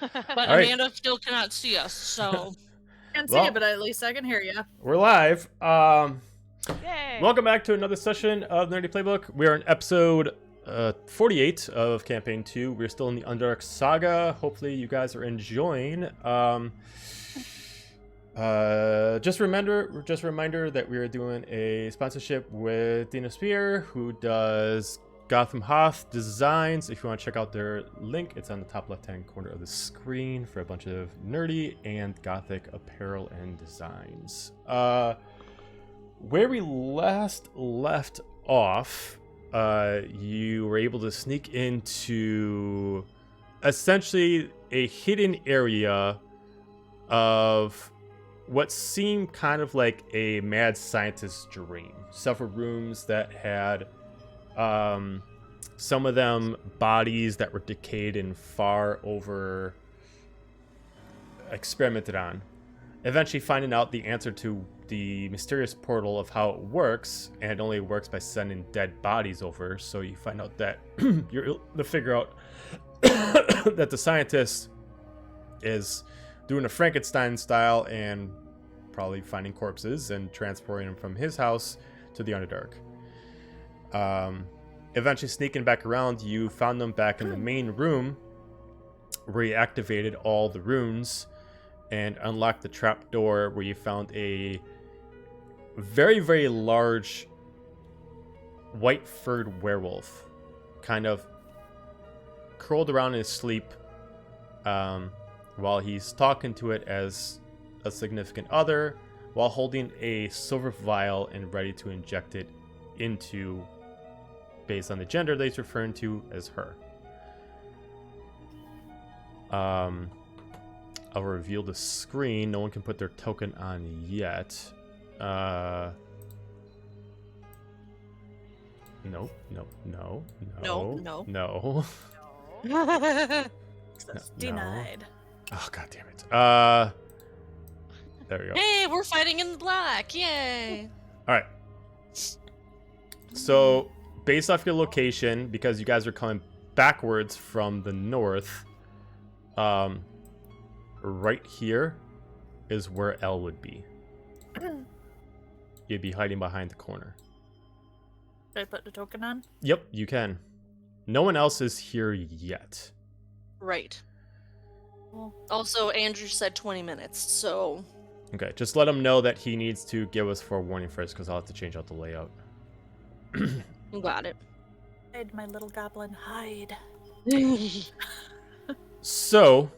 But All right. Amanda still cannot see us, so. Can't see Well- it, but at least I can hear you. We're live. Yay! Welcome back to another session of Nerdy Playbook. We are in episode 48 of Campaign 2. We're still in the Underdark Saga. Hopefully you guys are enjoying. Just a reminder that we are doing a sponsorship with Dina Spear, who does Gotham Hoth designs. If you want to check out their link, it's on the top left-hand corner of the screen for a bunch of nerdy and gothic apparel and designs. Where we last left off, you were able to sneak into essentially a hidden area of what seemed kind of like a mad scientist's dream. Several rooms that had some of them bodies that were decayed and far over experimented on. Eventually finding out the answer to the mysterious portal of how it works, and it only works by sending dead bodies over. So you find out that you're able to figure out that the scientist is doing a Frankenstein style and probably finding corpses and transporting them from his house to the Underdark. Eventually sneaking back around, you found them back in the main room where you activated all the runes and unlocked the trap door, where you found a very, very large white furred werewolf kind of curled around in his sleep while he's talking to it as a significant other, while holding a silver vial and ready to inject it into, based on the gender that he's referring to as her. I'll reveal the screen. No one can put their token on yet. No. Access denied. Oh, god damn it. There we go. Hey, we're fighting in the black! Yay! Alright. So, based off your location, because you guys are coming backwards from the north, right here is where L would be. You'd be hiding behind the corner. Should I put the token on? Yep, you can. No one else is here yet. Right. Well, Also, Andrew said 20 minutes, so. Okay, just let him know that he needs to give us forewarning first, because I'll have to change out the layout. Got it. hide, my little goblin, hide. So,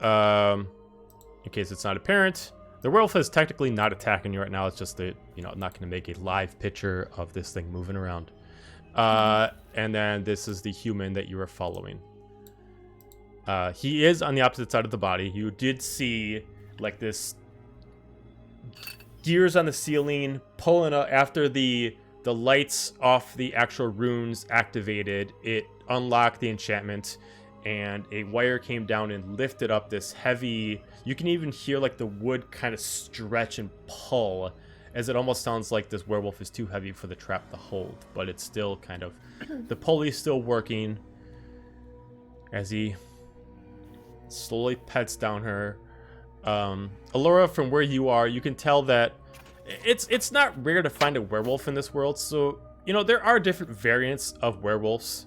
in case it's not apparent, the werewolf is technically not attacking you right now. It's just that, not going to make a live picture of this thing moving around. And then this is the human that you are following. He is on the opposite side of the body. You did see, like, this gears on the ceiling pulling up after the lights off the actual runes activated. It unlocked the enchantment, and a wire came down and lifted up this heavy. You can even hear like the wood kind of stretch and pull, as it almost sounds like this werewolf is too heavy for the trap to hold, but it's still kind of, the pulley's still working as he slowly pets down her. Allura, from where you are, you can tell that it's not rare to find a werewolf in this world. So, there are different variants of werewolves.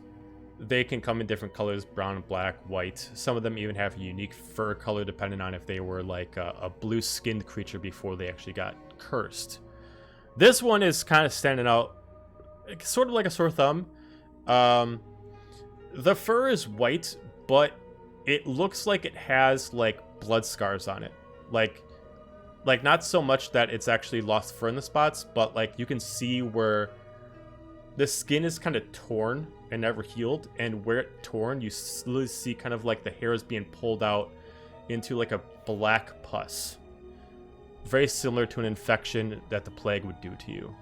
They can come in different colors: brown, black, white. Some of them even have a unique fur color depending on if they were like a blue-skinned creature before they actually got cursed. This one is kind of standing out, sort of like a sore thumb. The fur is white, but it looks like it has like blood scars on it. Like not so much that it's actually lost fur in the spots, but like you can see where the skin is kind of torn and never healed, and where it torn, you slowly see kind of like the hair is being pulled out into like a black pus. Very similar to an infection that the plague would do to you.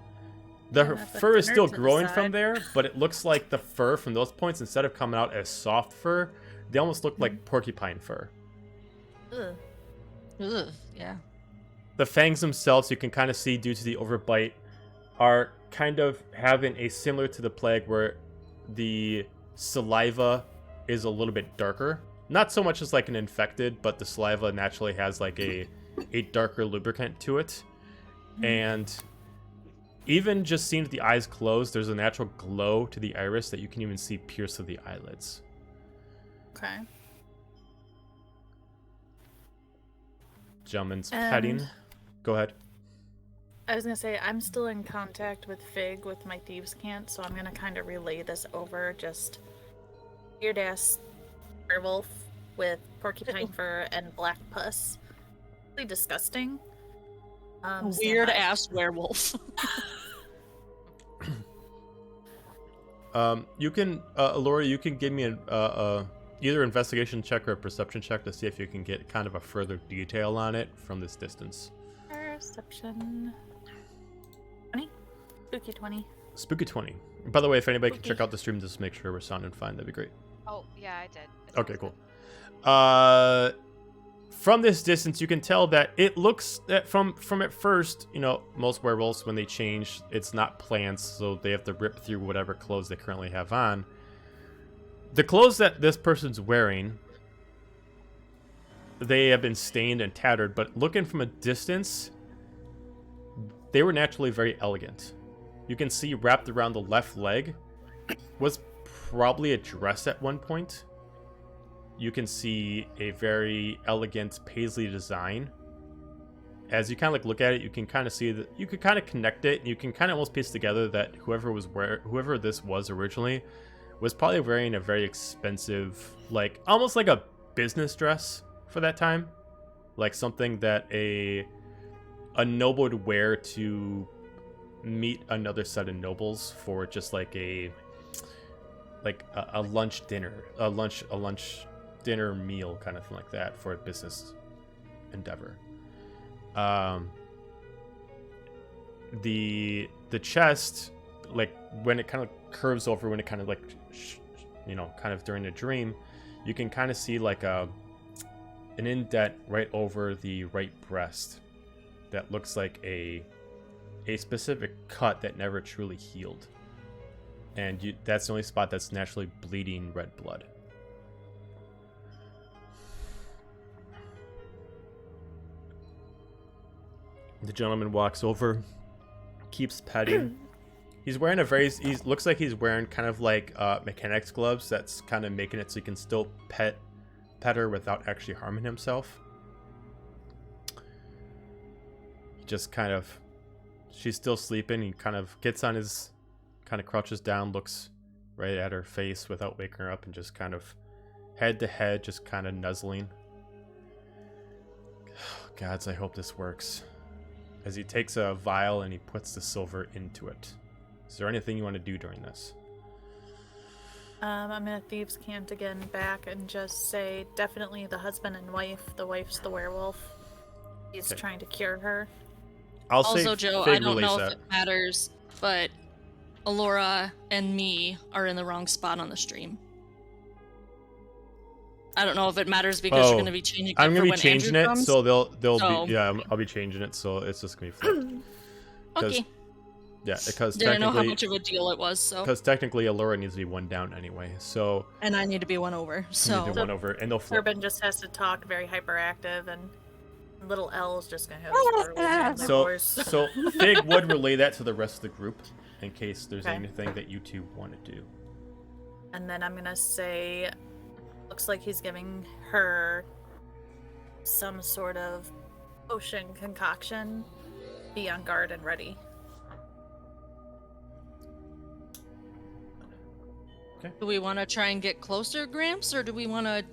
The fur is still growing from there, but it looks like the fur from those points, instead of coming out as soft fur, they almost look like porcupine fur. Ugh. Ugh, yeah. The fangs themselves, you can kind of see due to the overbite, are kind of having a similar to the plague, where the saliva is a little bit darker not so much as like an infected, but the saliva naturally has like a darker lubricant to it. And even just seeing the eyes closed, there's a natural glow to the iris that you can even see pierce through the eyelids. Okay. Gentleman's petting. Go ahead. I was gonna say, I'm still in contact with Fig with my thieves' cant, so I'm gonna kind of relay this over. Just weird ass werewolf with porcupine fur and black pus. Really disgusting. Weird ass werewolf. You can, Laura, you can give me an either investigation check or a perception check to see if you can get kind of a further detail on it from this distance. Perception. 20? Spooky 20. Spooky 20. By the way, if anybody can Spooky. check out the stream, just make sure we're sounding fine. That'd be great. Oh, yeah, I did. It Okay, sounds cool. From this distance, you can tell that it looks that from at first, you know, most werewolves when they change, it's not plants, so they have to rip through whatever clothes they currently have on. The clothes that this person's wearing, they have been stained and tattered, but looking from a distance, they were naturally very elegant. You can see wrapped around the left leg was probably a dress at one point. You can see a very elegant paisley design. As you kind of like look at it, you can kind of see that you could kind of connect it. You can kind of almost piece together that whoever this was originally was probably wearing a very expensive, like almost like a business dress for that time, like something that a noble would wear to meet another set of nobles for just like a lunch dinner meal kind of thing like that for a business endeavor. The chest, like when it kind of curves over, when it kind of like kind of during a dream, you can kind of see like an indent right over the right breast that looks like a specific cut that never truly healed, and that's the only spot that's naturally bleeding red blood. The gentleman walks over, keeps petting. He's wearing he looks like he's wearing kind of like mechanics gloves that's kind of making it so he can still pet her without actually harming himself. He just kind of, she's still sleeping. He kind of gets on his, kind of crouches down, looks right at her face without waking her up, and just kind of head to head, just kind of nuzzling. Gods, I hope this works. As he takes a vial and he puts the silver into it. Is there anything you want to do during this? I'm gonna thieves' cant again back and just say definitely the husband and wife. The wife's the werewolf. He's Okay. trying to cure her. I'll Also, say Joe, Fig I don't relays know that. if it matters, but Alora and me are in the wrong spot on the stream. I don't know if it matters because Oh, you're going to be changing it I'm for gonna be when changing Andrew it, comes. so they'll So- be, yeah, I'll be changing it, so it's just gonna be flipped. Okay. Yeah, because Didn't know how technically, much of a deal it was, so. Alora needs to be one down anyway, so And I need to be one over, you need so. to one over, and they'll flip. Urban just has to talk very hyperactive, and little L's just gonna have to their So, voice. so Fig would relay that to the rest of the group in case there's Okay. anything that you two want to do. And then I'm gonna say, looks like he's giving her some sort of potion concoction. Be on guard and ready. Do we want to try and get closer, Gramps, or do we want to...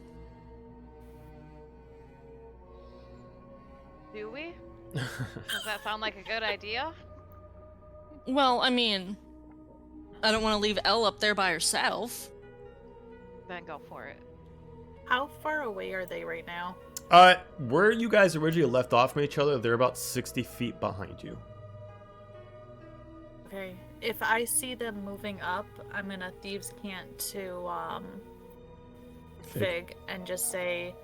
Do we? Does that sound like a good idea? Well, I mean, I don't want to leave Elle up there by herself. Then go for it. How far away are they right now? Where you guys originally left off from each other, they're about 60 feet behind you. Okay. If I see them moving up, I'm gonna thieves' cant to Fig and just say,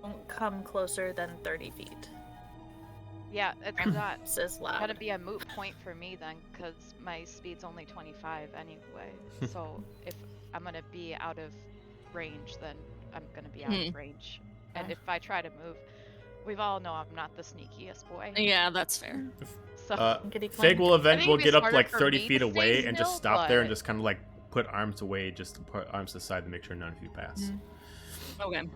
don't come closer than 30 feet. Yeah, it's not Says loud. gonna be a moot point for me then, because my speed's only 25 anyway. So if I'm gonna be out of range, then I'm gonna be out of range. And if I try to move, we've all know I'm not the sneakiest boy. Yeah, that's fair. So Fig will it'd be get up smarter like for 30 me feet to stay away and just still, stop there and but- just kind of like put arms away, just to put arms to the side to make sure none of you pass. Okay.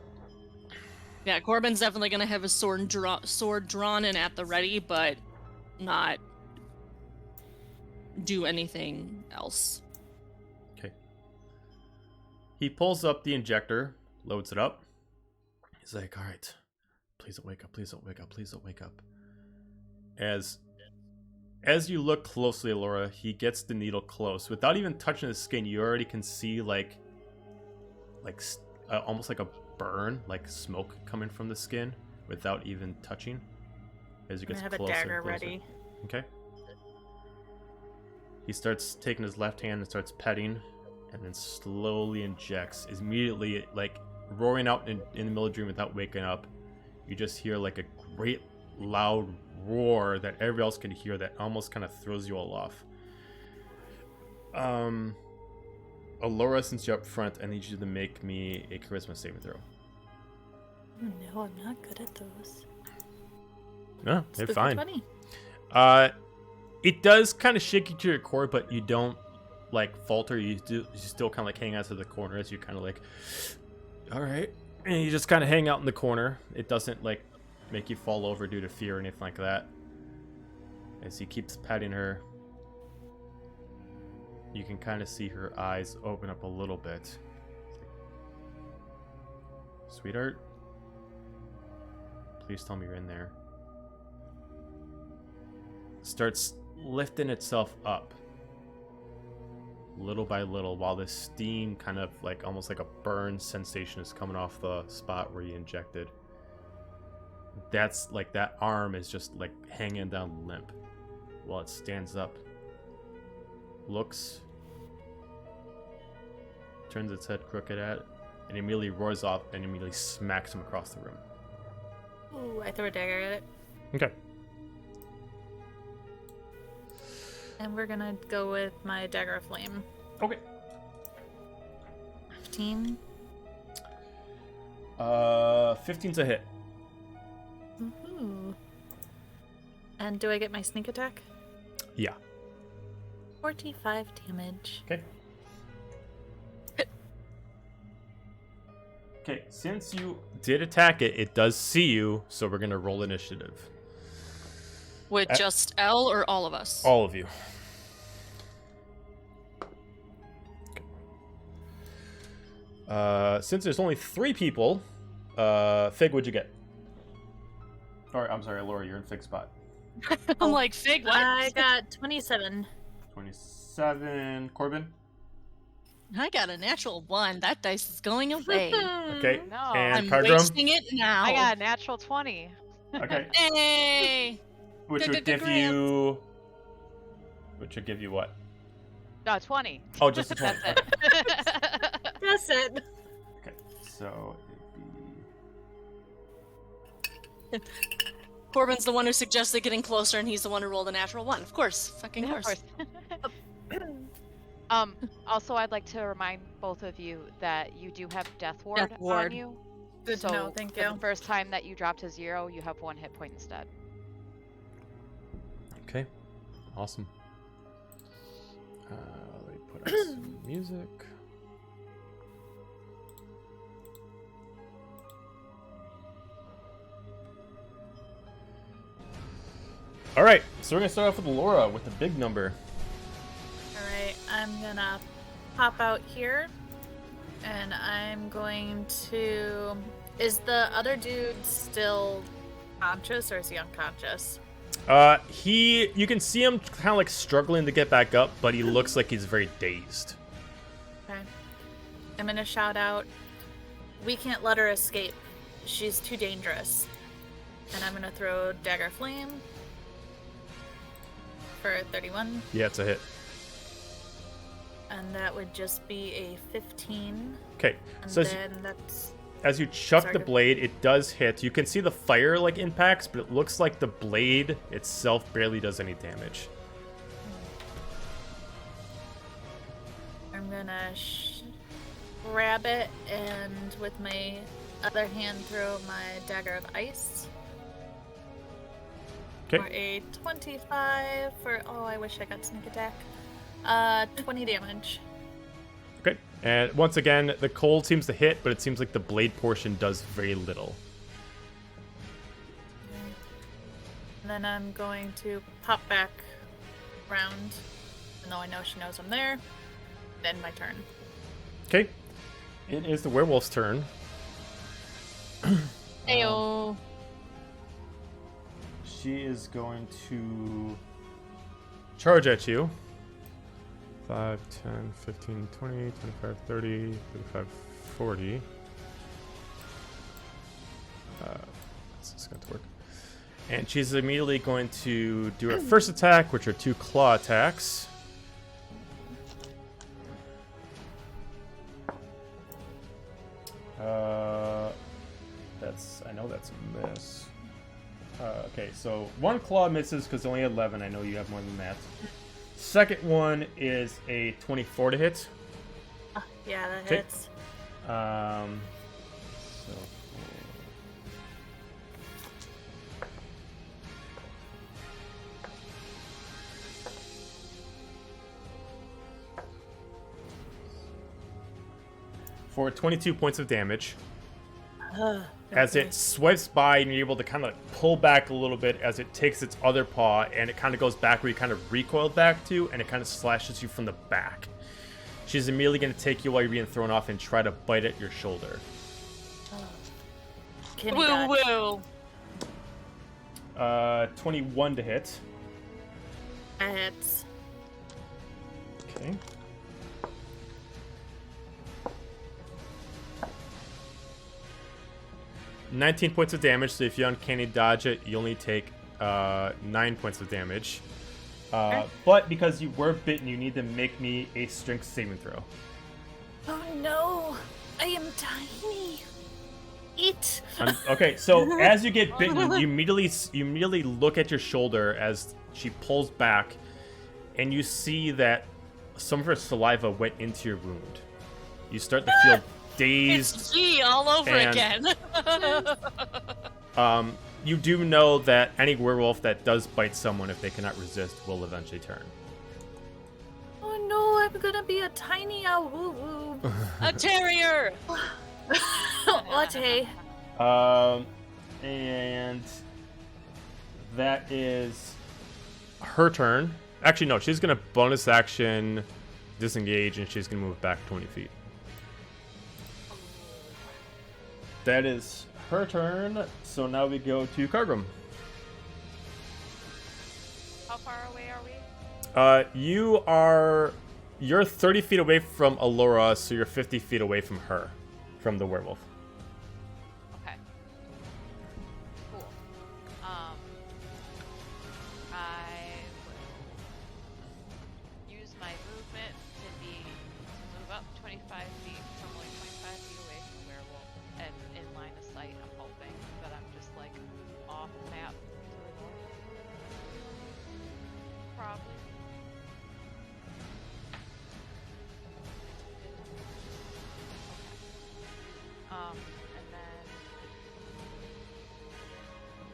Yeah, Corbin's definitely gonna have his sword drawn and at the ready, but not do anything else. Okay. He pulls up the injector, loads it up. He's like, all right, please don't wake up, please don't wake up, please don't wake up. As you look closely, Laura, he gets the needle close. Without even touching the skin, you already can see almost like a burn, like smoke coming from the skin without even touching. As you I get have closer a dagger and closer. ready. Okay. He starts taking his left hand and starts petting, and then slowly injects. Immediately, like roaring out in the middle of the dream without waking up. You just hear like a great loud roar that everybody else can hear that almost kind of throws you all off. Alora, since you're up front, I need you to make me a charisma saving throw. No, I'm not good at those. No, they're Spooky fine. 20. It does kind of shake you to your core, but you don't like falter. You still kind of like hang out to the corner as you kind of like, all right, and you just kind of hang out in the corner. It doesn't like make you fall over due to fear or anything like that. As he keeps patting her, you can kind of see her eyes open up a little bit. Sweetheart, please tell me you're in there. Starts lifting itself up little by little while this steam kind of like almost like a burn sensation is coming off the spot where you injected. That's like that arm is just like hanging down limp while it stands up, looks, turns its head crooked at it, and immediately roars off and immediately smacks him across the room. Ooh, I throw a dagger at it. Okay. And we're gonna go with my dagger of flame. Okay. 15. 15's a hit. Ooh. And do I get my sneak attack? Yeah. 45 damage. Okay. Okay, since you did attack it, it does see you, so we're gonna roll initiative. With just L or all of us? All of you. Since there's only 3 people, Fig, what'd you get? Or, I'm sorry, Laura, you're in Fig's spot. I'm like, Fig, what? I got 27. 27. Corbin? I got a natural 1. That dice is going away. Okay. No. And I'm Cardrum? wasting it now. I got a natural 20. Okay. Hey! Which would give you... Which would give you what? No, 20. Oh, just a 20. That's it. That's it. Okay, so it'd be... Corbin's the one who suggested getting closer, and he's the one who rolled a natural 1. Of course. Fucking Yeah, of course. Also, I'd like to remind both of you that you do have Death Ward, Death Ward. on you. Good so to know, thank for you. the first time that you drop to 0, you have 1 hit point instead. Okay, awesome. Let me put up some music. All right, so we're gonna start off with Laura with the big number. Alright, I'm gonna pop out here. And I'm going to... Is the other dude still conscious or is he unconscious? You can see him kind of like struggling to get back up, but he looks like he's very dazed. Okay. I'm gonna shout out, we can't let her escape. She's too dangerous. And I'm gonna throw Dagger Flame for 31. Yeah, it's a hit. And that would just be a 15. Okay, And so then that's... as you chuck Sorry, the go- blade, it does hit. You can see the fire like impacts, but it looks like the blade itself barely does any damage. I'm gonna grab it and with my other hand throw my dagger of ice. Okay. For a 25 for, oh, I wish I got sneak attack. 20 damage. Okay. And once again, the cold seems to hit, but it seems like the blade portion does very little. And then I'm going to pop back around, even though I know she knows I'm there. Then my turn. Okay. It is the werewolf's turn. Ayo. She is going to charge at you. 5, 10, 15, 20, 25, 30, 35, 40. This is going to work. And she's immediately going to do her first attack, which are 2 claw attacks. I know that's a miss. Okay, so 1 claw misses because only 11. I know you have more than that. Second one is a 24 to hit. Yeah, that Okay. hits. So for 22 points of damage. As it swipes by and you're able to kind of pull back a little bit as it takes its other paw and it kind of goes back where you kind of recoiled back to, and it kind of slashes you from the back. She's immediately going to take you while you're being thrown off and try to bite at your shoulder. Can Woo dodge. woo. 21 to hit. That hits. Okay. $19 points of damage, so if you uncanny dodge it, you only take 9 points of damage. But because you were bitten, you need to make me a strength saving throw. Oh no! I am tiny! Eat! Okay, so as you get bitten, you immediately look at your shoulder as she pulls back, and you see that some of her saliva went into your wound. You start to feel dazed. It's G all over and- again. You do know that any werewolf that does bite someone, if they cannot resist, will eventually turn. Oh no, I'm gonna be a tiny woo woo. A terrier. Latte. And that is her turn. Actually, no, she's going to bonus action disengage, and she's going to move back 20 feet. That is her turn. So now we go to Kargrim. How far away are we? You're 30 feet away from Allura, so you're 50 feet away from her, from the werewolf. Okay. Cool. I will use my movement to move up 25 feet, so I'm only 25 feet away from the werewolf, and in line of sight. I'm hoping that I'm just like off map to the north. Probably. And then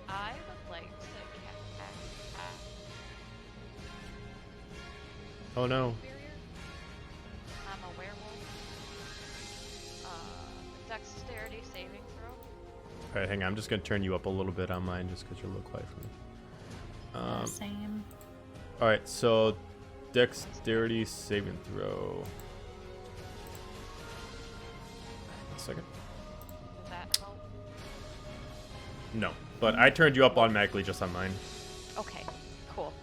I would like to cast Oh no. barrier. I'm a werewolf. Dexterity saving throw. Alright, hang on. I'm just going to turn you up a little bit on mine just because you're low quiet for me. Same. Alright, so dexterity saving throw. 1 second. Does that help? No, but I turned you up automatically just on mine. Okay, cool.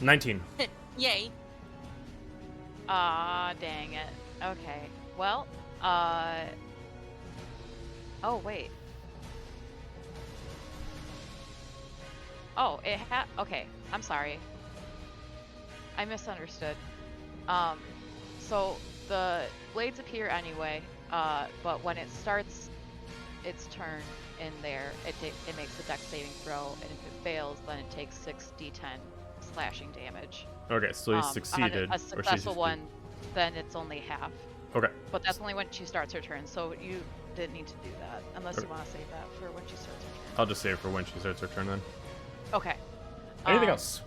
19. Yay. Dang it. Okay. Well, oh, wait. Oh, okay, I'm sorry. I misunderstood. So the blades appear anyway, but when it starts its turn in there, it makes a dex saving throw, and if it fails, then it takes 6d10 slashing damage. Okay, so he succeeded. A successful one then it's only half. Okay. But that's only when she starts her turn, so you didn't need to do that unless Okay. you want to save that for when she starts her turn. I'll just save for when she starts her turn then. Okay. Anything else?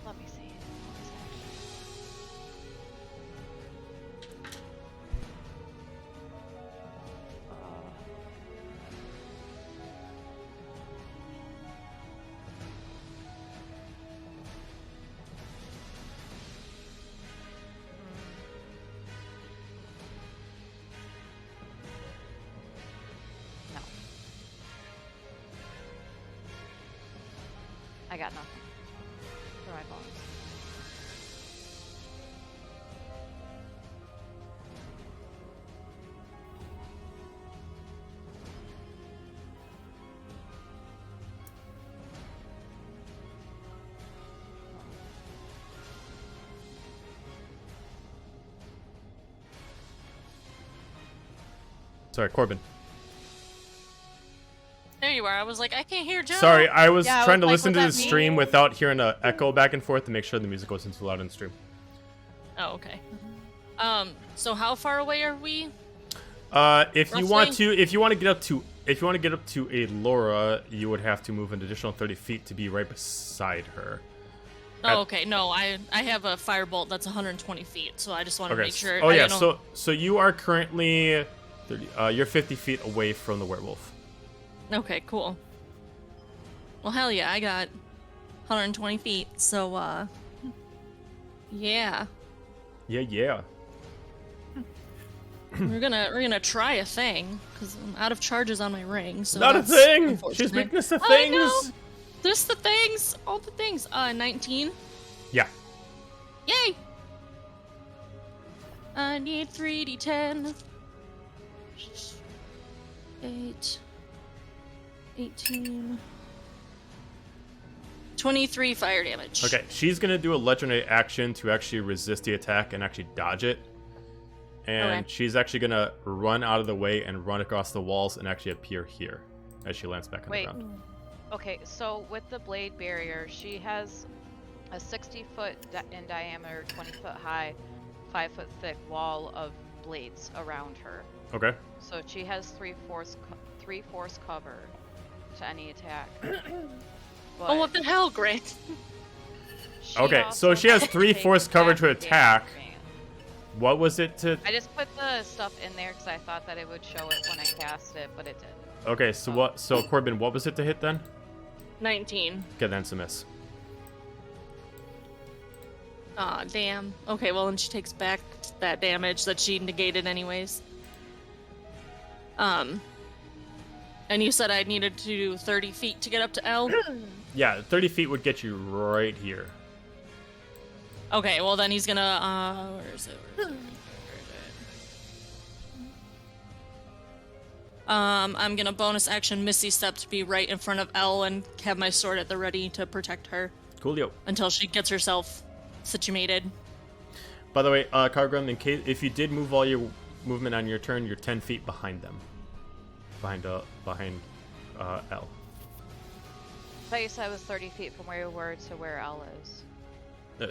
Let me see. No. I got nothing for my bonus. Sorry, Corbin. There you are. I was like, I can't hear Joe. Sorry, I was Yeah, I trying was to like, listen to was the that me? stream without hearing an echo back and forth to make sure the music wasn't too loud in the stream. Oh, okay. So how far away are we? If you want to get up to a Laura, you would have to move an additional 30 feet to be right beside her. Oh, okay. No, I have a firebolt that's 120 feet, so I just want to Okay. make sure. Oh I yeah. didn't know- So you are currently 30. You're 50 feet away from the werewolf. Okay, cool. Well, hell yeah, I got 120 feet, so yeah, Yeah. we're gonna try a thing because I'm out of charges on my ring. So Not a that's thing. She's unfortunate. weakness to I know. things. Just the things, all the things. 19. Yeah. Yay! I need 3d10. 8, 18, 23 fire damage. Okay. She's gonna do a legendary action to actually resist the attack and actually dodge it. And Okay. she's actually gonna run out of the way and run across the walls and actually appear here as she lands back on Wait. the ground. Okay, so with the blade barrier, she has a 60-foot in diameter, 20-foot high, 5-foot thick wall of blades around her. Okay. So she has three force cover to any attack. Oh, what the hell, Greg? she Okay, so also she has 3 takes force cover to half attack. damage. What was it to? I just put the stuff in there because I thought that it would show it when I cast it, but it didn't. Okay, so what? So Corbin, what was it to hit then? 19. Okay, then it's a miss. Aw, damn. Okay, well, then she takes back that damage that she negated anyways. And you said I needed to do 30 feet to get up to L? Yeah, 30 feet would get you right here. Okay, well, then he's gonna, where is it? I'm gonna bonus action Misty Step to be right in front of Elle and have my sword at the ready to protect her Coolio. until she gets herself situated. By the way, Cargrim, in case if you did move all your movement on your turn, you're 10 feet behind them. Behind L. I thought you said it was 30 feet from where you were to where L is.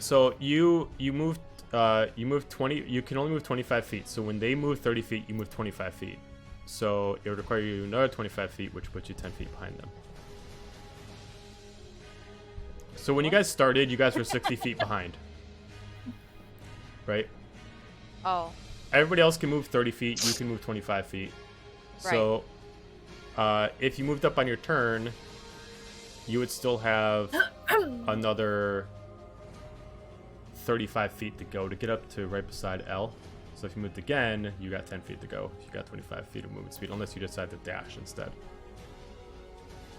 So you moved 20. You can only move 25 feet. So when they move 30 feet, you move 25 feet. So it would require you another 25 feet, which puts you 10 feet behind them. So when you guys started, you guys were 60 feet behind. Right? Oh, Everybody else can move 30 feet. You can move 25 feet. So if you moved up on your turn, you would still have another 35 feet to go to get up to right beside L. So if you moved again, you got 10 feet to go. You got 25 feet of movement speed, unless you decide to dash instead.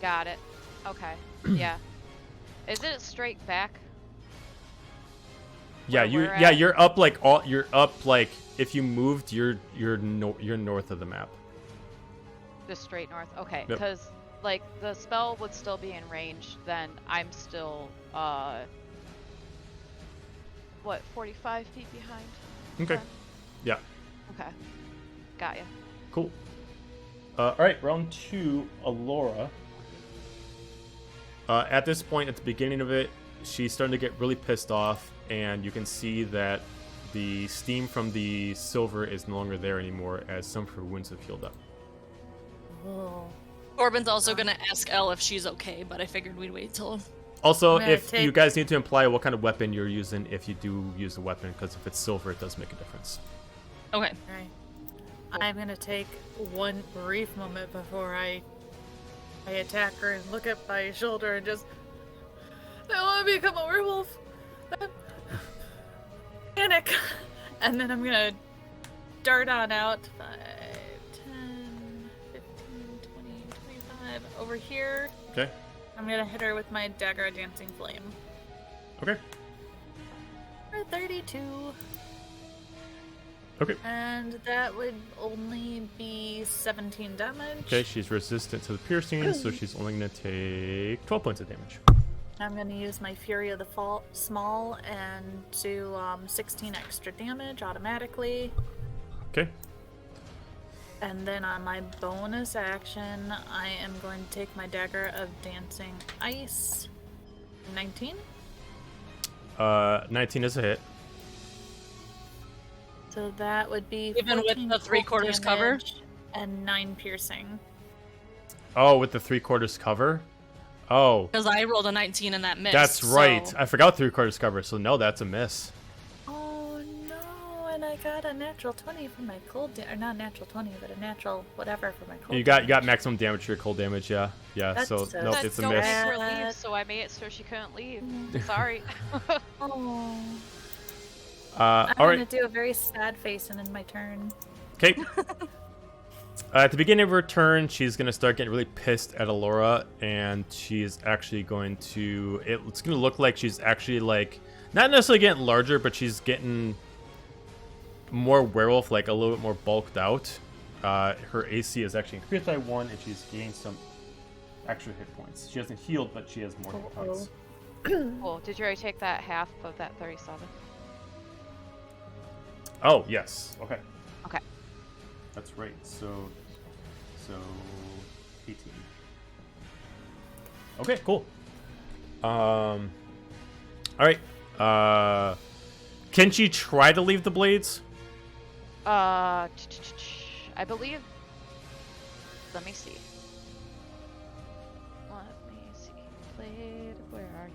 got it. Okay. Yeah. Is it straight back? Yeah, Where we're at? you're up like all. You're up like if you moved, you're north of the map. Just straight north? Okay, Yep. because, like, the spell would still be in range, then I'm still, 45 feet behind? Okay. Then? Yeah. Okay. Got ya. Cool. All right, round 2, Alora. At this point, at the beginning of it, she's starting to get really pissed off, and you can see that the steam from the silver is no longer there anymore, as some of her wounds have healed up. Oh. Corbin's also gonna ask Elle if she's okay, but I figured we'd wait till. Also, I'm gonna if you take- guys need to imply what kind of weapon you're using, if you do use a weapon, because if it's silver, it does make a difference. Okay. Alright. I'm gonna take one brief moment before I attack her and look at my shoulder and just, I want to become a werewolf. Panic. And then I'm gonna dart on out 5, 10, 15, 20, 25 over here. Okay. I'm gonna hit her with my dagger of dancing flame. Okay. For 32. Okay. And that would only be 17 damage. Okay, she's resistant to the piercing, so she's only going to take 12 points of damage. I'm going to use my Fury of the Small and do 16 extra damage automatically. Okay. And then on my bonus action, I am going to take my Dagger of Dancing Ice. 19? 19 is a hit. So that would be Even with 14 the 3/4 cold cover? damage and 9 piercing. Oh, with the 3/4 cover? Oh, Because I rolled a 19 in that miss. that's right. so- I forgot 3/4 cover, so no, that's a miss. Oh no, and I got a natural 20 for my cold or not natural 20, but a natural whatever for my cold You got damage. maximum damage for your cold damage, yeah. Yeah, That's so so nope, sad. it's a Don't miss. make her Bad. leave, so I made it so she couldn't leave. Mm. Sorry. Oh. All I'm right. gonna do a very sad face and end my turn. Okay. At the beginning of her turn, she's going to start getting really pissed at Alora, and she's actually going to... It's going to look like she's actually, like, not necessarily getting larger, but she's getting more werewolf, like a little bit more bulked out. Her AC is actually increased by 1, and she's gained some extra hit points. She hasn't healed, but she has more hit points. Cool. Did you already take that half of that 37? Oh, yes. Okay. Okay. That's right. So 18. Okay, cool. All right. Can she try to leave the blades? I believe. Let me see. Blade, where are you?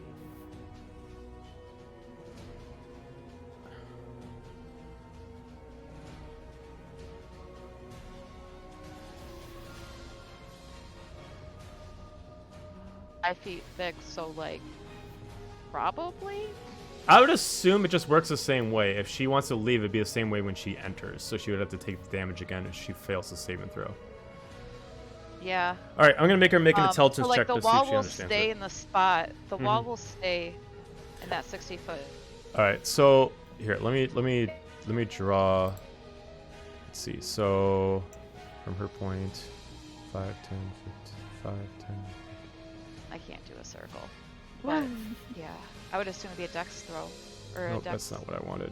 I feet thick, so like, probably. I would assume it just works the same way. If she wants to leave, it'd be the same way when she enters. So she would have to take the damage again if she fails to save and throw. Yeah. All right, I'm gonna make her make an So intelligence like check the to see if wall she will understands stay it. in the spot. The wall Mhm. will stay in that 60 foot. All right, so here, let me draw. Let's see. So from her point, 5, 10, 15, 5, 10. I can't do a circle. But yeah, I would assume it'd be a dex throw or Nope, a dex. that's not what I wanted.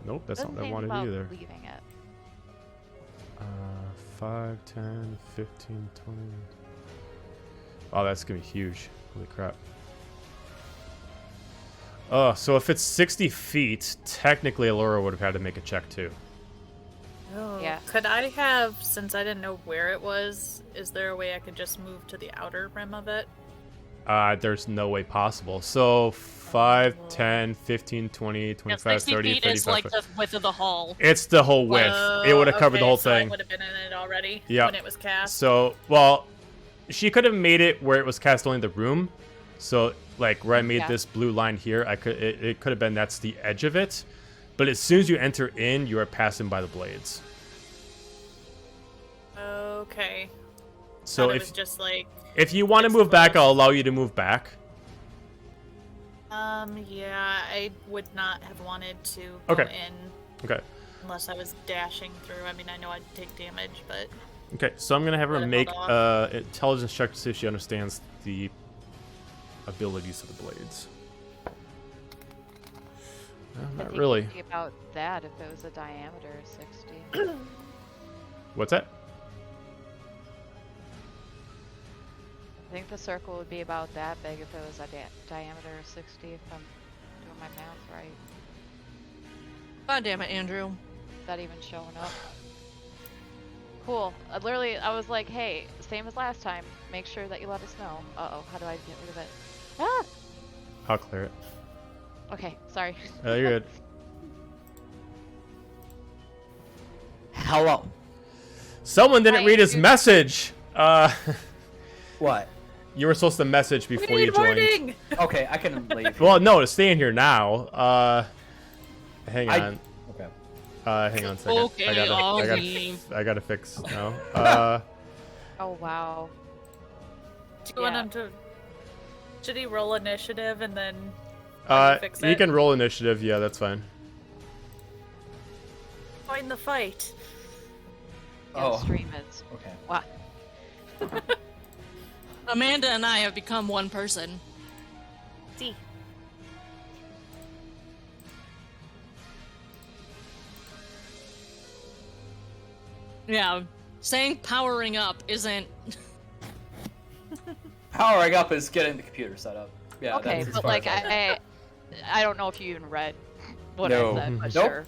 Nope, that's not Doesn't what I say wanted about either. leaving it. 5, 10, 15, 20. Oh, that's gonna be huge. Holy crap. So if it's 60 feet, technically Alora would have had to make a check too. Oh. Yeah. Could I have, since I didn't know where it was, is there a way I could just move to the outer rim of it? There's no way possible. So 5, 10, 15, 20, Yeah, 25, 60 30, feet 35. is like the width of the hall. It's the whole width. It would have covered the whole so thing. I would have been in it already Yeah. when it was cast. So, well, she could have made it where it was cast only in the room. So, like where I made Yeah. this blue line here, it could have been that's the edge of it. But as soon as you enter in, you are passing by the blades. Okay. So Thought it was just like, if you want to it's move back, close. I'll allow you to move back. yeah, I would not have wanted to Okay. go in Okay. unless I was dashing through. I mean, I know I'd take damage, but Okay. So I'm gonna have her Let it make hold off. intelligence check to see if she understands the abilities of the blades. No, I not think really. it'd be about that if it was a diameter of 60. What's that? I think the circle would be about that big if it was a diameter of 60, if I'm doing my math right. God damn it, Andrew. Is that even showing up? Cool. I was like, hey, same as last time. Make sure that you let us know. Uh-oh, how do I get rid of it? Ah! I'll clear it. Okay, sorry. You're good. Hello. Someone didn't Hi, read his dude. message. What? You were supposed to message We before you need joined. warning! Okay, I can leave. Well, no, to stay in here now. Hang I- on. Okay. Hang on a second. Okay, I'll leave. I gotta fix now. Oh, wow. Do you want him to... Should he roll initiative and then... fix you it? can roll initiative. Yeah, that's fine. Join the fight. Oh. Stream is. Okay. Wow. Amanda and I have become one person. See. Yeah, saying powering up isn't... Powering up is getting the computer set up. Yeah. Okay, that's as but far like, as I don't know if you even read what No. I said, but Nope. sure.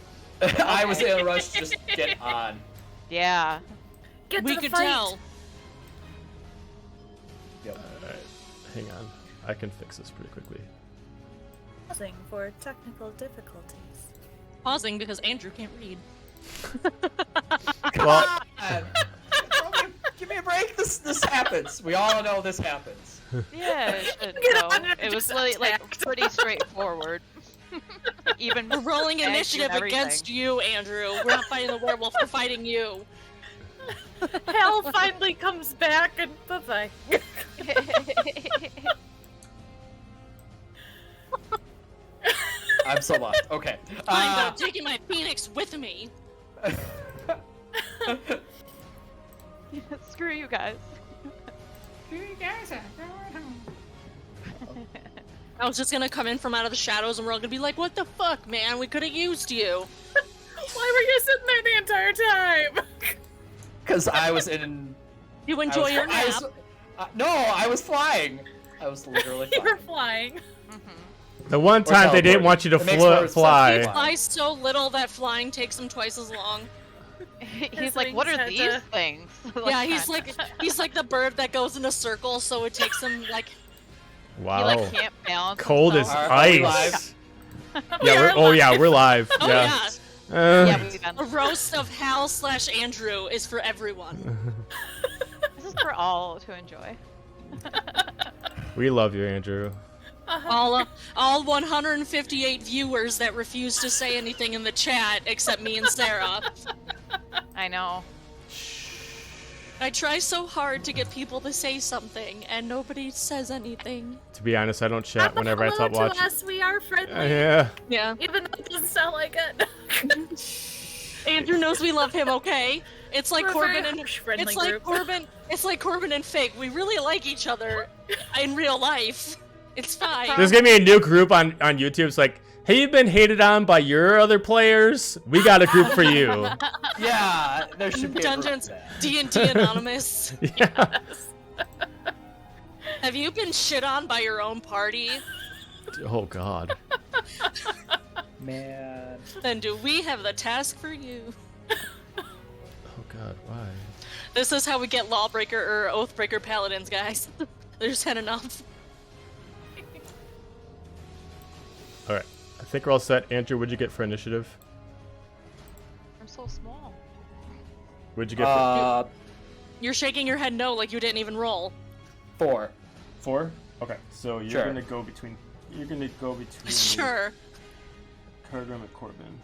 I was in a rush to just get on. Yeah. Get We to the could fight! tell. Yep. Alright, hang on. I can fix this pretty quickly. Pausing for technical difficulties. Pausing because Andrew can't read. Well, Give me a break. This happens. We all know this happens. Yeah, it should Get go. on it, It was just like attacked. pretty straightforward. Even We're rolling eggs and initiative against everything. you, Andrew. We're not fighting the werewolf, we're fighting you. Hal finally comes back and bye-bye. I'm so lost. Okay. Fine, but I'm taking my phoenix with me. Screw you guys. I was just gonna come in from out of the shadows and we're all gonna be like, what the fuck, man? We could have used you. Why were you sitting there the entire time? Because I was in. You enjoy your nap. No, I was flying. I was literally You were flying. flying. the one time they didn't teleporting. want you to It makes more sense fly. to He flies so little that flying takes him twice as long. He's like, what are these things? Yeah, he's like the bird that goes in a circle, so it takes him like Wow. He like can't balance. Cold as himself. Are we ice. live? Yeah, we're live. Oh yeah. Yeah, we've done. A roast of Hal / Andrew is for everyone. This is for all to enjoy. We love you, Andrew. All 158 viewers that refuse to say anything in the chat except me and Sarah. I know. I try so hard to get people to say something, and nobody says anything. To be honest, I don't chat whenever I talk watch. To us, we are friendly. Yeah. Yeah. Even though it doesn't sound like it. Andrew knows we love him, okay? It's like We're a Corbin very and harsh, friendly it's like group. Corbin and Fig. We really like each other in real life. It's fine. There's gonna be a new group on YouTube. It's like, have you been hated on by your other players? We got a group for you. Yeah, there should be. Dungeons, A group for D&D Anonymous. Yeah. Have you been shit on by your own party? Oh God. that. Man. Then do we have the task for you? Oh God, why? This is how we get Lawbreaker or Oathbreaker Paladins, guys. There's had enough. All right, I think we're all set. Andrew, what'd you get for initiative? I'm so small. What'd you get for You're shaking your head no, like you didn't even roll. 4. 4? Okay, so you're Sure. gonna go between. You're gonna go between. Sure. Cargrim and Corbin.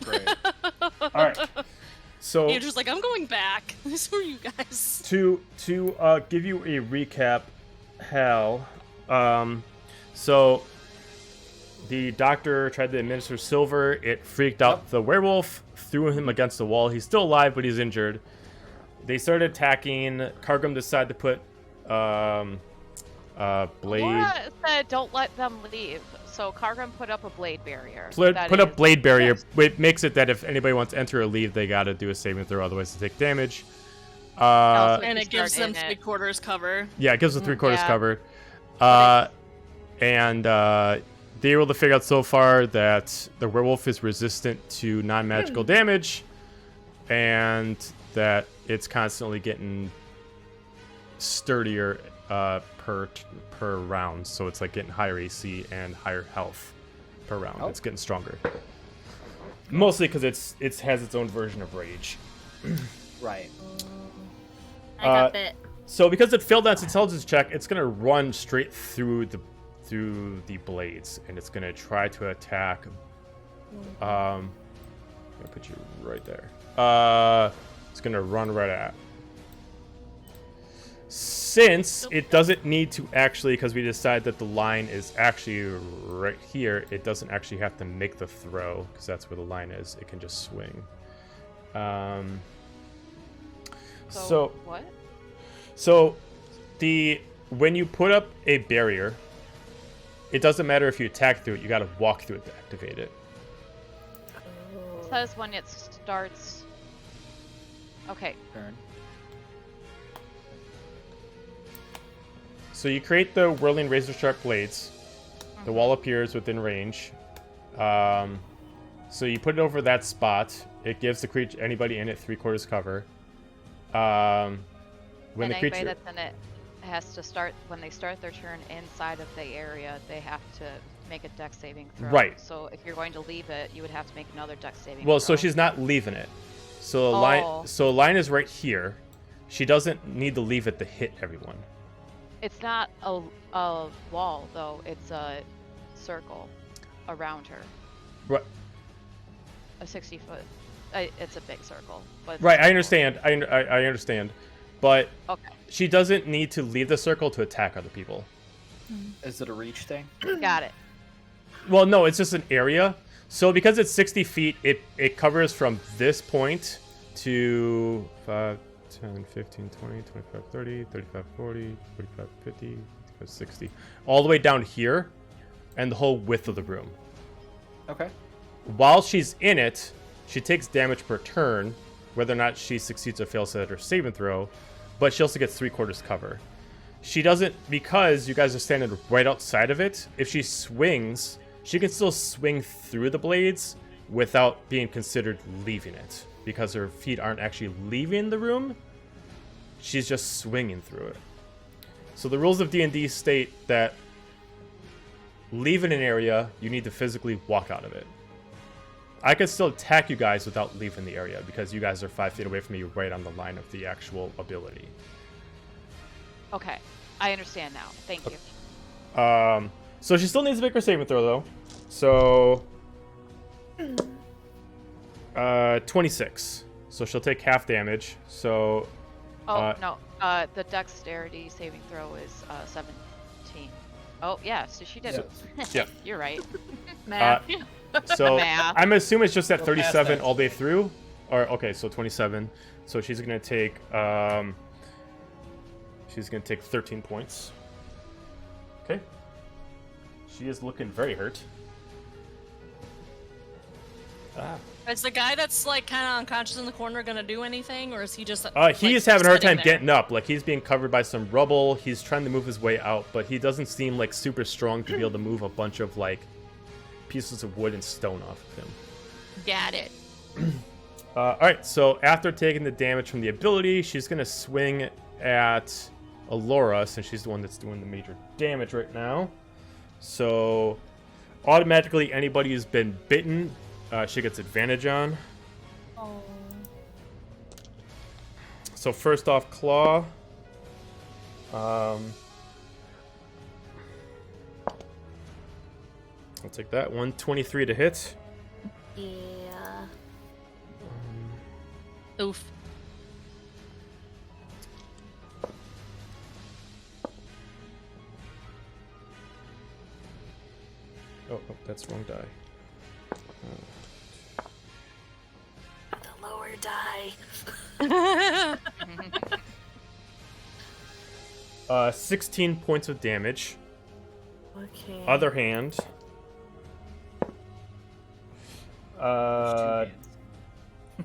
Great. All right. So Andrew's like, I'm going back. Who are you guys? to give you a recap, Hal. So the doctor tried to administer silver. It freaked out the werewolf, threw him against the wall. He's still alive, but he's injured. They started attacking. Cargrim decided to put blade. Laura said don't let them leave, so Cargrim put up a blade barrier. Put That up is- blade barrier. Yes. It makes it that if anybody wants to enter or leave, they got to do a saving throw, otherwise they take damage. Also, And you it gives start them in it. 3/4 cover. Yeah, it gives them 3/4 Yeah. cover. But And they're able to figure out so far that the werewolf is resistant to non-magical damage, and that it's constantly getting sturdier per round. So it's like getting higher AC and higher health per round. Oh. It's getting stronger. Mostly because it has its own version of rage. Right. I got bit. So because it failed on its intelligence check, it's gonna run straight through the blades, and it's gonna try to attack. I'm gonna put you right there. It's gonna run right at. Since it doesn't need to actually, because we decide that the line is actually right here, it doesn't actually have to make the throw, because that's where the line is. It can just swing. So what? So, when you put up a barrier, it doesn't matter if you attack through it. You got to walk through it to activate it. It says when it starts. Okay. Turn. So you create the whirling razor sharp blades. The wall appears within range. So you put it over that spot. It gives the creature, anybody in it, 3/4 cover. When and the anybody creature, that's in it has to start when they start their turn inside of the area. They have to make a dex saving throw. Right. So if you're going to leave it, you would have to make another dex saving. well, throw. so she's not leaving it. So Oh. a line is right here. She doesn't need to leave it to hit everyone. It's not a wall though. It's a circle around her. Right. A 60-foot. It's a big circle. But it's a Right. I circle. understand. I understand, but Okay. she doesn't need to leave the circle to attack other people. Is it a reach thing? Got it. Well, no, it's just an area. So because it's 60 feet, it covers from this point to 5, 10, 15, 20, 25, 30, 35, 40, 45, 50, 55, 60. All the way down here and the whole width of the room. Okay. While she's in it, she takes damage per turn, whether or not she succeeds or fails at her saving throw, but she also gets 3/4 cover. She doesn't, because you guys are standing right outside of it, if she swings, she can still swing through the blades without being considered leaving it, because her feet aren't actually leaving the room. She's just swinging through it. So the rules of D&D state that leaving an area, you need to physically walk out of it. I can still attack you guys without leaving the area, because you guys are 5 feet away from me, right on the line of the actual ability. Okay. I understand now. Thank you. So she still needs to make her saving throw, though. So, 26. So she'll take half damage. So, Oh, no. The dexterity saving throw is 17. Oh, yeah. So she did it. yeah. You're right. Math. So Math. I'm assuming it's just at Go past 37 that. all the way through. Or okay, so 27. So she's gonna take 13 points. Okay. She is looking very hurt. Is the guy that's like kind of unconscious in the corner gonna do anything, or is he just? He is having a hard time sitting there? getting up. Like, he's being covered by some rubble. He's trying to move his way out, but he doesn't seem like super strong to be able to move a bunch of like pieces of wood and stone off of him. Got it. All right, so after taking the damage from the ability, she's gonna swing at Alora, since she's the one that's doing the major damage right now. So automatically, anybody who's been bitten, she gets advantage on. Oh. So first off, claw. I'll take that. 123 to hit. Yeah. Oof. Oh, that's wrong die. The lower die. 16 points of damage. Okay. Other hand. There's two hands.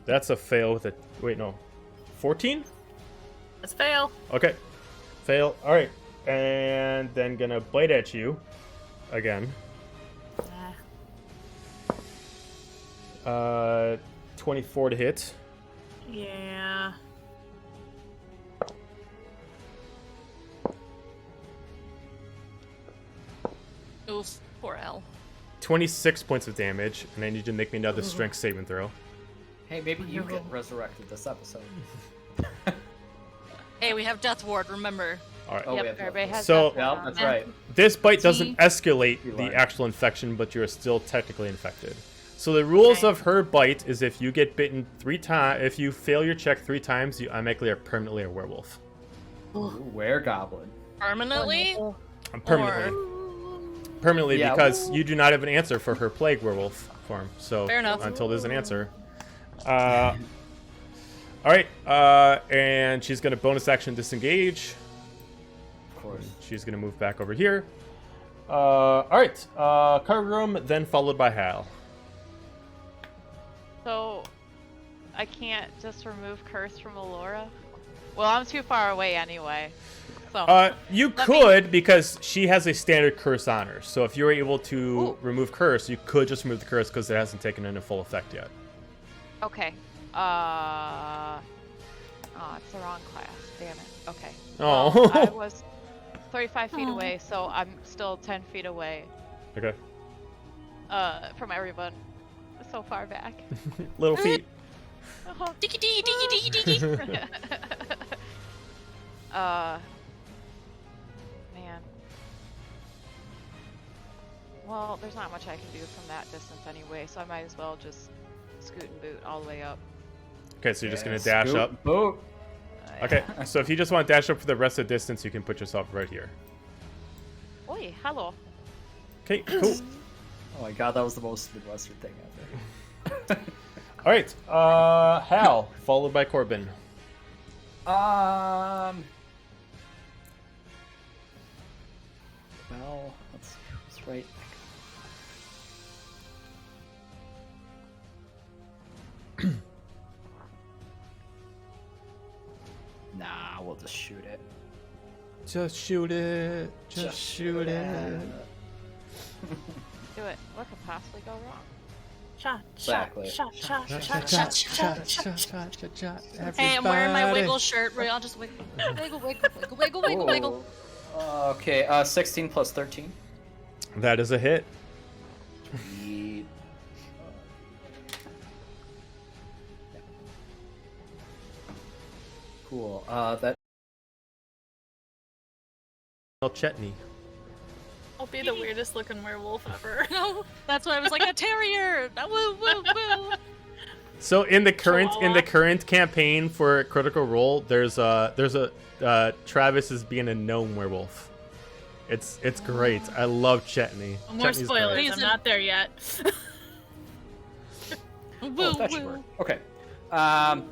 That's a fail with a... Wait, no. 14? Let's fail. Okay. Fail. All right. And then gonna bite at you again. 24 to hit. Yeah. Oof, poor L. 26 points of damage, and I need you to make me another strength saving throw. Hey, maybe you get resurrected this episode. Hey, we have Death Ward, remember. All right. Oh, we Yep, have everybody has So- that Yeah, one. that's right. This bite doesn't See? escalate You the learn. actual infection, but you're still technically infected. So the rules Okay. of her bite is if you get bitten 3 times, if you fail your check 3 times, you automatically are permanently a werewolf. Ooh, were-goblin. Permanently? Permanently, Yeah. because you do not have an answer for her plague werewolf form. So Fair enough. until there's an answer. All right, and she's gonna bonus action disengage. Of course. She's gonna move back over here. All right, Kargrim, then followed by Hal. So, I can't just remove curse from Alora? Well, I'm too far away anyway. So, You Let could, because she has a standard curse on her. So if you were able to Ooh. remove curse, you could just remove the curse because it hasn't taken into full effect yet. okay. Oh, it's the wrong class. Damn it. Okay. Oh. Well, I was 35 feet away, so I'm still 10 feet away Okay. from everyone. So far back. Little feet. Uh-huh. Diggy dee, diggy dee, diggy. Man. Well, there's not much I can do from that distance anyway, so I might as well just scoot and boot all the way up. Okay, so you're just gonna Yeah, dash scoot, up. Boot. Okay, so if you just want to dash up for the rest of the distance, you can put yourself right here. Oi, hello. Okay, cool. Oh my god, that was the most Midwestern thing ever. All right, Hal, followed by Corbin. Well, let's see who's right. Nah, we'll just shoot it. Just shoot it. Just shoot it. Do it. What could possibly go wrong? Shot, Exactly. shot, shot, shot, shot, shot, shot, shot, shot, shot. Hey, I'm wearing my wiggle shirt. I'll just wiggle. Wiggle, wiggle, wiggle, wiggle, wiggle, wiggle. Okay, 16 plus 13. That is a hit. Sweet. Cool. That. Chetney. I'll be the weirdest looking werewolf ever. No, that's why I was like a terrier. Woo, woo, woo. So in the Chihuahua. current campaign for Critical Role, there's a Travis is being a gnome werewolf. It's great. I love Chetney. No more Chetney's spoilers. great. He's I'm in- not there yet. Woo, Oh, that should woo. work. Okay. I'm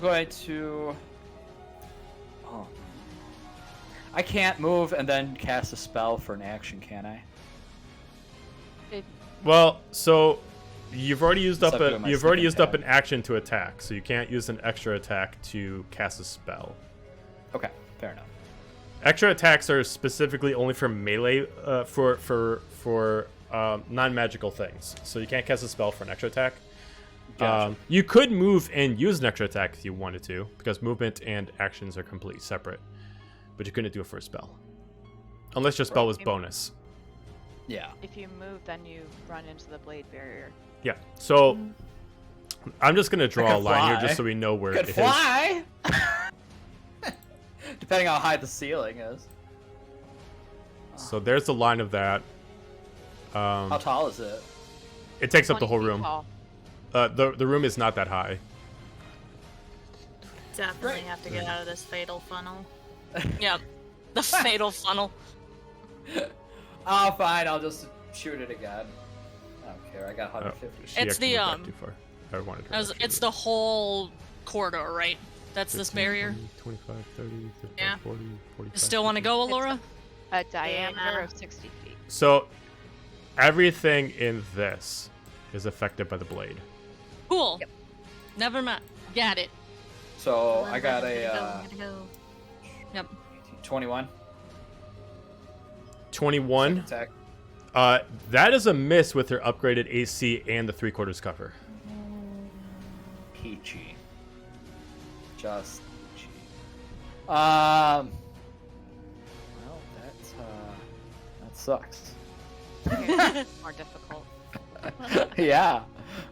going to. Oh. I can't move and then cast a spell for an action, can I? Well, so you've already used up Subject to my you've already sneak used up attack. an action to attack, so you can't use an extra attack to cast a spell. Okay, fair enough. Extra attacks are specifically only for melee, for non-magical things. So you can't cast a spell for an extra attack. Gotcha. You could move and use an extra attack if you wanted to, because movement and actions are completely separate. But you couldn't do it for a spell, unless your spell was bonus. Yeah. If you move, then you run into the blade barrier. Yeah. So I'm just gonna draw a could line here fly. just so we know where Could it is. fly! Depending on how high the ceiling is. So there's the line of that. How tall is it? It takes up the 20 whole feet room. tall. The room is not that high. Definitely have to get out of this fatal funnel. Yeah, the fatal funnel. Oh, fine. I'll just shoot it again. I don't care. I got 150. She It's actually the, moved back too far. I wanted her to actually It's move. the whole corridor, right? That's this 15, barrier. 20, 25, 30, 35, Yeah. 40, 45. You still want to 50. go, Alora? A diameter Yeah. of 60 feet. So everything in this is affected by the blade. Cool. Never mind. Got it. So I got Gotta a go. Yep. 21. 21. Attack. That is a miss with her upgraded AC and the 3/4 cover. Peachy. Just peachy. Well, that sucks. More difficult. Yeah.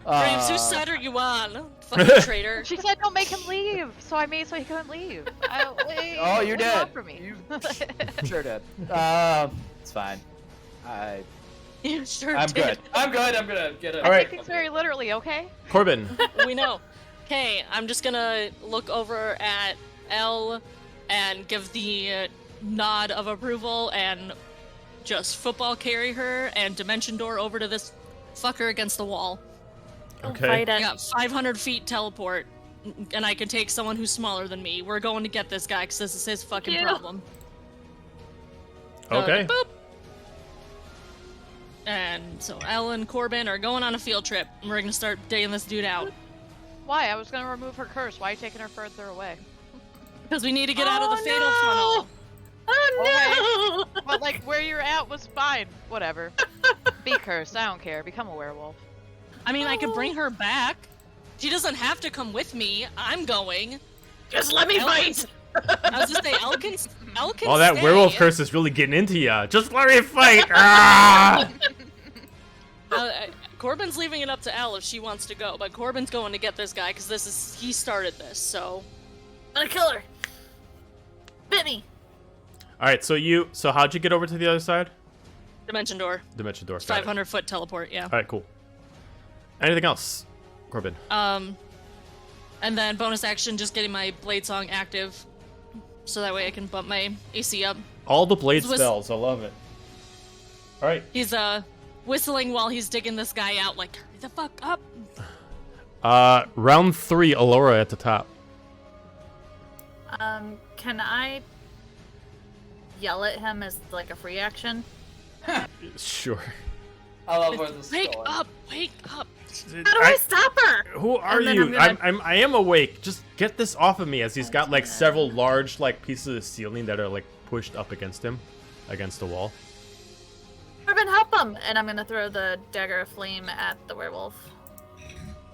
Graves, whose side are you on? Fucking traitor. She said don't make him leave, so I made so he couldn't leave. Oh, you what do did. want from me? You sure did. It's fine. You sure I'm did. good. I'm gonna get it. All right. Take things very literally, okay? Corbin. We know. Okay, I'm just gonna look over at Elle and give the nod of approval and just football carry her and dimension door over to this fucker against the wall. Don't Okay. fight I it. got 500 feet teleport, and I can take someone who's smaller than me. We're going to get this guy because this is his fucking Yeah. problem. Okay. Boop. And so Elle and Corbin are going on a field trip. And we're gonna start digging this dude out Why? I was gonna remove her curse. Why are you taking her further away? because we need to get out of the fatal no! funnel. Oh no! But like where you're at was fine. Whatever. Be cursed. I don't care. Become a werewolf. I mean, I could bring her back. She doesn't have to come with me. I'm going. Just let me Elle fight! I was just say Elle can Oh, that stay. werewolf curse is really getting into ya. Just let me fight. Ah! Corbin's leaving it up to Elle if she wants to go, but Corbin's going to get this guy because he started this. So I'm gonna kill her. Bit me. All right. So how'd you get over to the other side? dimension door, Dimension door. Got it. 500-foot teleport. Yeah. All right. Cool. Anything else, Corbin? And then bonus action, just getting my blade song active, so that way I can bump my AC up. All the blade This was- spells. I love it. All right. He's whistling while he's digging this guy out, like hurry the fuck up. Round 3, Alora at the top. Can I yell at him as like a free action? Sure. I love where this is Wake going. up! Wake up! How do I stop her? Who are And then you? I'm gonna- I am awake. Just get this off of me. As he's got like several large like pieces of ceiling that are like pushed up against him, against the wall. Corbin, help him! And I'm gonna throw the dagger of flame at the werewolf.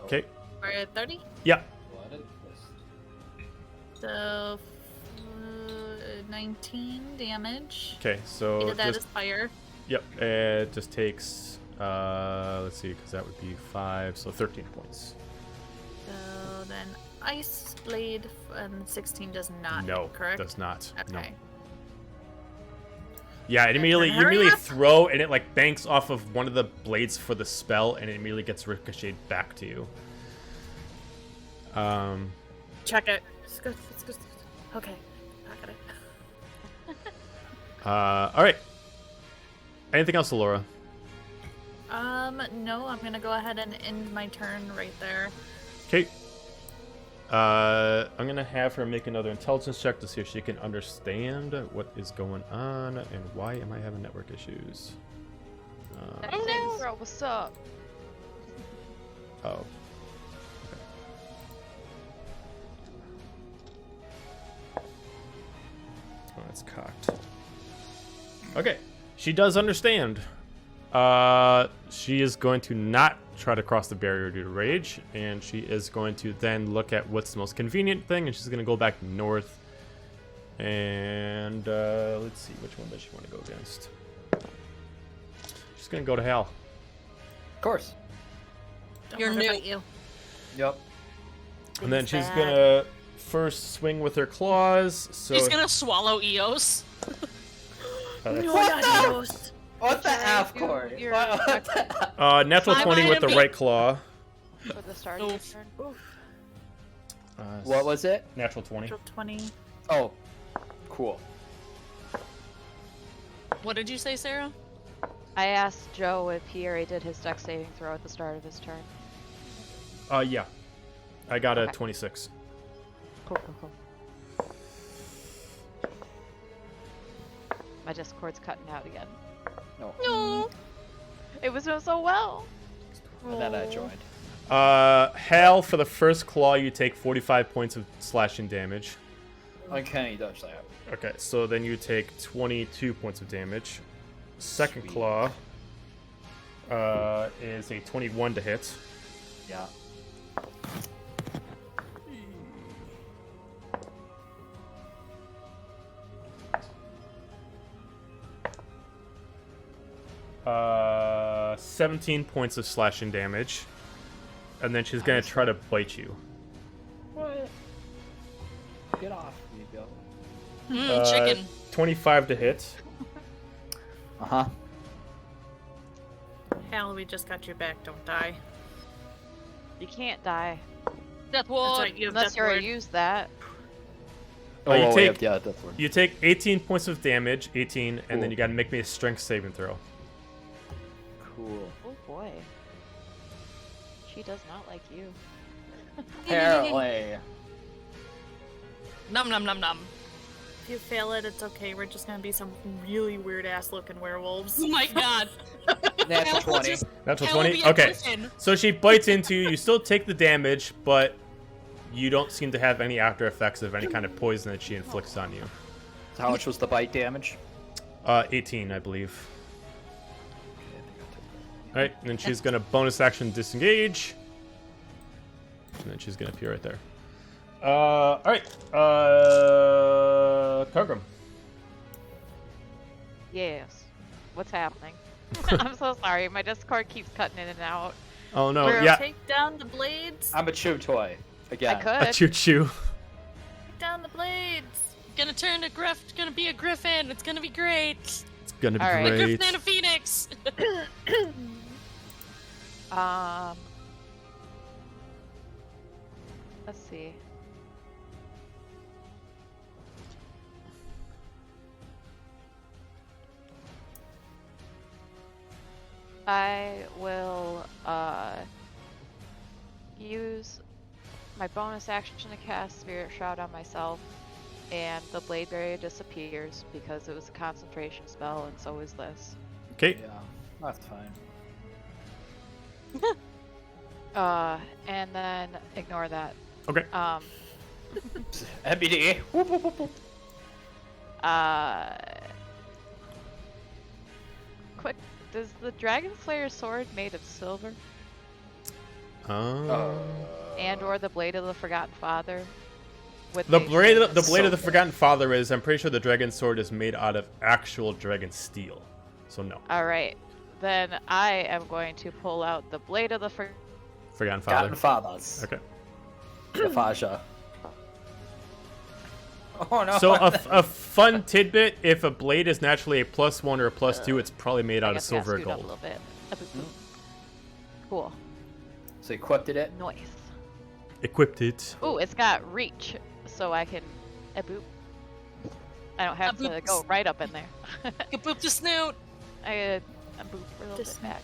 Okay. We're at 30. Yeah. So 19 damage. Okay. So Did that just as fire. yep. It just takes let's see, because that would be 5, so 13 points. So then ice blade and 16 does not. No, correct. does not. No. Okay. Yeah, it Okay, immediately then you hurry immediately up. throw and it like banks off of one of the blades for the spell and it immediately gets ricocheted back to you. Check it. It's good. It's good. Okay. I got it. All right. Anything else, Laura? No, I'm gonna go ahead and end my turn right there. Okay. I'm gonna have her make another intelligence check to see if she can understand what is going on and why am I having network issues. That thing, girl, what's up? Oh. Okay. Oh, it's cocked. Okay. She does understand. She is going to not try to cross the barrier due to rage, and she is going to then look at what's the most convenient thing, and she's going to go back north. And let's see, which one does she want to go against? She's going to go to hell. Of course. Don't You're let her new. bite you. Yep. And then Things she's bad. gonna first swing with her claws. So He's gonna swallow Eos. that's- No, not yours. What the F, You- Corey? you're What the natural Bye, 20 with the Miami. right claw. For the start of your Oof. turn. What was it? Natural 20. Natural 20. Oh, cool. What did you say, Sarah? I asked Joe if he already did his dex saving throw at the start of his turn. Yeah. I got a Okay. 26. Cool, cool, cool. My Discord's cutting out again. No. No. It was doing so well. And then I Oh. joined. Hal, for the first claw, you take 45 points of slashing damage. Uncanny dodge that. Okay, so then you take 22 points of damage. Second Sweet. claw is a 21 to hit. Yeah. Uh, 17 points of slashing damage. And then she's gonna try to bite you. What? Get off me, Bill. Chicken. 25 to hit. Uh-huh. Hal, we just got your back. Don't die. You can't die Death That's ward. right. You have unless death you already ward. used that. Oh, you take- yeah, that's one. You take 18 points of damage, 18, and then Cool. you gotta make me a strength saving throw. Cool. Oh boy. She does not like you. Apparently. Nom nom nom nom. If you fail it, it's okay. We're just gonna be some really weird ass looking werewolves. Oh my god. Natural Hal will 20. just- Natural Hal will 20? be a Okay. griffin. So she bites into you. You still take the damage, but you don't seem to have any after effects of any kind of poison that she inflicts on you. So how much was the bite damage? 18, I believe. Okay, I think I'll take that. Alright, and then she's gonna bonus action disengage. And then she's gonna appear right there. Alright. Kargrim. Yes. What's happening? I'm so sorry. My Discord keeps cutting in and out. Oh no, We'll yeah. take down the blades. I'm a chew toy. Again. I A could. choo choo. Take down the blades. Gonna turn to gonna be a griffin. It's gonna be great. It's gonna be All right. A great. griffin and a phoenix. Let's see. I will use my bonus action to cast Spirit Shroud on myself, and the blade barrier disappears because it was a concentration spell, and so is this. Okay. Yeah, that's fine. And then ignore that. Okay. MBD. Whoop, whoop, whoop, whoop. Quick, does the Dragon Slayer sword made of silver? And or the Blade of the Forgotten Father? With The a blade, shade the blade of the So- Forgotten Father is. I'm pretty sure the dragon sword is made out of actual dragon steel. So no, Alright, then I am going to pull out the Blade of the Forgotten Father. Forgotten Fathers. Okay. Faja. Oh no. So a fun tidbit: if a blade is naturally a +1 or a +2, it's probably made I out of guess I gotta silver or scoot up a gold. little bit. Cool. So you equipped it? Nice. Equipped it. Ooh, it's got reach, so I can boop. I don't have to A-boop. go right up in there. You boop the snoot. I boop a little Just- bit back.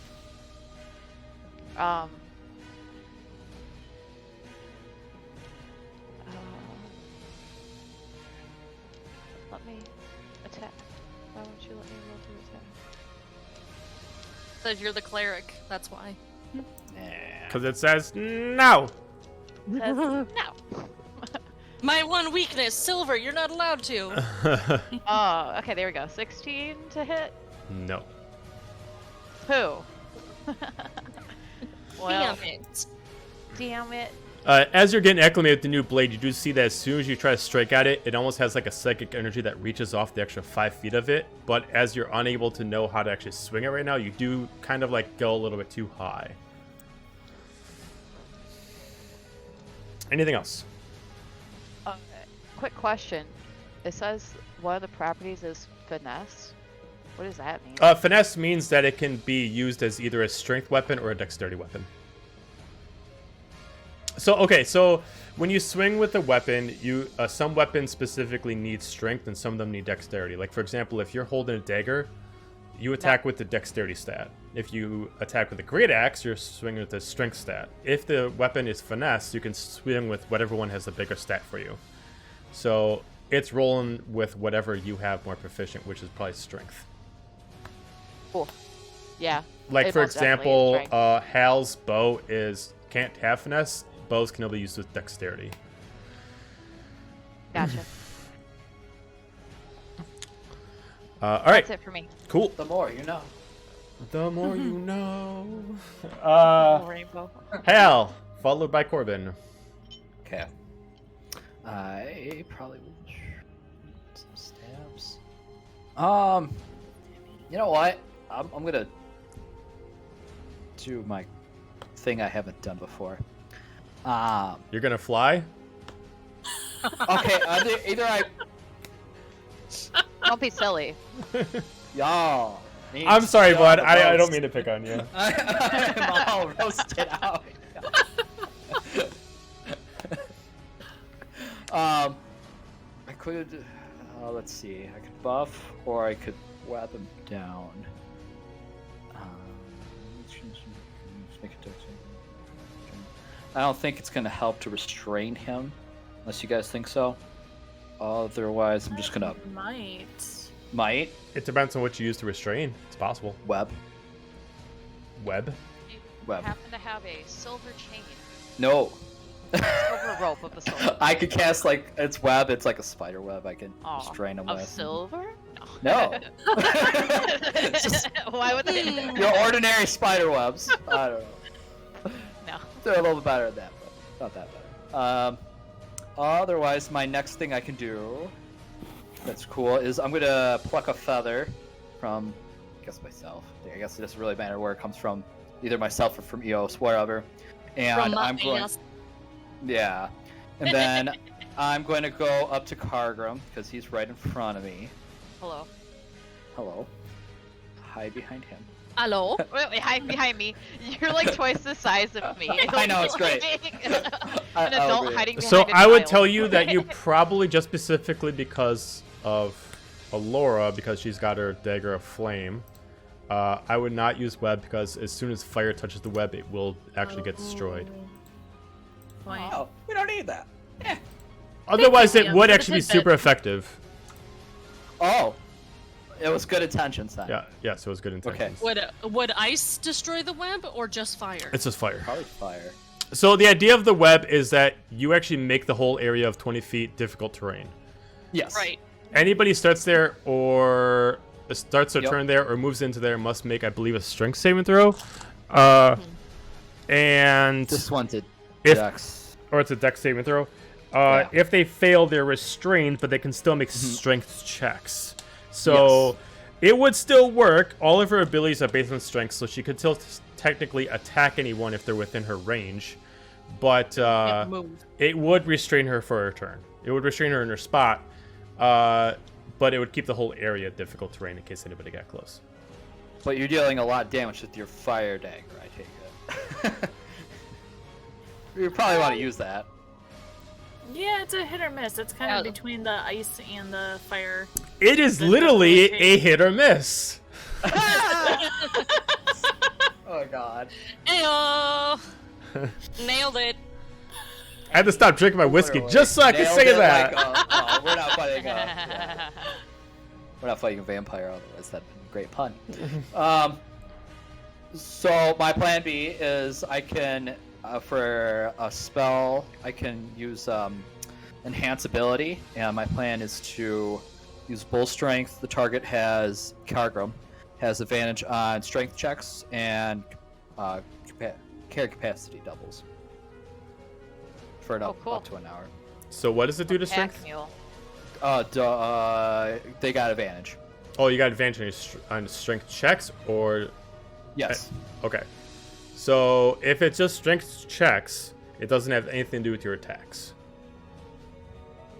Let me attack. Why won't you let me roll to attack? Says you're the cleric. That's why. Nah. Because it says no. Says no. My one weakness, silver. You're not allowed to. Oh, okay, there we go. 16 to hit. No. Who? Well, Damn it. damn it. As you're getting acclimated with the new blade, you do see that as soon as you try to strike at it, it almost has like a psychic energy that reaches off the extra 5 feet of it. But as you're unable to know how to actually swing it right now, you do kind of like go a little bit too high. Anything else? Quick question. It says one of the properties is finesse. What does that mean? Finesse means that it can be used as either a strength weapon or a dexterity weapon. So when you swing with a weapon, some weapons specifically need strength and some of them need dexterity. Like, for example, if you're holding a dagger, you attack with the dexterity stat. If you attack with a great axe, you're swinging with the strength stat. If the weapon is finesse, you can swing with whatever one has the bigger stat for you. So it's rolling with whatever you have more proficient, which is probably strength. Cool. Yeah. Like It for most definitely is example, strength. Hal's bow can't have finesse. Bows can only be used with dexterity. Gotcha. All right, That's it for me. cool. The more you know. The more you know. Rainbow. Hal, followed by Corbin. Okay. I probably will some stabs. You know what? I'm gonna do my thing I haven't done before. You're gonna fly? Okay. Either I. Don't be silly. Y'all. I'm sorry, bud. I don't mean to pick on you. I'm all roasted out. I could. Let's see. I could buff, or I could web him down. I don't think it's gonna help to restrain him, unless you guys think so. Otherwise, I'm just gonna might It depends on what you use to restrain. It's possible. web. Web? You Web. happen to have a silver chain. No. Silver rope of the silver. I could cast like it's web. It's like a spider web. I can Aw, restrain him Of with. silver? No. It's just Why would they? your ordinary spider webs. I don't know. No. They're a little bit better at that, but not that better. Otherwise, my next thing I can do that's cool is I'm gonna pluck a feather from, I guess, myself. I guess it doesn't really matter where it comes from, either myself or from Eos, wherever. And From I'm going, us. yeah. And then I'm going to go up to Cargrim because he's right in front of me. Hello. Hello. Hide behind him. Hello. Wait, hide behind me. You're like twice the size of me. I know, it's great. An I'll adult agree. hiding behind So a I would child. tell you that you probably just specifically because of Alora, because she's got her dagger of flame. I would not use web because as soon as fire touches the web, it will actually get destroyed. Point. Oh, we don't need that. Otherwise, it Yeah, would for the actually be tidbit. super effective. Oh, it was good intentions then. Yeah. So it's good intentions. Would ice destroy the web or just fire? It's just fire. Probably fire. So the idea of the web is that you actually make the whole area of 20 feet difficult terrain. Yes. Right. Anybody starts there or starts their Yep. turn there or moves into there must make, I believe, a strength saving throw. And This one did. If- Dex. or it's a dex saving throw. Yeah. If they fail, they're restrained, but they can still make strength checks. So it would still work. All of her abilities are based on strength, so she could still technically attack anyone if they're within her range. But Move. it would restrain her for her turn. It would restrain her in her spot, but it would keep the whole area difficult terrain in case anybody got close. But you're dealing a lot of damage with your fire dagger, I take it. You probably want to use that. Yeah, it's a hit or miss. It's kind of Yeah. between the ice and the fire. It is There's literally definitely a hit or miss. Oh god. Ayo! Nailed it. I had to stop drinking my whiskey Literally. just so I could Nailed say it that. like, we're not fighting. Yeah. We're not fighting a vampire, otherwise that'd be a great pun. So my plan B is I can, for a spell, I can use enhance ability, and my plan is to use bull strength. The target has Cargrim, has advantage on strength checks and carry capacity doubles for Oh, cool. up to an hour. So what does it do to Pack strength? mule. They got advantage. Oh, you got advantage on, on strength checks, or Yes. okay. So if it's just strength checks, it doesn't have anything to do with your attacks.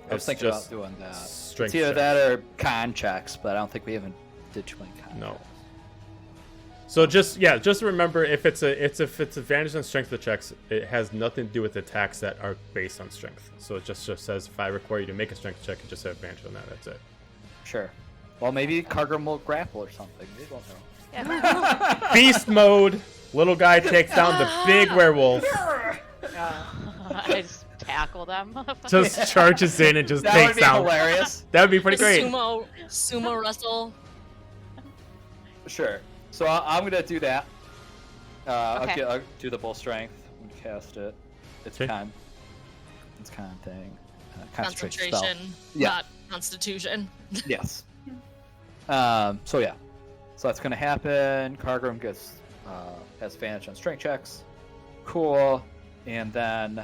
I was It's thinking about just doing that. strength It's either checks. that or con checks, but I don't think we even did too many con No. checks. So just remember if it's advantage on strength of checks, it has nothing to do with attacks that are based on strength. So it just says if I require you to make a strength check, it just have advantage on that. That's it. Sure. Well, maybe Cargrim will grapple or something. We don't know. Yeah. Beast mode. Little guy takes down the big werewolf. I just tackle them. Just charges in and just That would takes be down. hilarious. That would be pretty great. Sumo wrestle. Sure. So I'm gonna do that. Okay. I'll do the bull strength and cast it. It's Okay. It's con thing. Concentration spell. Concentration, Yeah. not constitution. Yes. So yeah. So that's gonna happen. Cargrim gets has advantage on strength checks. Cool. And then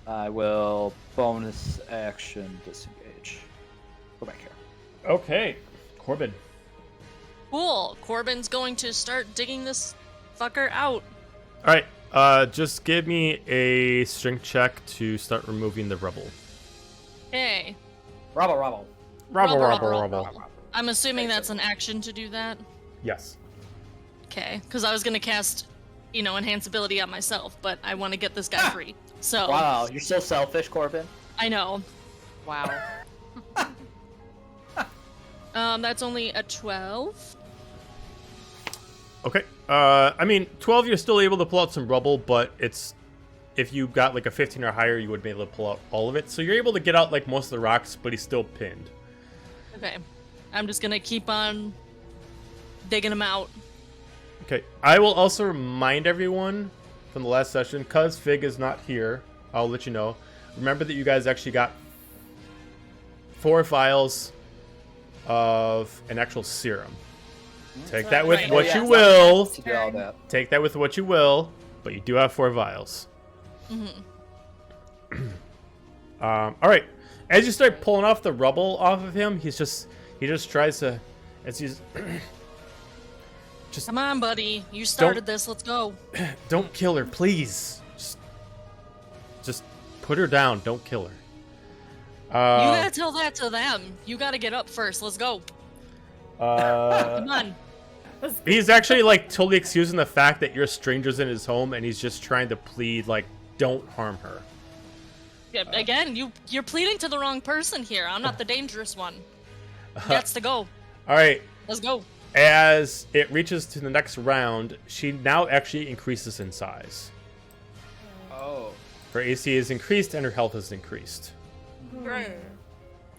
I will bonus action disengage. Go back here. Okay, Corbin. Cool. Corbin's going to start digging this fucker out. All right, just give me a strength check to start removing the rubble. Okay. Rubble. Rubble. I'm assuming that's an action to do that. Yes. Okay, because I was gonna cast, enhance ability on myself, but I want to get this guy free. So. Wow, you're so selfish, Corbin. I know. Wow. That's only a 12. Okay. I mean, 12, you're still able to pull out some rubble, but if you got like a 15 or higher, you would be able to pull out all of it. So you're able to get out like most of the rocks, but he's still pinned. Okay. I'm just gonna keep on digging him out. Okay. I will also remind everyone from the last session, because Fig is not here, I'll let you know. Remember that you guys actually got 4 vials of an actual serum. Take that with Right. what Oh, yeah, you so will. To do all that. Take that with what you will, but you do have 4 vials. Mm-hmm. All right. As you start pulling off the rubble off of him, he just tries to, as he's just Come on, buddy. You started this. Let's go. don't kill her, please. Just put her down. Don't kill her. You gotta tell that to them. You gotta get up first. Let's go. Come on. He's actually like totally excusing the fact that you're strangers in his home, and he's just trying to plead like, don't harm her. Yeah, again, you're pleading to the wrong person here. I'm not the dangerous one. That's to go. All right. Let's go. As it reaches to the next round, she now actually increases in size. Oh. Her AC is increased and her health is increased.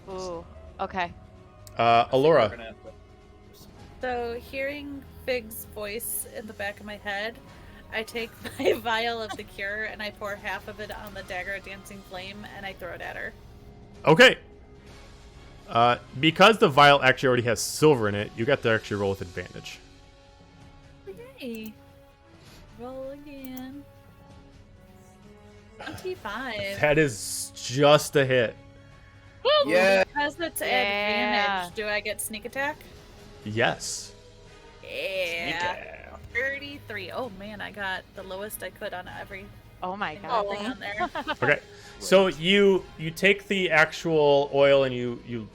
Ooh. Okay. Alora. So, hearing Fig's voice in the back of my head, I take my vial of the cure and I pour half of it on the dagger of dancing flame and I throw it at her. Okay. Because the vial actually already has silver in it, you got to actually roll with advantage. Okay. Roll again. 25. That is just a hit. Yeah. Because it's Yeah. advantage, do I get sneak attack? Yes. Yeah. 33. Oh man, I got the lowest I could on every Oh my thing god. on there. Okay. So you take the actual oil and you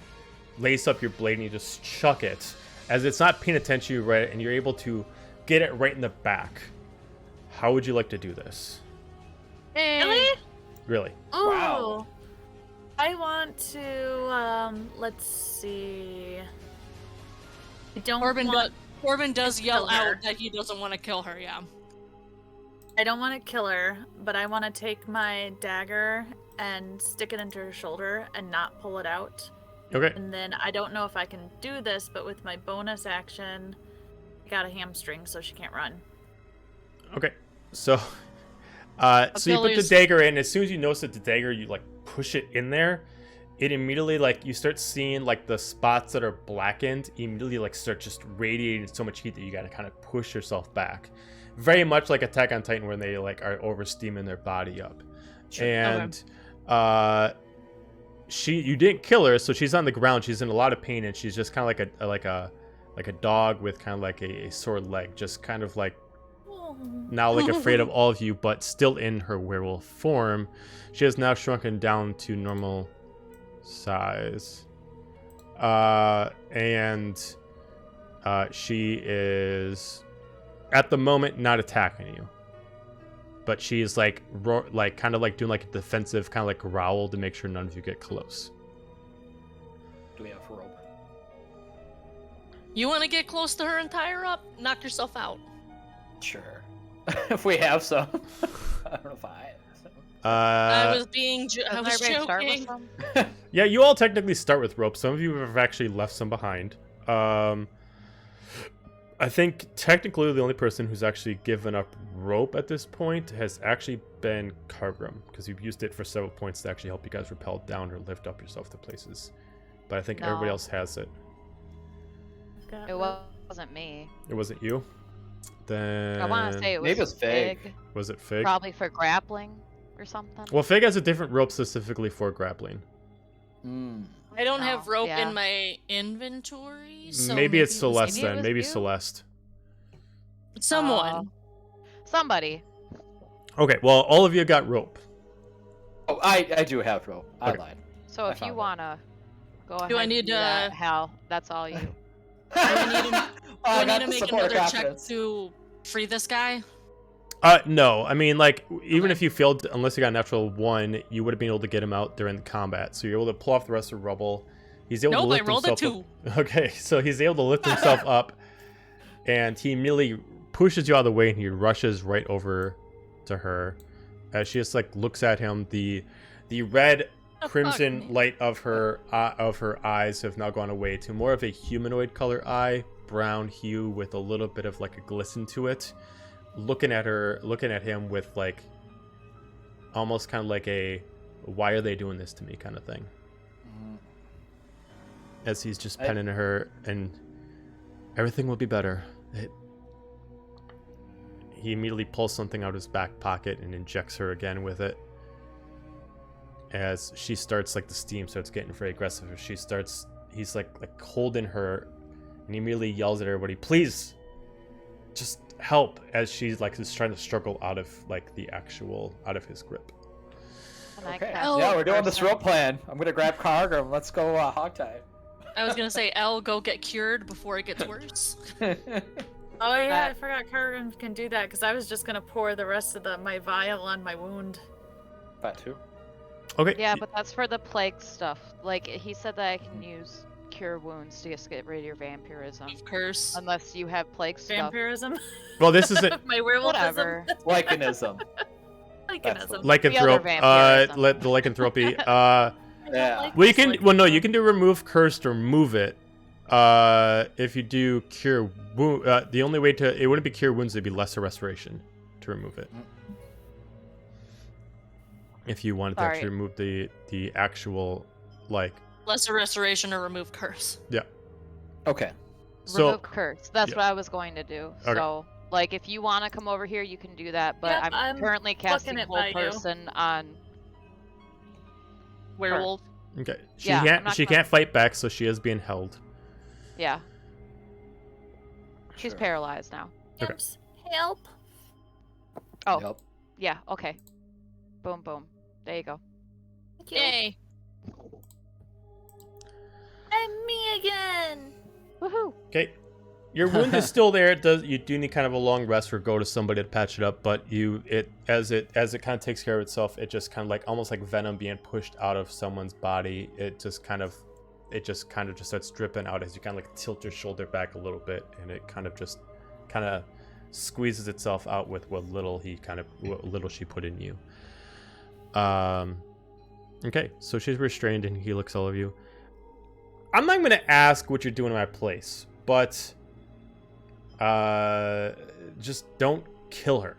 lace up your blade and you just chuck it. As it's not paying attention to you, right, and you're able to get it right in the back. How would you like to do this? Really? Really? Oh. Wow. I want to let's see. I don't Corbin does yell kill her. out that he doesn't want to kill her, yeah. I don't want to kill her, but I want to take my dagger and stick it into her shoulder and not pull it out. Okay. And then I don't know if I can do this, but with my bonus action, I got a hamstring, so she can't run. Okay. So so you put the Achilles. dagger in. As soon as you notice that the dagger, you like push it in there. It immediately like you start seeing like the spots that are blackened immediately like start just radiating so much heat that you gotta kind of push yourself back. Very much like Attack on Titan when they like are over steaming their body up. Sure. And you didn't kill her, so she's on the ground. She's in a lot of pain, and she's just kind of like a dog with kind of like a sore leg, just kind of like now like afraid of all of you, but still in her werewolf form. She has now shrunken down to normal size, and she is at the moment not attacking you, but she's like kind of like doing like a defensive kind of like growl to make sure none of you get close. Do we have rope? You want to get close to her and tie her up? Knock yourself out. Sure. If we have some. I don't know if I have some. I was Doesn't everybody start with joking. some? Yeah, you all technically start with rope. Some of you have actually left some behind. I think technically the only person who's actually given up rope at this point has actually been Cargrim, because you've used it for several points to actually help you guys rappel down or lift up yourself to places. But I think everybody No. else has it. Got It rope. wasn't me. It wasn't you? Then I want to say it was Maybe it's Fig. was it Fig? Probably for grappling or something. Well, Fig has a different rope specifically for grappling. I don't No, have rope yeah. in my inventory, so maybe it's it was Celeste maybe it then. was Maybe you? Celeste. someone. Somebody. Okay, well, all of you got rope. Oh, I do have rope. I Okay. lied. So I if you found it. wanna go ahead Do I and need do that, to- Hal, that's all you. Do I need to, I do I got need to the make support another check confidence. to free this guy? No. I mean, like, even Okay. if you failed, unless you got a natural 1, you would have been able to get him out during the combat. So you're able to pull off the rest of the rubble. He's able to Nope, I lift rolled a himself up. Okay, so he's able to lift himself up, and he immediately pushes you out of the way, and he rushes right over to her. As she just, like, looks at him, the red Oh, crimson fuck. light of her eyes have now gone away to more of a humanoid color eye, brown hue with a little bit of like a glisten to it. Looking at him with like almost kind of like a "why are they doing this to me" kind of thing. As he's just penning her, and everything will be better. He immediately pulls something out of his back pocket and injects her again with it. As she starts, like, the steam starts getting very aggressive. He's like holding her, and he immediately yells at everybody, "Please, just help!" As she's like is trying to struggle out of out of his grip. And I Okay. cast Yeah, we're doing this person. rope plan. I'm gonna grab Cargrim. Let's go hog tie. I was gonna say, L, go get cured before it gets worse. Oh yeah, That- I forgot Cargrim can do that because I was just gonna pour the rest of my vial on my wound. That too. Okay. Yeah, but that's for the plague stuff. Like, he said that I can use cure wounds to just get rid of your vampirism. Curse. Unless you have plague stuff. Vampirism. Well, this isn't My werewolfism. Whatever. Lycanism. Lycanism. lycanthrope. vampirism. Let the lycanthropy. I don't Yeah. like Well, you this can. Well, no, lycanism. you can do remove cursed or move it. If you do cure wound, the only way to it wouldn't be cure wounds; it'd be lesser restoration to remove it. If you wanted to Sorry. actually remove the actual, like, Lesser restoration or remove curse. Okay. so Remove curse. That's yeah. what I was going to do. Okay. So, like, if you want to come over here, you can do that. But Yep, I'm I'm currently casting it whole by you. person on. Werewolf. okay, she Yeah, I'm can't not she gonna- can't fight back, so she is being held. Yeah. She's Sure. paralyzed now. Okay. Imps, help. Oh, Yep. yeah. Okay. Boom, boom. There you go. Thank you. Yay. And me again. Woohoo! Okay, your wound is still there. You do need kind of a long rest or go to somebody to patch it up, but as it kind of takes care of itself, it just kind of like almost like venom being pushed out of someone's body. It just kind of starts dripping out as you kind of like tilt your shoulder back a little bit, and it kind of squeezes itself out with what little she put in you. Okay, so she's restrained and he looks at all of you. I'm not going to ask what you're doing in my place, but just don't kill her.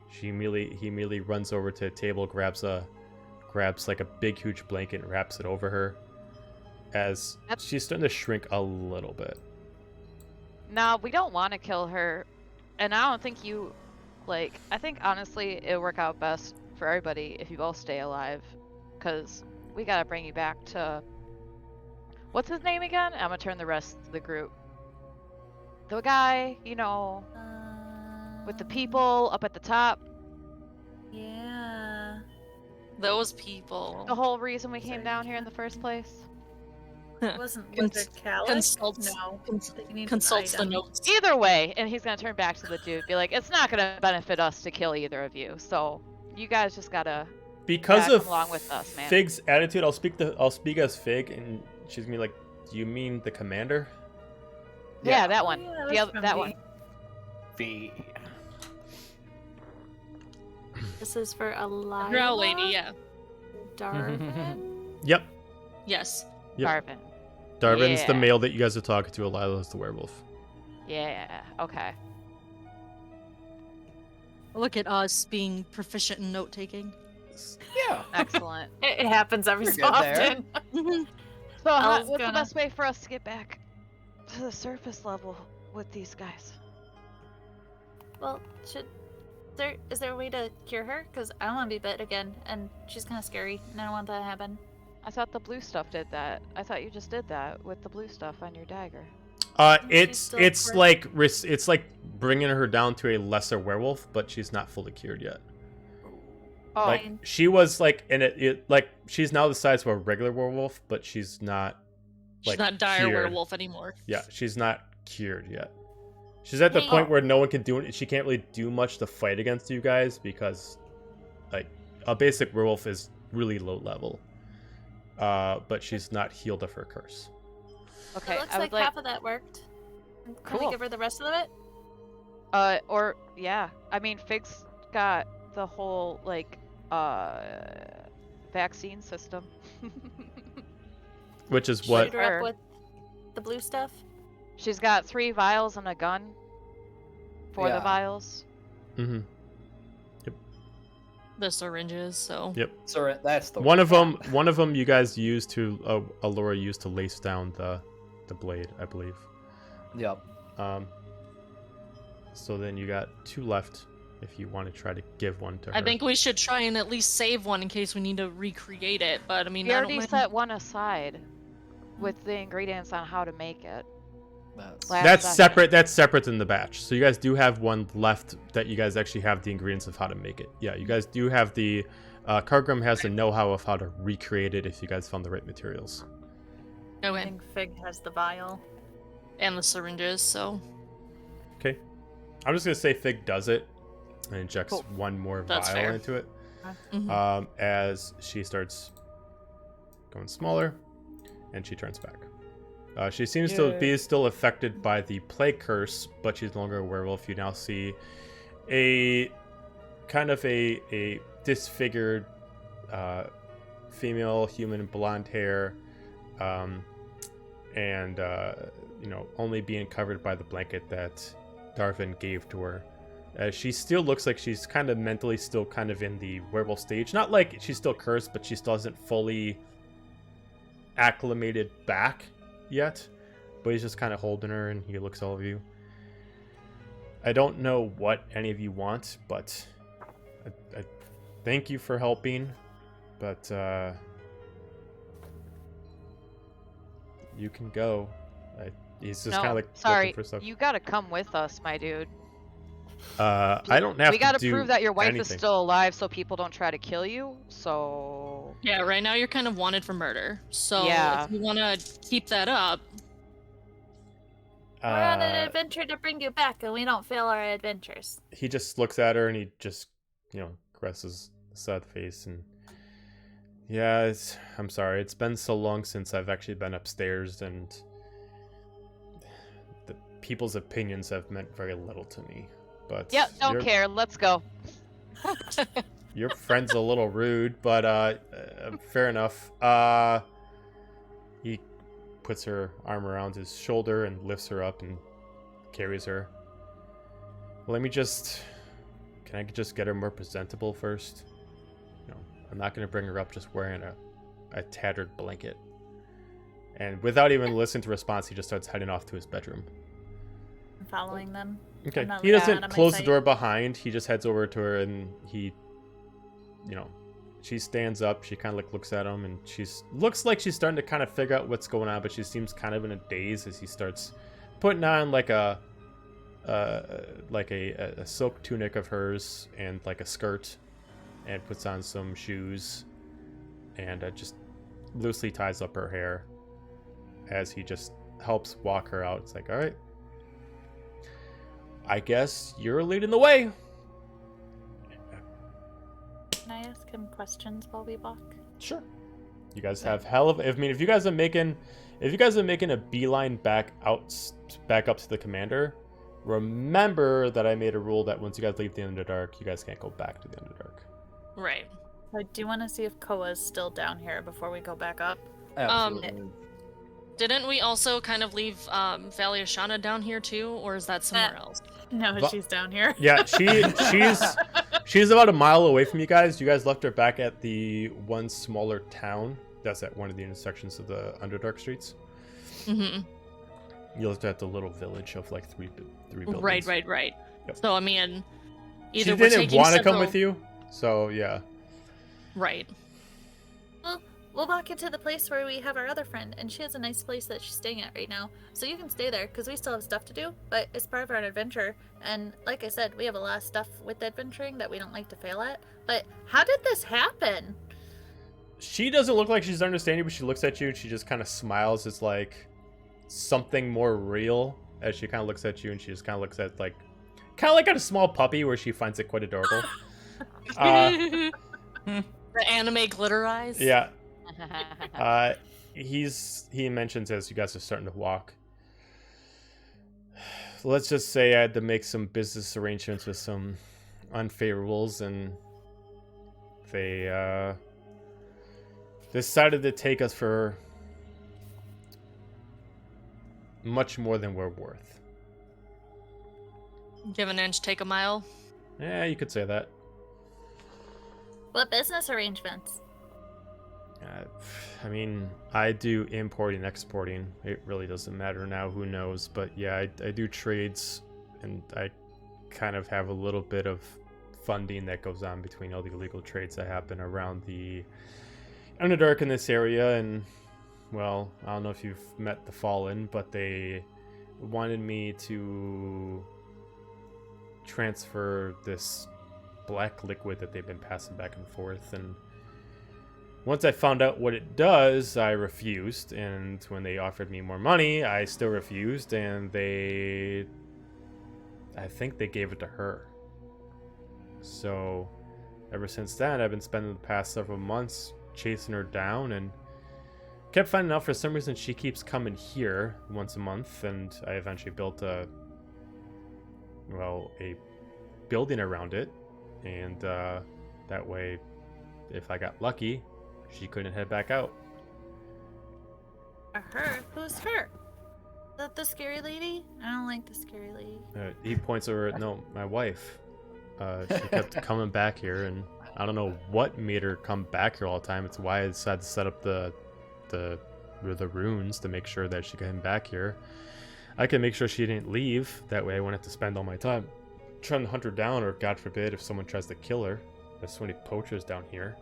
He immediately runs over to a table, grabs like a big huge blanket and wraps it over her as she's starting to shrink a little bit. No, we don't want to kill her. And I don't think you, like, I think honestly it'll work out best for everybody if you both stay alive. Because we gotta bring you back to, what's his name again? I'm gonna turn the rest of the group. The guy, with the people up at the top. Yeah. Those people. The whole reason we came down here in the first place. It wasn't Cons- Wizard Calic. consults- No. You need an Consults the item. notes. Either way, and he's gonna turn back to the dude, be like, it's not gonna benefit us to kill either of you. So you guys just gotta. Because Yeah, of come along with us, man. Fig's attitude, I'll speak as Fig, and she's gonna be like, "Do you mean the commander?" Yeah, that one. Yeah, The that's other, from that me. one. V. This is for Eliza. Drow lady, yeah. Darvin. Yep. Yes. Yep. Darvin. Darvin's the Yeah. male that you guys are talking to. Elila's the werewolf. Yeah. Okay. Look at us being proficient in note taking. Yeah. Excellent. It happens every You're so good there. often. So, Elle's what's the gonna- best way for us to get back to the surface level with these guys? Well, is there a way to cure her? Because I don't want to be bit again, and she's kind of scary, and I don't want that to happen. I thought the blue stuff did that. I thought you just did that with the blue stuff on your dagger. It's still it's cursed. like it's like bringing her down to a lesser werewolf, but she's not fully cured yet. Oh, Like she was like, and it like she's now the size of a regular werewolf, but she's not. She's Like, not dire cured. werewolf anymore. Yeah, she's not cured yet. She's at the Hey. point where no one can do it. She can't really do much to fight against you guys because, like, a basic werewolf is really low level. But she's not healed of her curse. okay. It looks I like would like. half of that worked. Can Cool. we give her the rest of it? Or yeah. I mean, Fig's got the whole like vaccine system. Which is Shoot what her Her. up with the blue stuff. She's got 3 vials and a gun for the Yeah. vials. hmm The syringes, so. Yep. So that's the One of them you guys used to Allura used to lace down the blade, I believe. Yep. So then you got 2 left if you want to try to give one to her. I think we should try and at least save one in case we need to recreate it, but I mean, We I already don't set one aside with the ingredients on how to make it. That's, Last That's second. separate. That's separate in the batch. So you guys do have one left that you guys actually have the ingredients of how to make it. Yeah, you guys do have the. Cargrim has the know-how of how to recreate it if you guys found the right materials. I Okay. think Fig has the vial. And the syringes, so. Okay. I'm just gonna say Fig does it and injects Cool. one more That's vial fair. into it. Mhm. As she starts going smaller, and she turns back. She seems to be still affected by the plague curse, but she's no longer a werewolf. You now see a kind of a disfigured female human, blonde hair, and only being covered by the blanket that Darvin gave to her. She still looks like she's kind of mentally still kind of in the werewolf stage. Not like she's still cursed, but she still hasn't fully acclimated back yet. But he's just kind of holding her, and he looks at all of you. I don't know what any of you want, but I thank you for helping. But you can go. He's just No, kind of like sorry. looking for stuff. You gotta come with us, my dude. I don't have We to gotta do prove that your wife is anything. still alive so people don't try to kill you. So Yeah, right now you're kind of wanted for murder. So Yeah. if you want to keep that up, We're on an adventure to bring you back, and we don't fail our adventures. He just looks at her and he just, caresses the sad face and yeah, I'm sorry. It's been so long since I've actually been upstairs and the people's opinions have meant very little to me. But yep, don't your- care. Let's go. Your friend's a little rude, but fair enough. He puts her arm around his shoulder and lifts her up and carries her. Let me just... Can I just get her more presentable first? I'm not going to bring her up just wearing a tattered blanket. And without even listening to response, he just starts heading off to his bedroom. I'm following them. Okay. I'm not He looking doesn't out of my close the sight. door behind. He just heads over to her and he, she stands up. She kind of looks at him and looks like she's starting to kind of figure out what's going on, but she seems kind of in a daze as he starts putting on like a silk tunic of hers and like a skirt and puts on some shoes and just loosely ties up her hair as he just helps walk her out. It's like, all right, I guess you're leading the way. Can I ask him questions while we walk? Sure. You guys have if you guys are making a beeline back up to the commander, remember that I made a rule that once you guys leave the Underdark, you guys can't go back to the Underdark. right. I do want to see if Koa's still down here before we go back up. Absolutely. Didn't we also kind of leave Valley Ashana down here too, or is that somewhere else? No, Va- she's down here. Yeah, she's about a mile away from you guys. You guys left her back at the one smaller town that's at one of the intersections of the Underdark streets. Mm-hmm. You left her at the little village of like three buildings. Right. Yep. So I mean, She either we're didn't taking want to come several- with you, so yeah. Right. Well, we'll walk into the place where we have our other friend, and she has a nice place that she's staying at right now. So you can stay there, because we still have stuff to do, but it's part of our adventure. And like I said, we have a lot of stuff with adventuring that we don't like to fail at. But how did this happen? She doesn't look like she's understanding, but she looks at you and she just kind of smiles. It's like something more real as she kind of looks at you, and she just kind of looks at kind of like at a small puppy where she finds it quite adorable. The anime glitter eyes. Yeah. He mentions as you guys are starting to walk. Let's just say I had to make some business arrangements with some unfavorables, and they decided to take us for much more than we're worth. Give an inch, take a mile. Yeah, you could say that. What business arrangements? I mean, I do importing, exporting. It really doesn't matter now, who knows. But yeah, I do trades, and I kind of have a little bit of funding that goes on between all the illegal trades that happen around the Underdark in this area. And, well, I don't know if you've met the Fallen, but they wanted me to transfer this black liquid that they've been passing back and forth, and once I found out what it does, I refused, and when they offered me more money, I still refused, and I think they gave it to her. So ever since then, I've been spending the past several months chasing her down, and kept finding out for some reason she keeps coming here once a month, and I eventually built a building around it, and that way, if I got lucky, she couldn't head back out. Her? Who's her? Is that the scary lady? I don't like the scary lady. He points over at, no, my wife. She kept coming back here, and I don't know what made her come back here all the time. It's why I decided to set up the runes to make sure that she came back here. I can make sure she didn't leave. That way I wouldn't have to spend all my time trying to hunt her down, or God forbid if someone tries to kill her. There's so many poachers down here.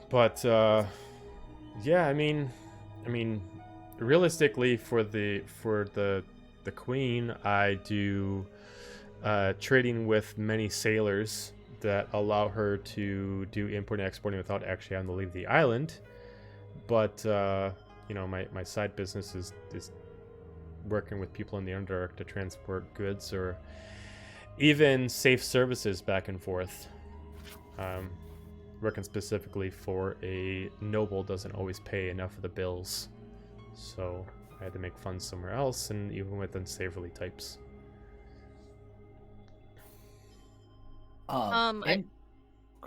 But yeah, I mean, realistically, for the queen, I do trading with many sailors that allow her to do importing and exporting without actually having to leave the island. But my side business is working with people in the Underdark to transport goods or even safe services back and forth. Working specifically for a noble doesn't always pay enough of the bills, so I had to make funds somewhere else, and even with unsavory types. Go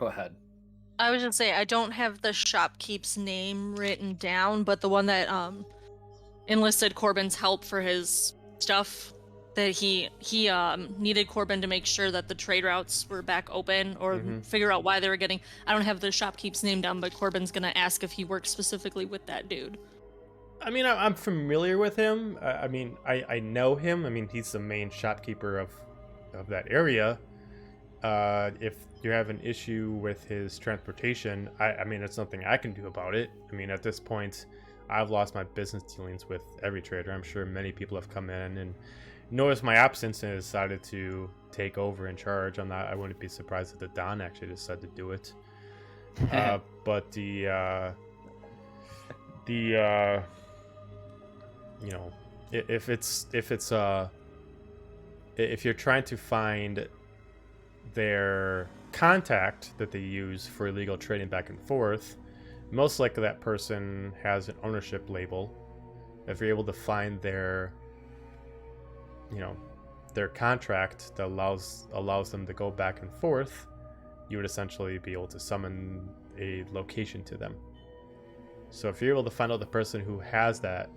ahead. I was gonna say I don't have the shopkeep's name written down, but the one that enlisted Corbin's help for his stuff, that he needed Corbin to make sure that the trade routes were back open, or figure out why they were getting. I don't have the shopkeep's name down, but Corbin's gonna ask if he works specifically with that dude. I mean, I'm familiar with him. I know him. I mean, he's the main shopkeeper of that area. If you have an issue with his transportation, I mean, it's nothing I can do about it. I mean, at this point, I've lost my business dealings with every trader. I'm sure many people have come in and noticed my absence and decided to take over in charge. I wouldn't be surprised if the Don actually decided to do it. But if you're trying to find their contact that they use for illegal trading back and forth, most likely that person has an ownership label. If you're able to find their contract that allows them to go back and forth, you would essentially be able to summon a location to them. So if you're able to find out the person who has that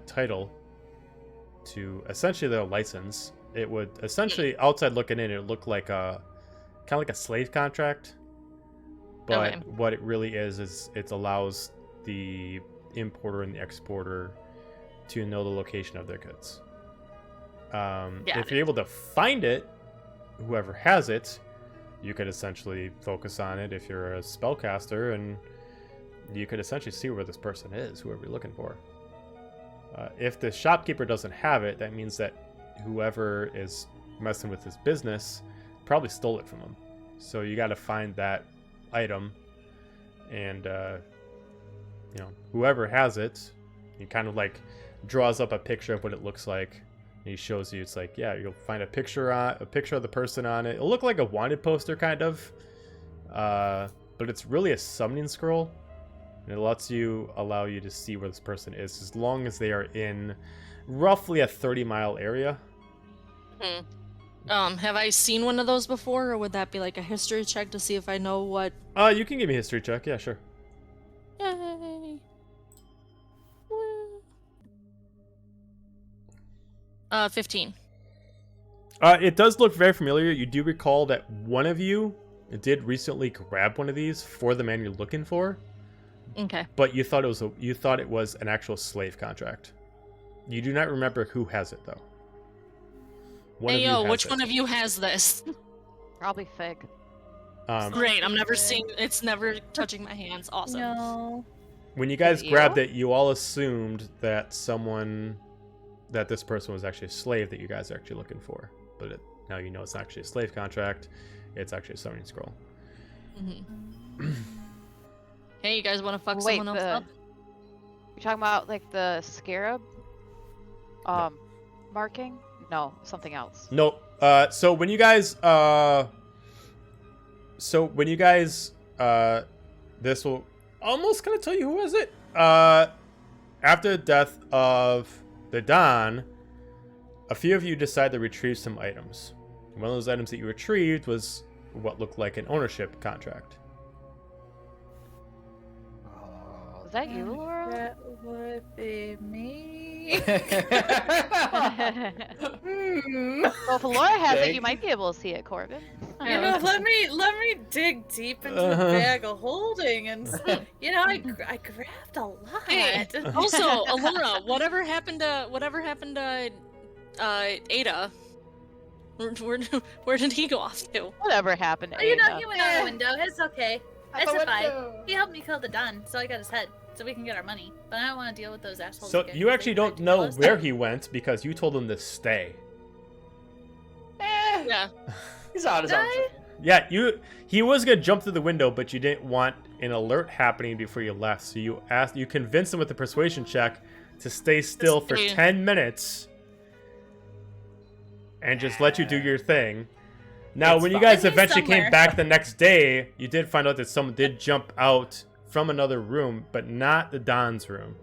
title to essentially their license, it would essentially, outside looking in, it would look like a kind of like a slave contract. But Okay. what it really is it allows the importer and the exporter to know the location of their goods. If you're able to find it, whoever has it, you could essentially focus on it if you're a spellcaster, and you could essentially see where this person is, whoever you're looking for. If the shopkeeper doesn't have it, that means that whoever is messing with his business probably stole it from him. So you got to find that item, and whoever has it, he kind of like draws up a picture of what it looks like, and he shows you. It's like, yeah, you'll find a picture of the person on it. It'll look like a wanted poster kind of, but it's really a summoning scroll, and it allow you to see where this person is as long as they are in roughly a 30-mile area. Have I seen one of those before, or would that be like a history check to see if I know what? You can give me a history check. Yeah, sure. Yay! 15. It does look very familiar. You do recall that one of you did recently grab one of these for the man you're looking for, Okay. but you thought it was an actual slave contract. You do not remember who has it though. Hey yo, which one of you has this? Probably Fig. Great, I'm never seeing. It's never touching my hands. Awesome. No. When you guys You? grabbed it, you all assumed that this person was actually a slave that you guys are actually looking for. But now you know it's not actually a slave contract. It's actually a summoning scroll. Mm-hmm. Hey, you guys want to fuck Wait, someone else up? Oh, You talking about like the scarab? Marking? No, something else. No. So when you guys this will almost kind of tell you who is it. After the death of the Don, a few of you decide to retrieve some items. One of those items that you retrieved was what looked like an ownership contract. Was that you, Laura? That would be me. Well, if Laura has it, you might be able to see it, Corbin. You know, let me dig deep into the bag of holding, and I grabbed a lot. Hey, also, Alora, whatever happened to Ada? Where did he go off to? Whatever happened to He Ada? went out the window. It's okay. I survived. He helped me kill the Don, so I got his head, so we can get our money. But I don't want to deal with those assholes. So again, you 'cause actually they tried don't to know kill us. where he went because you told him to stay. Yeah. He's on his own. Yeah, he was gonna jump through the window, but you didn't want an alert happening before you left. So you convinced him with a persuasion check to stay still for stay. 10 minutes and just let you do your thing. Now, It's when you fine. guys He's eventually came somewhere. back the next day, you did find out that someone did jump out from another room, but not the Don's room,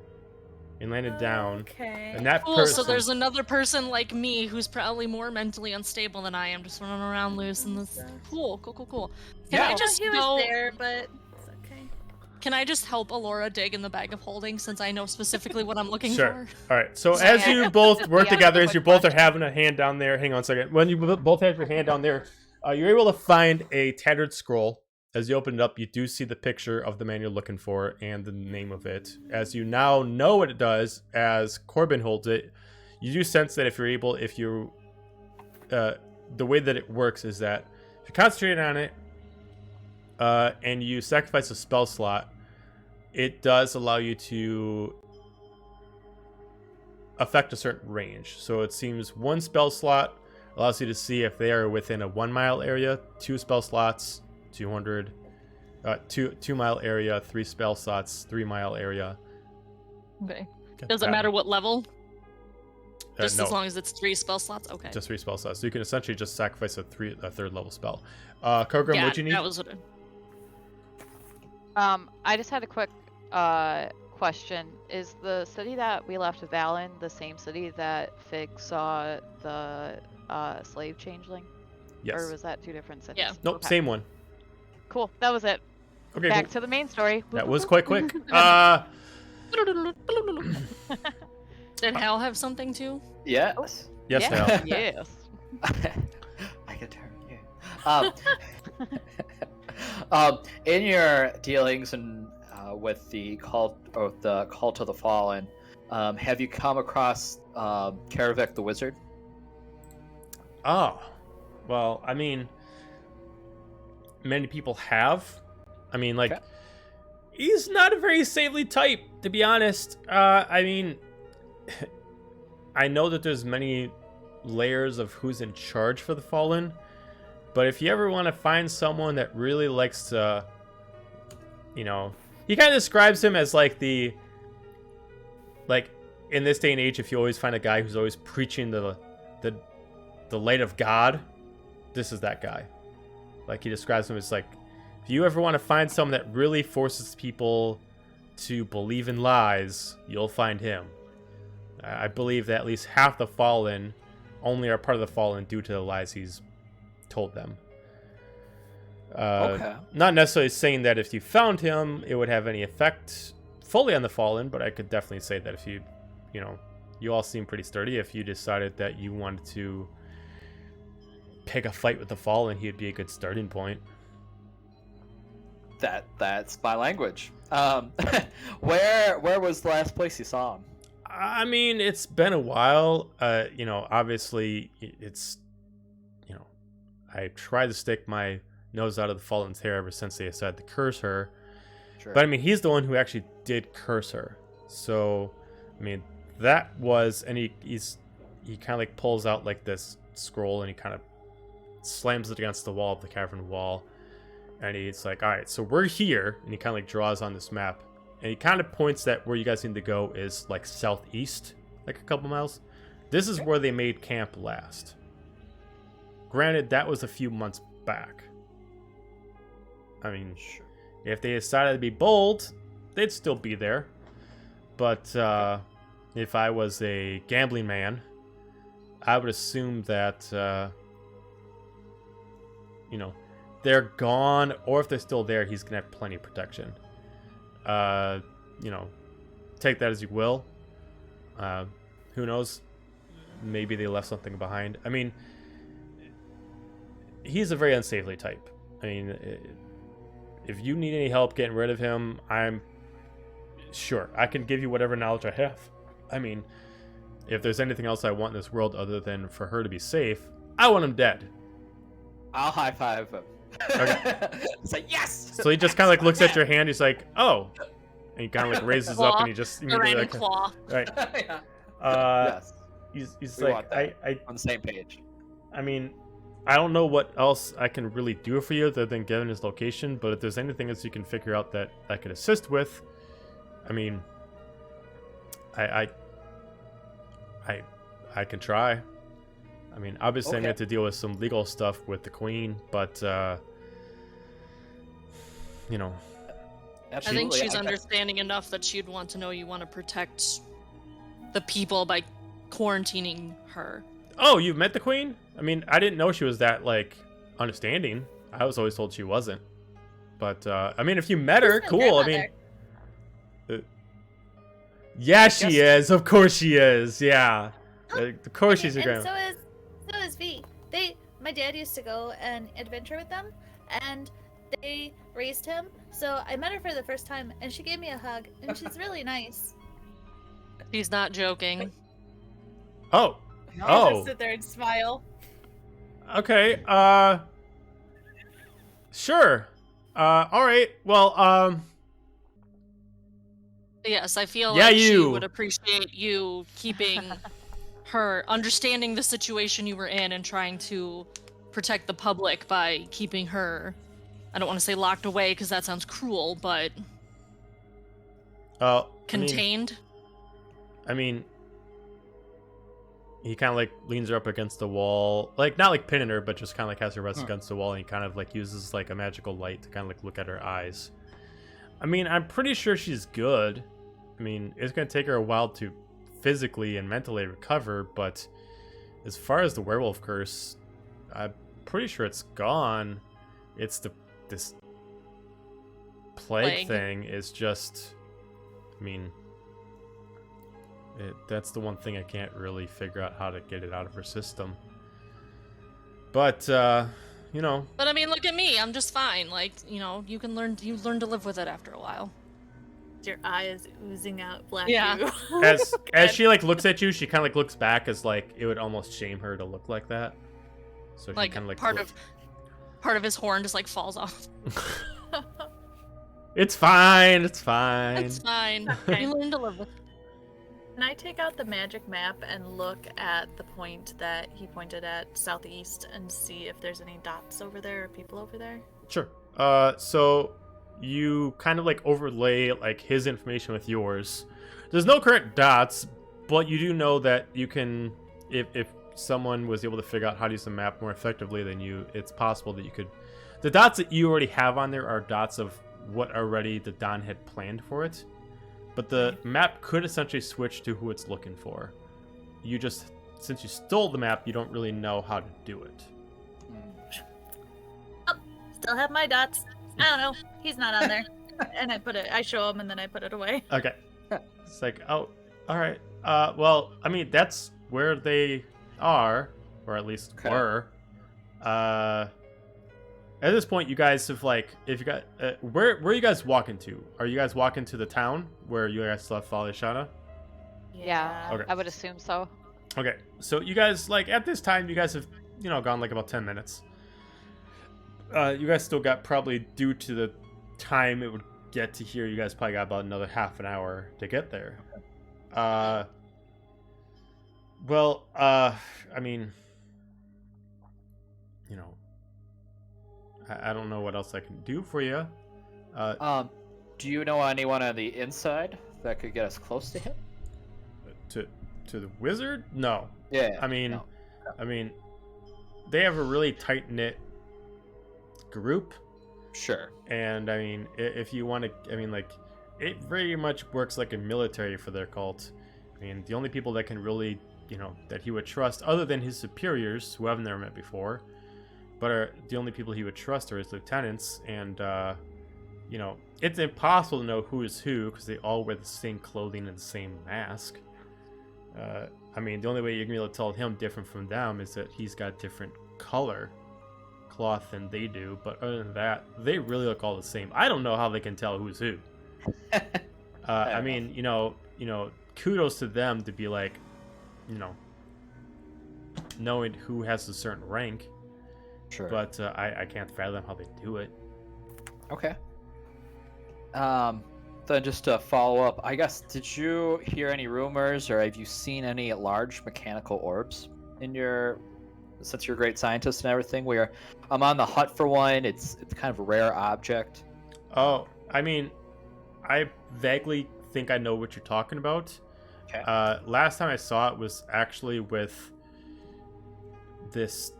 and landed down. Okay. And that Cool. person. So there's another person like me who's probably more mentally unstable than I am, just running around loose in this. Cool. Can Yeah. I just he was go? there, but it's okay. Can I just help Alora dig in the bag of holding since I know specifically what I'm looking Sure. for? All right. So So as yeah. you both work Yeah, together, quick as you both are question. having a hand down there, hang on a second. When you both have your hand down there, you're able to find a tattered scroll. As you open it up, you do see the picture of the man you're looking for and the name of it. As you now know what it does, as Corbin holds it, you do sense that the way that it works is that if you concentrate on it, and you sacrifice a spell slot, it does allow you to affect a certain range. So it seems one spell slot allows you to see if they are within a 1 mile area, 2 spell slots, 200, 2 mile area, 3 spell slots, 3 mile area. Okay. Does it matter what level? Just no, as long as it's 3 spell slots. Okay. just 3 spell slots. So you can essentially just sacrifice a 3rd level spell. Kogram, yeah, what'd you need? that was what. I just had a quick question. Is the city that we left Valen the same city that Fig saw the slave changeling? Yes. Or was that 2 different cities? Yeah. Nope, Okay. same one. Cool. That was it. Okay, Back cool. to the main story. That was quite quick. Did Hal have something too? Yes. Yes, Hal. Yes. I can turn you. In your dealings and with the cult of the Fallen, have you come across Karavik the Wizard? Oh, well, I mean, many people have. I mean, like, Okay. he's not a very savely type, to be honest. I mean, I know that there's many layers of who's in charge for the Fallen, but if you ever want to find someone that really likes to, you know, he kind of describes him as like in this day and age, if you always find a guy who's always preaching the light of God, this is that guy. Like, he describes him as like, if you ever want to find someone that really forces people to believe in lies, you'll find him. I believe that at least half the Fallen only are part of the Fallen due to the lies he's told them. Okay. Not necessarily saying that if you found him, it would have any effect fully on the Fallen, but I could definitely say that if you all seem pretty sturdy. If you decided that you wanted to pick a fight with the Fallen, he'd be a good starting point. That's my language. Where was the last place you saw him? I mean, it's been a while. Obviously, it's, I tried to stick my nose out of the Fallen's hair ever since they decided to curse her. Sure. But I mean, he's the one who actually did curse her. So, I mean, that was, and he kind of like pulls out like this scroll and he kind of slams it against the wall of the cavern wall. And he's like, all right, so we're here. And he kind of like draws on this map. And he kind of points that where you guys need to go is like southeast, like a couple miles. This is where they made camp last. Granted, that was a few months back. I mean, Sure. if they decided to be bold, they'd still be there. But if I was a gambling man, I would assume that, they're gone, or if they're still there, he's going to have plenty of protection. Take that as you will. Who knows? Maybe they left something behind. I mean, he's a very unsavory type. I mean, if you need any help getting rid of him, I'm sure I can give you whatever knowledge I have. I mean, if there's anything else I want in this world other than for her to be safe, I want him dead. I'll high five him. Okay. Say yes. So he just kind of like looks at your hand. He's like, "Oh," and he kind of like raises up and he just The immediately random claw. right. Yeah. Yes. He's We like, want that. I On the same page. I mean, I don't know what else I can really do for you other than given his location, but if there's anything else you can figure out that I could assist with, I mean, I can try. I mean, obviously Okay. I need to deal with some legal stuff with the Queen, but I think Absolutely. she's understanding enough that she'd want to know you want to protect the people by quarantining her. oh, you've met the Queen? I mean, I didn't know she was that like understanding. I was always told she wasn't. But I mean, if you met her, Who's my cool. I mean, grandmother? yeah, she Guess- is. Of course she is. Yeah. Of course she's your And grandma. so is V. My dad used to go and adventure with them, and they raised him. So I met her for the first time, and she gave me a hug, and she's really nice. She's not joking. Oh. I Oh. just sit there and smile. Okay. Sure. All right. Well, Yes, I feel Yeah, like she you. would appreciate you keeping her, understanding the situation you were in and trying to protect the public by keeping her, I don't want to say locked away because that sounds cruel, but contained. I mean, he kind of like leans her up against the wall, like not like pinning her, but just kind of like has her rest against the wall, and he kind of like uses like a magical light to kind of like look at her eyes. I mean, I'm pretty sure she's good. I mean, it's gonna take her a while to physically and mentally recover, but as far as the werewolf curse, I'm pretty sure it's gone. It's this plague thing is just, I mean, that's the one thing I can't really figure out how to get it out of her system. But, you know. But I mean, look at me. I'm just fine. Like, you know, you learn to live with it after a while. Your eye is oozing out black Yeah. goo. As she like looks at you, she kind of like looks back as like it would almost shame her to look like that. So she Like, kind of like part of his horn just like falls off. It's fine. It's fine. It's fine. Okay. You learn to live with. Can I take out the magic map and look at the point that he pointed at southeast and see if there's any dots over there or people over there? Sure. So you kind of like overlay like his information with yours. There's no correct dots, but you do know that you can, if someone was able to figure out how to use the map more effectively than you, it's possible that you could. The dots that you already have on there are dots of what already the Don had planned for it. But the map could essentially switch to who it's looking for. You just, since you stole the map, you don't really know how to do it. Oh, still have my dots. I don't know. He's not on there. And I show him and then I put it away. Okay. It's like, oh, all right. Well, I mean, that's where they are, or at least were. At this point, you guys have like, if you got, where are you guys walking to? Are you guys walking to the town where you guys left Valishana? Yeah, Okay. I would assume so. Okay, so you guys like at this time, you guys have gone like about 10 minutes. You guys still got probably due to the time it would get to here. You guys probably got about another half an hour to get there. Well, I mean, I don't know what else I can do for you. Do you know anyone on the inside that could get us close to him? To the wizard? No. Yeah. I mean, no. I mean, they have a really tight knit group, Sure. and I mean, if you want to, I mean, like, it very much works like a military for their cult. I mean, the only people that can really, that he would trust, other than his superiors, who I've never met before, but are the only people he would trust are his lieutenants, and it's impossible to know who is who because they all wear the same clothing and the same mask. I mean, the only way you're gonna be able to tell him different from them is that he's got different color cloth than they do, but other than that, they really look all the same. I don't know how they can tell who's who. I mean, kudos to them to be like, knowing who has a certain rank. Sure. But I can't fathom how they do it. Okay. Then just to follow up, I guess, did you hear any rumors or have you seen any large mechanical orbs in since you're a great scientist and everything, where I'm on the hunt for one, it's kind of a rare object. Oh, I mean, I vaguely think I know what you're talking about. Okay. Last time I saw it was actually with this,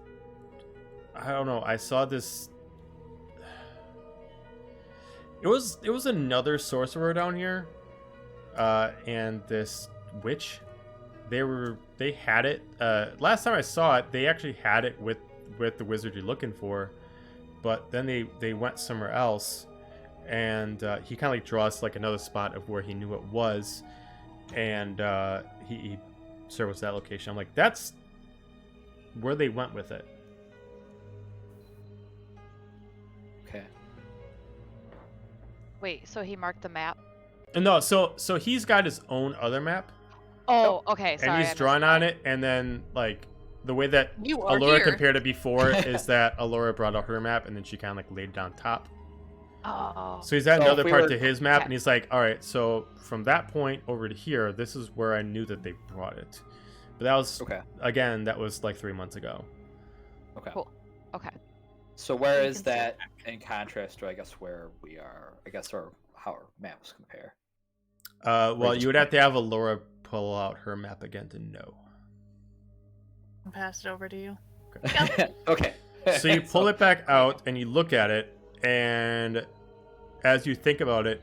I don't know, I saw this. It was another sorcerer down here, and this witch. They had it. Last time I saw it, they actually had it with the wizard you're looking for, but then they went somewhere else, and he kind of like draws like another spot of where he knew it was, and he circles that location. I'm like, that's where they went with it. Okay. Wait, so he marked the map? No, so he's got his own other map, Oh, okay. Sorry, and he's drawing on it, and then like the way that You are Allura here. compared it before is that Allura brought out her map, and then she kind of like laid it on top. Oh. So he's got So another if we part were- to his map, okay. and he's like, all right, so from that point over to here, this is where I knew that they brought it. But that was, Okay. again, that was like 3 months ago. Okay. Cool. Okay. So where You is can that in contrast to, I guess, where we are? I guess, or how our maps compare. Well, just you would have to have Allura pull out her map again to know. I'll pass it over to you. Okay. So you pull it back out, and you look at it, and as you think about it,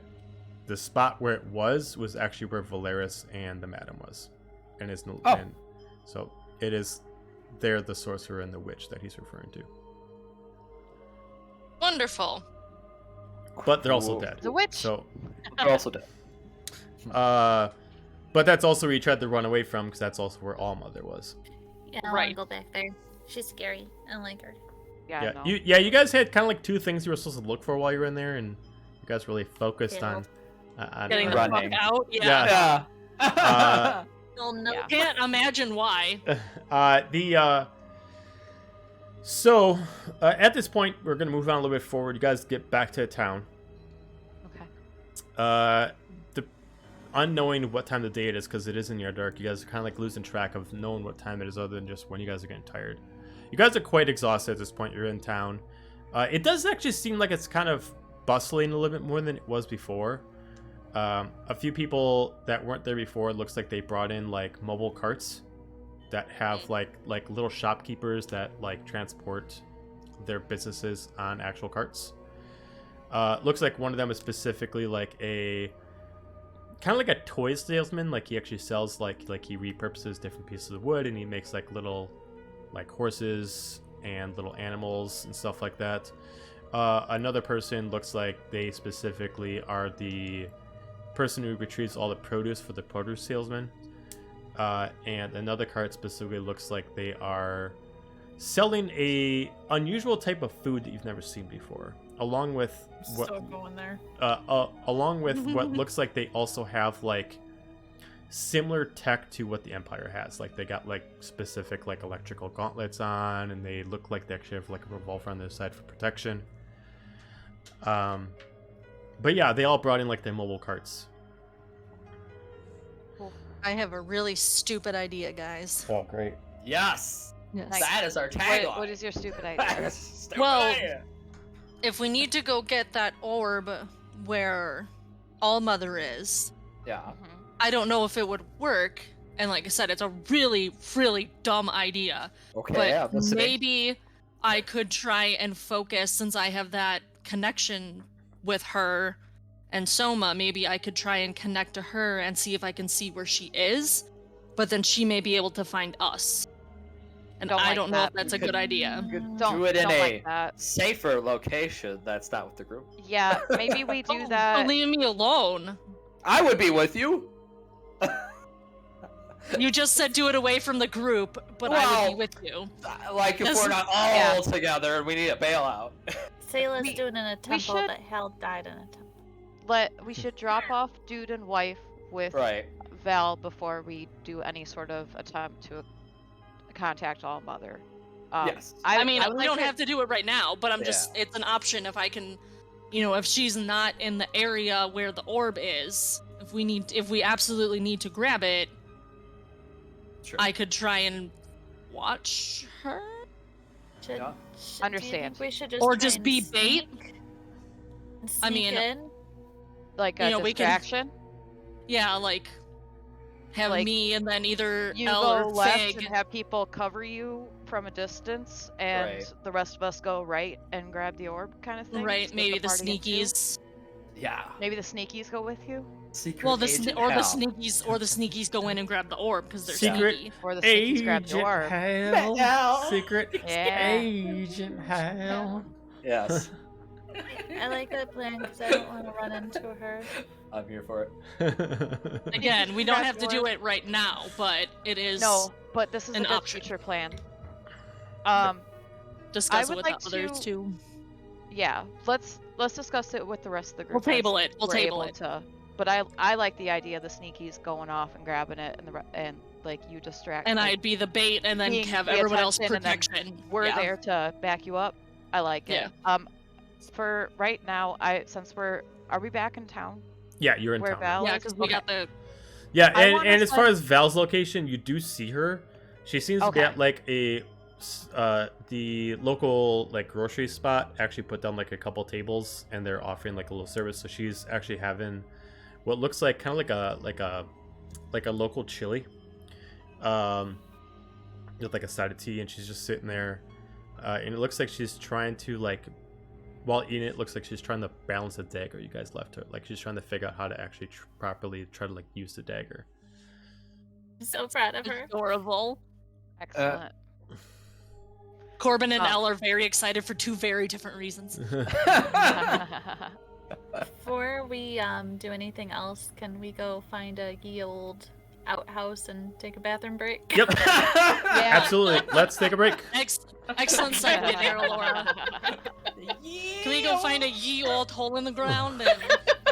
the spot where it was actually where Valeris and the Madam was. And it's Oh. and so it is there, the sorcerer and the witch that he's referring to. Wonderful. but they're also Cool. dead. The witch. So, They're also dead. but that's also where you tried to run away from, because that's also where All Mother was. Yeah, I want Right. to go back there. She's scary. I don't like her. Yeah. Yeah, No. you guys had kind of like two things you were supposed to look for while you were in there, and you guys really focused on Getting the Running. fuck out. Yeah. Yeah. Oh no. Yeah. Can't imagine why. So at this point, we're gonna move on a little bit forward. You guys get back to town. Okay. The unknowing what time of the day it is, because it is in the Underdark, you guys are kind of like losing track of knowing what time it is, other than just when you guys are getting tired. You guys are quite exhausted at this point. You're in town. It does actually seem like it's kind of bustling a little bit more than it was before. A few people that weren't there before, it looks like they brought in like mobile carts that have like little shopkeepers that like transport their businesses on actual carts. Looks like one of them is specifically like a kind of like a toy salesman. Like he actually sells like he repurposes different pieces of wood, and he makes like little like horses and little animals and stuff like that. Another person looks like they specifically are the person who retrieves all the produce for the produce salesman. And another cart specifically looks like they are selling a unusual type of food that you've never seen before, along with what So going there. along with what looks like they also have like similar tech to what the Empire has. Like they got like specific like electrical gauntlets on, and they look like they actually have like a revolver on their side for protection. But yeah, they all brought in like their mobile carts. I have a really stupid idea, guys. Oh, great. Yes. Yes. Nice. That is our tagline. What is your stupid idea? Well, idea. If we need to go get that orb where All Mother is, Yeah. Mhm. I don't know if it would work. And like I said, it's a really, really dumb idea. Okay. But Yeah. Listening. maybe I could try and focus, since I have that connection with her and Soma, maybe I could try and connect to her and see if I can see where she is, but then she may be able to find us. And Don't I like don't know that. if that's a You could- good idea. You could Don't do it in don't a like that. safer location that's not with the group. Yeah, maybe we do Oh, that. leave me alone. I would be with you. You just said do it away from the group, but I Well, would be with you. Like if we're not all Yeah. together and we need a bailout. Say let's We- do it in a temple, should- but Hal died in a temple. We should drop off dude and wife with Right. Val before we do any sort of attempt to contact All Mother. Yes. I mean, would we like don't to- have to do it right now, but I'm just, it's an option if I can, if she's not in the area where the orb is, if we absolutely need to grab it, Sure. I could try and watch her, Should, Yeah. should, Understand. Do you think we should just or try just and be bait. I sneak mean, in? Like a we can- distraction. Yeah, like have Like, me and then either You Elle go or left Fig. and have people cover you from a distance, and Right. the rest of us go right and grab the orb, kind of thing. Right, split maybe the party in two. sneakies. Yeah. Maybe the sneakies go with you, Secret Well, the Agent or the Hal. sneakies go in and grab the orb because they're Secret sneaky. or the sneakies grab the orb. Hal. Secret Yeah. Agent Hal. Yes. I like that plan because I don't want to run into her. I'm here for it. Again, we don't Grab have to the do orb. it right now, but it is No, but this is an a good option. future plan. discuss I it would with like the others to- too. Yeah, let's discuss it with the rest of the group. We'll table as it. We'll we're table able it. to- But I like the idea of the sneakies going off and grabbing it, and like you distract. And like, I'd be the bait, and then being have the everyone else attention, and then protection. we're Yeah. there to back you up. I like it. For right now, since are we back in town? Yeah, you're in Where town. Val Yeah, is? because we Okay. got the Yeah, I and, wanna and as far say- as Val's location, you do see her. She seems to be Okay. at like the local like grocery spot. Actually, put down like a couple tables, and they're offering like a little service. So she's actually having what looks like kind of like a local chili, with like a side of tea, and she's just sitting there, and it looks like she's trying to like. While eating it, looks like she's trying to balance a dagger you guys left her. Like she's trying to figure out how to actually properly try to like use the dagger. I'm so proud of her. adorable. Excellent. Corbin and Oh. Elle are very excited for two very different reasons. Before we do anything else, can we go find a ye old outhouse and take a bathroom break? Yep. Yeah. Absolutely. Let's take a break. Excellent segue there, Laura. Can we go find a ye old hole in the ground? And...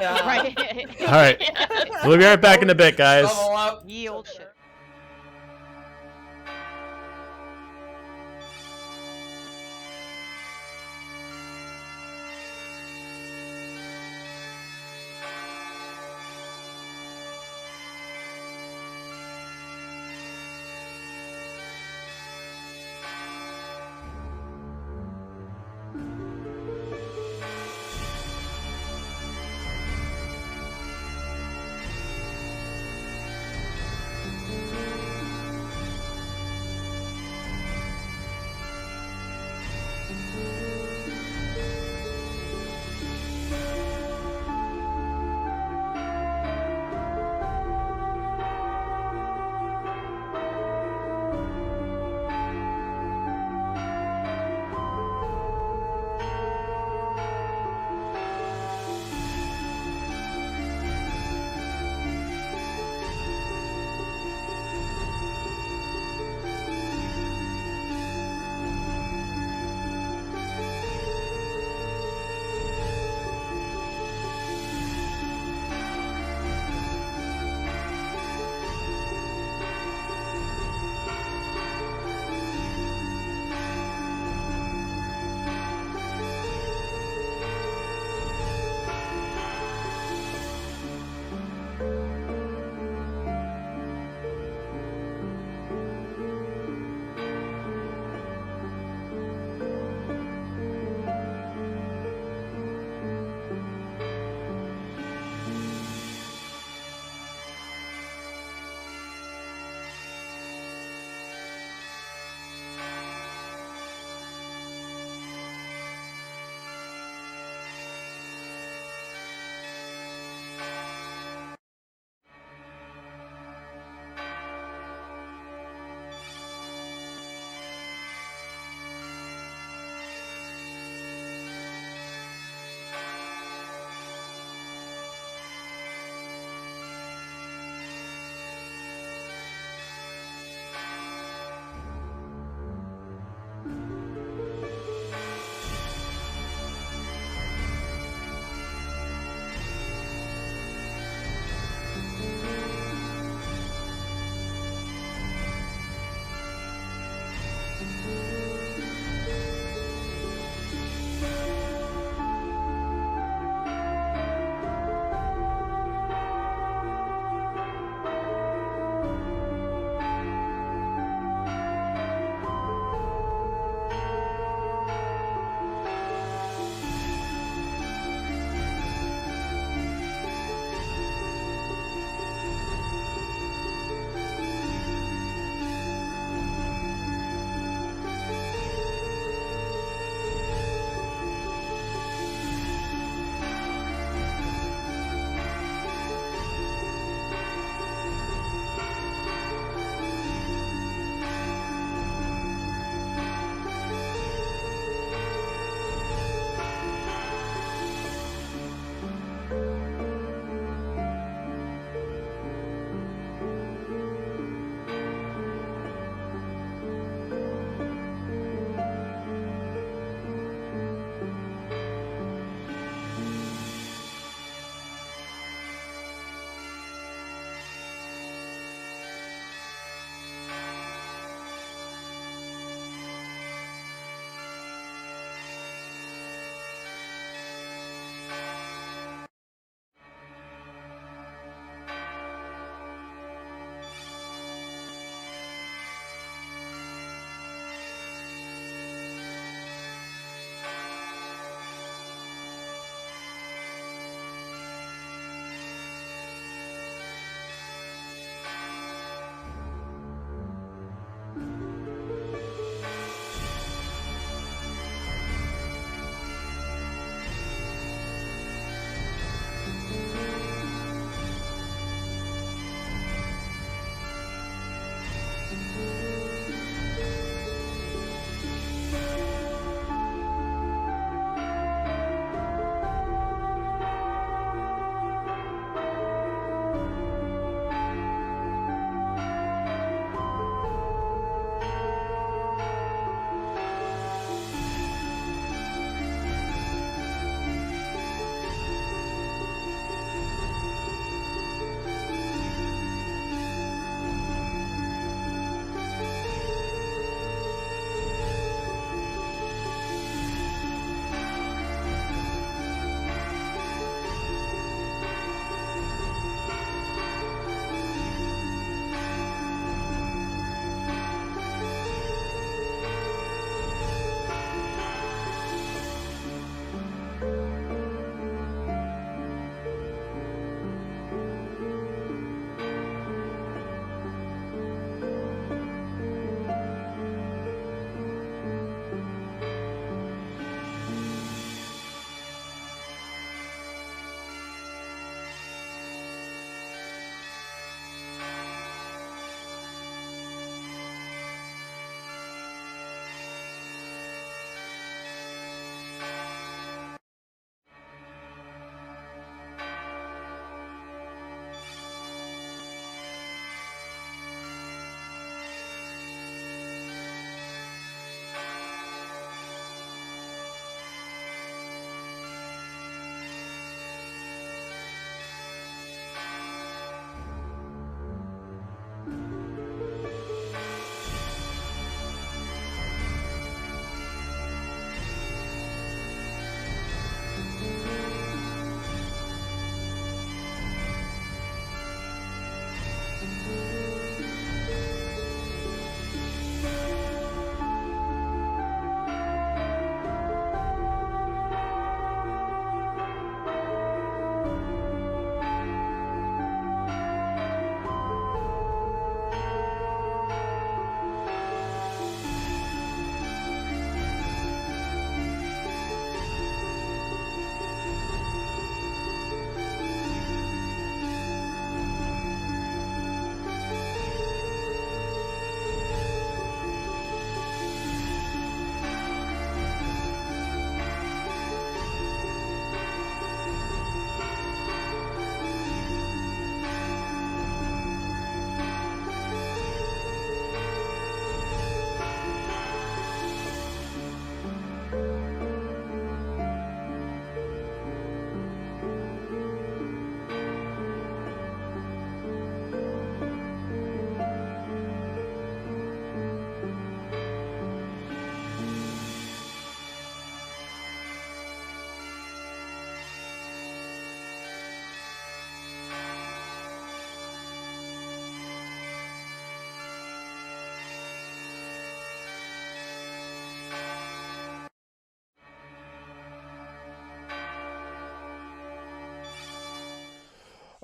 Yeah. Right. All right. We'll be right back in a bit, guys. Level up. Ye old shit.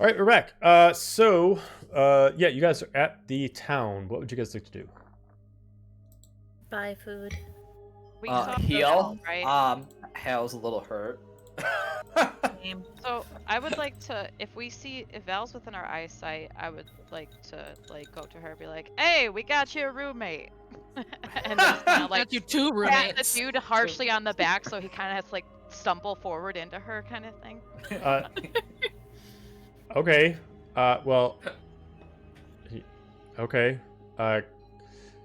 All right, we're back. Yeah, you guys are at the town. What would you guys like to do? Buy food. We saw Heal. right? Hal's a little hurt. Name. So I would like to, if Val's within our eyesight, I would like to go to her and be like, "Hey, we got you a roommate," and just kind of Got like you two pat roommates. the dude harshly on the back so he kind of has to like stumble forward into her, kind of thing. Okay. Well. Okay.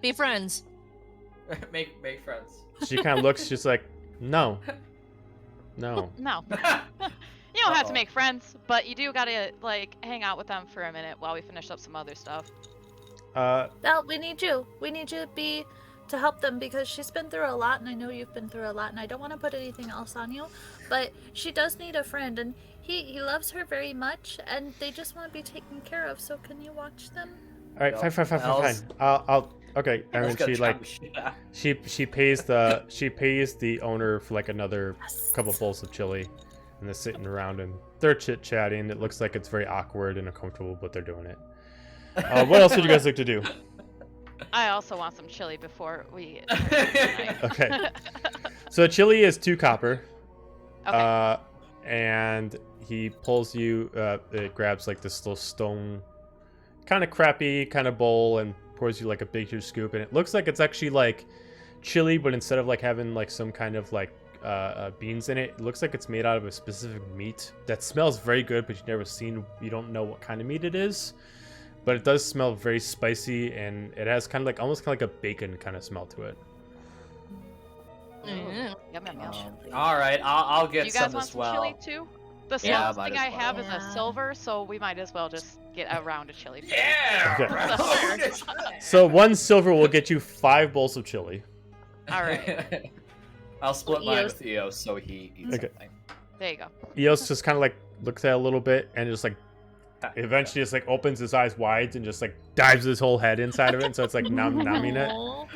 Be friends. make friends. She kind of looks just like, no. No. No, you don't have to Uh-oh. make friends, but you do gotta like hang out with them for a minute while we finish up some other stuff. Val, we need you. We need you to help them because she's been through a lot, and I know you've been through a lot, and I don't want to put anything else on you, but she does need a friend, and he loves her very much, and they just want to be taken care of. So can you watch them? All right, Nope. fine. I'll. Okay, and then she like she pays the owner for like another couple bowls of chili, and they're sitting around and they're chit chatting. It looks like it's very awkward and uncomfortable, but they're doing it. What else would you guys like to do? I also want some chili before we. Okay, so chili is 2 copper. Okay. And he pulls you. It grabs like this little stone, kind of crappy kind of bowl and pours you like a big huge scoop, and it looks like it's actually like chili, but instead of like having like some kind of like beans in it, it looks like it's made out of a specific meat that smells very good, but you don't know what kind of meat it is, but it does smell very spicy, and it has kind of like almost kind of like a bacon kind of smell to it. Mm. Yum, yum, yum. All right, I'll Do get you guys some want as some well. chili too? The Yeah, smallest might thing as I have well. is a silver, so we might as well just get a round of chili. Yeah. Okay. So 1 silver will get you 5 bowls of chili. All right, I'll split mine Eos. with Eos so he eats Okay. something. there you go. Eos just kind of like looks at it a little bit and just like eventually just like opens his eyes wide and just like dives his whole head inside of it, so it's like numbing it. Aw.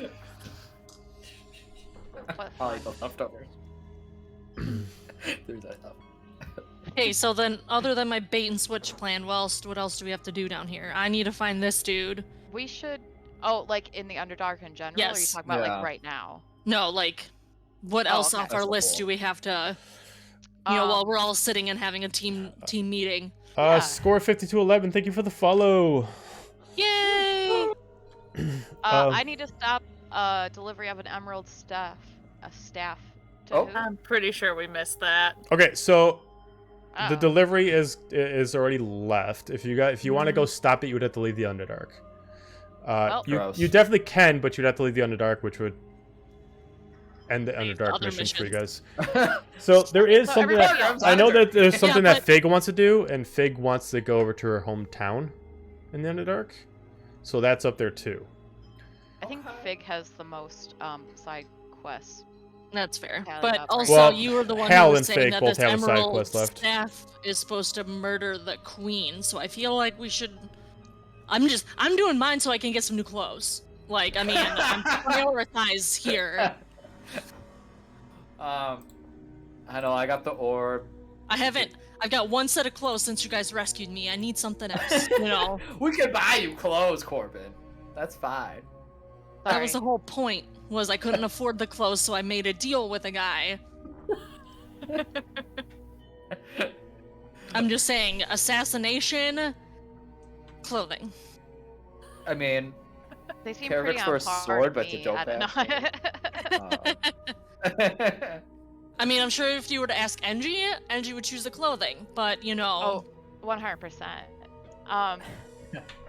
I'll eat the leftovers. There's that stuff. Hey, so then, other than my bait and switch plan, what else do we have to do down here? I need to find this dude. We should. Oh, like in the Underdark in general? Or are you Yes. talking about Yeah. like right now? No, like, what Oh, else okay. off our As a list whole. do we have to, while Um, we're all sitting and having a team meeting? Yeah. Score 5211. Thank you for the follow. Yay! I need to stop delivery of an emerald staff. A staff. To Oh. who? I'm pretty sure we missed that. Okay, so the Oh. delivery is already left. If you want to go stop it, you would have to leave the Underdark. Well- You Gross. definitely can, but you'd have to leave the Underdark, which would end the Leave Underdark other missions for you guys. missions. So there is So something everybody that else- I know that there's something Yeah, that Fig wants to do, and Fig wants to go over to her hometown in the Underdark. So that's up there too. I think Fig has the most side quests. That's fair. Tally But up, right? also, Well, you were the one Hal who and was saying Fig that both this have a side emerald quest left. staff is supposed to murder the queen. So I feel like we should. I'm doing mine so I can get some new clothes. Like, I mean, I'm prioritize here. I know I got the orb. I've got 1 set of clothes since you guys rescued me. I need something else, you know. We could buy you clothes, Corbin. That's fine. That was the Sorry. whole point. Was I couldn't afford the clothes, so I made a deal with a guy. I'm just saying, assassination, clothing. I mean, They seem Kerrick pretty for on a par sword, with but the me, dope I don't know. I mean, I'm sure if you were to ask Engie would choose the clothing, but you know. Oh, 100%.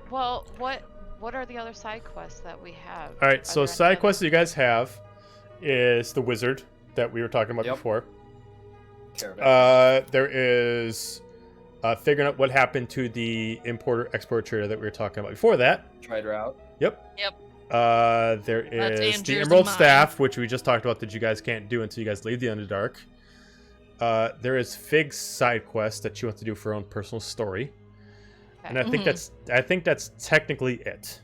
Well, what are the other side quests that we have? All right, Are so there side any quest that you guys have is the wizard that we were talking about Yep. before. Kerrick. There is figuring out what happened to the importer-export trader that we were talking about before that. Tried her out. Yep. Yep. There That's is Andrew's the and Emerald mine. Staff, which we just talked about that you guys can't do until you guys leave the Underdark. There is Fig's side quest that she wants to do for her own personal story, and I think Mhm. that's technically it.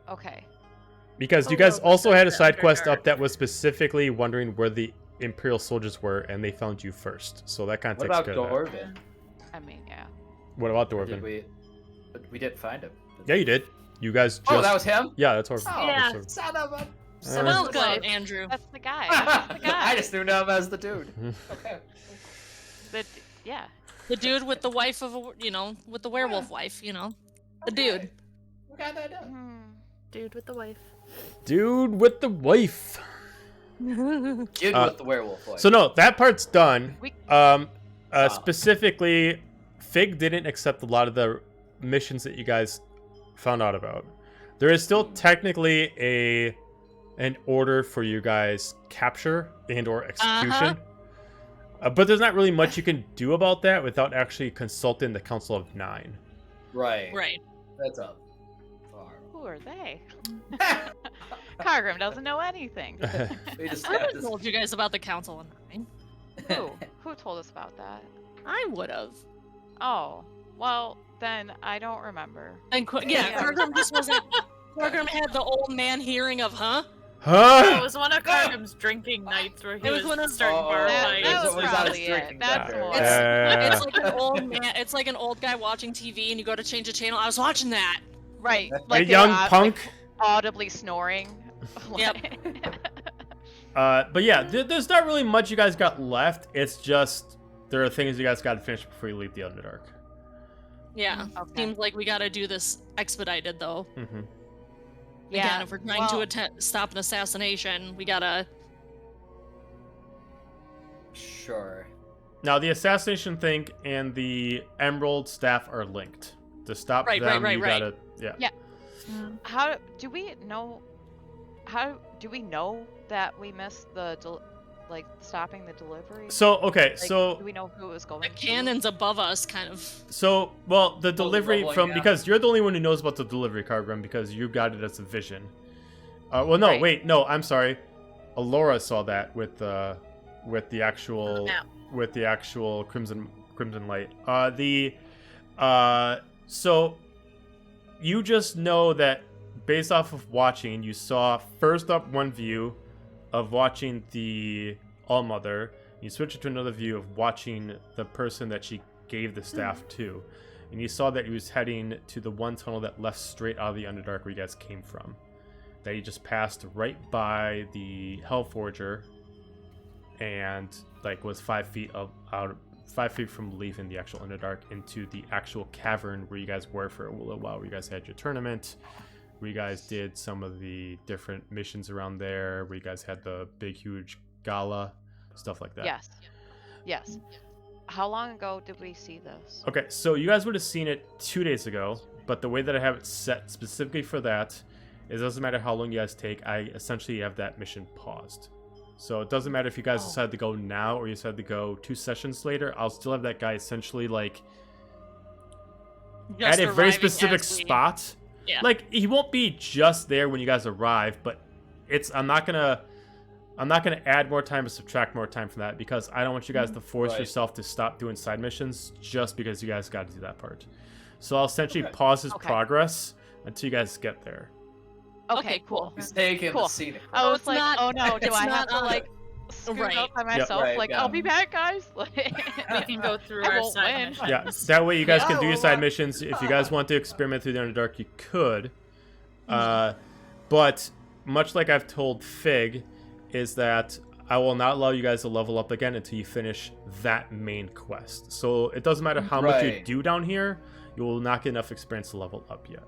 Okay. Because Oh, you guys no, also that's had a the side quest Underdark. up that was specifically wondering where the Imperial soldiers were, and they found you first. So that kind of What takes about care of that. Dorvin? I mean, yeah. What about Or did Dwarven? we didn't find him. Yeah, you did. You guys just... Oh, that was him? Yeah, that's Dwarven. Oh, Yeah. That's son of a... So Well Wife. done, Andrew. That's the guy. That's the guy. I just knew him as the dude. Okay. Yeah. The dude with the wife of with the werewolf wife, the dude. We got that done. Hmm. Dude with the wife. Dude with the wife. Dude with the werewolf voice. So no, that part's done. We- Specifically, Fig didn't accept a lot of the missions that you guys found out about. There is still technically an order for you guys capture and or execution. But there's not really much you can do about that without actually consulting the Council of Nine. Right. Right. That's up. Far. Who are they? Cargrim doesn't know anything. We just I got would this. have told you guys about the Council of Nine. Who? Who told us about that? I would have. Oh, well, then I don't remember. And Yeah. Cargrim just wasn't. Cargrim had the old man hearing of, huh? It Huh? was one of Cargrim's drinking nights where he It was was one of- starting bar That- fights. That was what he's probably always it. drinking That's back more. there. It's like an old man. It's like an old guy watching TV, and you go to change the channel. I was watching that. Right. A Like young they're punk. audibly snoring. Yep. But yeah, there's not really much you guys got left. It's just there are things you guys got to finish before you leave the Underdark. Yeah. Okay. Seems like we got to do this expedited, though. Mm-hmm. Yeah, Again, if we're trying to stop an assassination, we gotta. Sure. Now, the assassination thing and the Emerald Staff are linked. To stop Right, them, right, you right. gotta... Yeah. Yeah. How do we know? How do we know that we missed the stopping the delivery? So, okay, Like, so... do we know who it was going The to? cannon's above us, kind of. So, well, the delivery leveling from... out. Because you're the only one who knows about the delivery, Cargrim, because you got it as a vision. Well, no, Right. wait, no, I'm sorry. Alora saw that with the actual... Yeah. With the actual Crimson Light. So you just know that based off of watching, you saw first up one view of watching the All-Mother. You switch it to another view of watching the person that she gave the staff to. And you saw that he was heading to the one tunnel that left straight out of the Underdark where you guys came from. That he just passed right by the Hellforger and was 5 feet out 5 feet from leaving the actual Underdark into the actual cavern where you guys were for a little while, where you guys had your tournament, where you guys did some of the different missions around there, where you guys had the big, huge gala, stuff like that. Yes. Yes. How long ago did we see this? Okay, so you guys would have seen it 2 days ago, but the way that I have it set specifically for that is it doesn't matter how long you guys take, I essentially have that mission paused. So it doesn't matter if you guys decide to go now or you decide to go 2 sessions later. I'll still have that guy essentially Just at a very arriving specific as we- spot. Yeah. He won't be just there when you guys arrive, but I'm not gonna add more time or subtract more time from that because I don't want you guys to force Right. yourself to stop doing side missions just because you guys got to do that part. So I'll essentially Okay. pause his Okay. progress until you guys get there. Okay, cool. He's taking Cool. the scenic. I Oh, was it's like, not- oh no, do it's I have not, to scoot right. up by myself? Right, I'll be back, guys. We can go through I our won't side win. missions. Yeah, that way you guys can do your Yeah, side well, missions. If you guys want to experiment through the Underdark, you could. But much like I've told Fig, is that I will not allow you guys to level up again until you finish that main quest. So it doesn't matter how much you Right. do down here, you will not get enough experience to level up yet.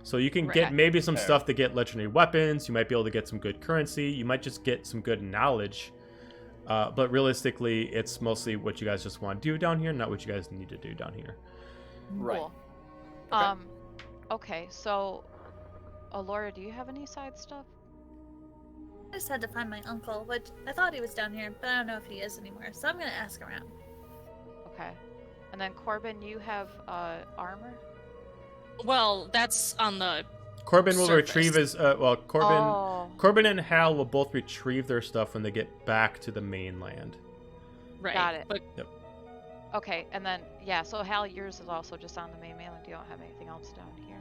So you can Right. get maybe some Fair. stuff to get legendary weapons. You might be able to get some good currency. You might just get some good knowledge. But realistically, it's mostly what you guys just want to do down here, not what you guys need to do down here. Right. Cool. Okay. Okay, so, Laura, do you have any side stuff? I just had to find my uncle, which I thought he was down here, but I don't know if he is anymore. So I'm gonna ask around. Okay. And then Corbin, you have armor? Well, that's on the. Corbin will Surface. retrieve his Corbin Oh. Corbin and Hal will both retrieve their stuff when they get back to the mainland. Right. Got it. But Okay, and then, yeah, so Hal, yours is also just on the main mainland. You don't have anything else down here.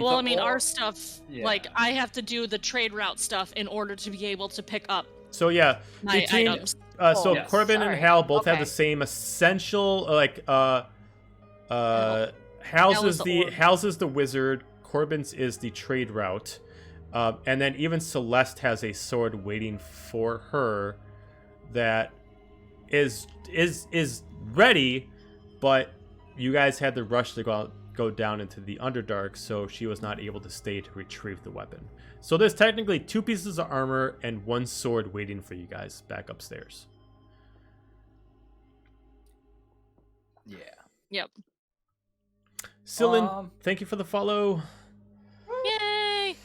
Well, I mean, our or- stuff, Yeah. like, I have to do the trade route stuff in order to be able to pick up So yeah, my between items. so Yes. Corbin and Sorry. Hal both have Okay. the same essential Hal Hal's is is the orb. Hal's is the wizard, Corbin's is the trade route. And then even Celeste has a sword waiting for her that is ready, but you guys had to rush to go down into the Underdark, so she was not able to stay to retrieve the weapon. So there's technically 2 pieces of armor and 1 sword waiting for you guys back upstairs. Yeah. Yep. Sylvan, thank you for the follow. Yay!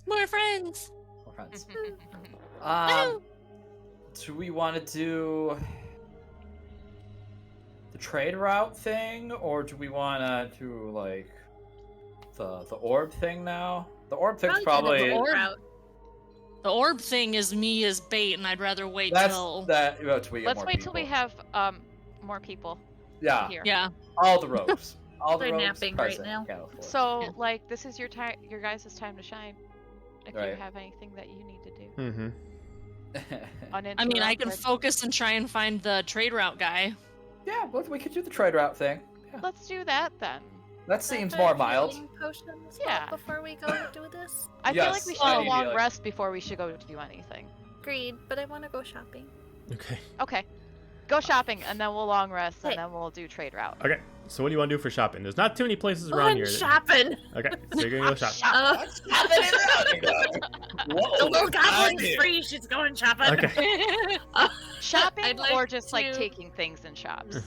More friends! Well, friends. Woo! Do we want to do the trade route thing, or do we want to do like the orb thing now? The orb thing's probably orb. The orb thing is me as bait, and I'd rather wait that's till... that. Till we get Let's more wait till we people. have more people Yeah, here. Yeah. all the rogues. All the They're rogues napping right present. now. Can't afford. So Yeah. like this is your time, your guys' time to shine. If Right. you have anything that you need to do. Mm-hmm. I mean, I can Uninterrupted. focus and try and find the trade route guy. yeah, well, we could do the trade route thing. Yeah. Let's do that then. That seems more mild. Potions Yeah. before we go do this. I feel like Yes, we should I have a need long healing. rest before we should go do anything. Agreed, but I want to go shopping. Okay. Okay. Go shopping and then we'll long rest Hey. and then we'll do trade route. Okay. So what do you want to do for shopping? There's not too many places around here. shopping. Okay. So you're gonna go shop. The little goblin's free. She's going shopping. Okay. Shopping I'd like or just like to- taking things in shops?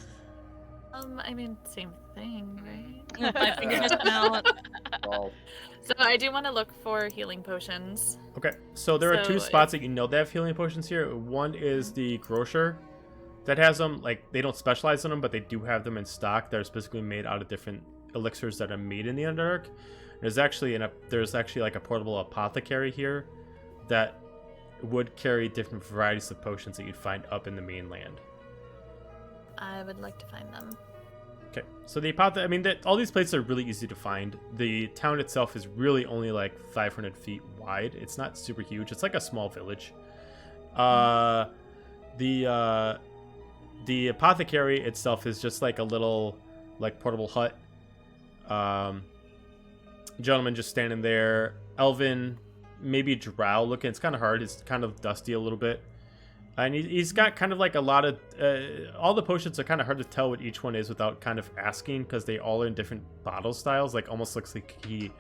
I mean, same thing, right? I figured this one out. Well, So I do want to look for healing potions. Okay, so there are So 2 spots that you know they have healing potions here. One is the grocer that has them. Like, they don't specialize in them, but they do have them in stock. They're specifically made out of different elixirs that are made in the Underdark. There's actually like a portable apothecary here that would carry different varieties of potions that you'd find up in the mainland. I would like to find them. Okay, so all these places are really easy to find. The town itself is really only like 500 feet wide. It's not super huge. It's like a small village. The apothecary itself is just like a little like portable hut. Gentleman just standing there. Elven, maybe drow looking. It's kind of hard. It's kind of dusty a little bit. And he's got kind of like a lot of... all the potions are kind of hard to tell what each one is without kind of asking, because they all are in different bottle styles. Like, almost looks like he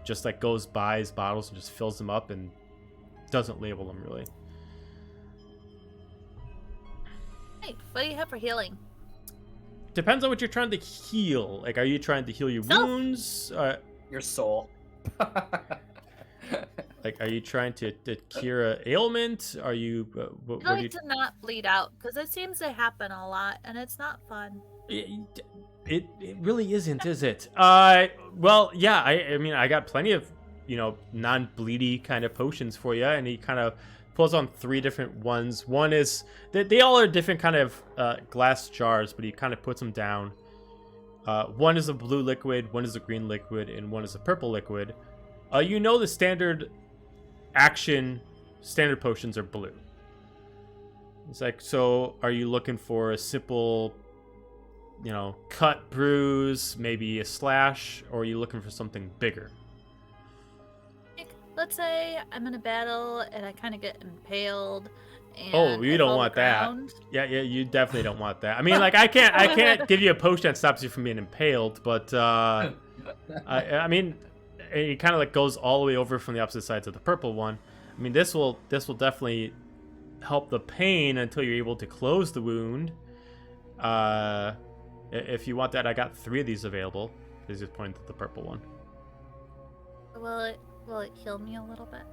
just like goes buys bottles and just fills them up and doesn't label them really. Hey, what do you have for healing? Depends on what you're trying to heal. Like, are you trying to heal your Self. wounds? your soul. Like, are you trying to cure a ailment? Are you... what I'd are you... like to not bleed out, because it seems to happen a lot, and it's not fun. It really isn't, is it? Well, yeah, I mean, I got plenty of, non-bleedy kind of potions for you, and he kind of pulls on 3 different ones. One is, they all are different kind of glass jars, but he kind of puts them down. One is a blue liquid, one is a green liquid, and one is a purple liquid. The standard potions are blue. It's like, so are you looking for a simple, cut, bruise, maybe a slash, or are you looking for something bigger? Like, let's say I'm in a battle and I kind of get impaled. And Oh, you I don't fall want to the that. ground. Yeah, you definitely don't want that. I mean, like, I can't give you a potion that stops you from being impaled, but I mean, it kind of like goes all the way over from the opposite sides of the purple one. I mean, this will definitely help the pain until you're able to close the wound. If you want that, I got 3 of these available. He's just pointing to the purple one. Will it heal me a little bit?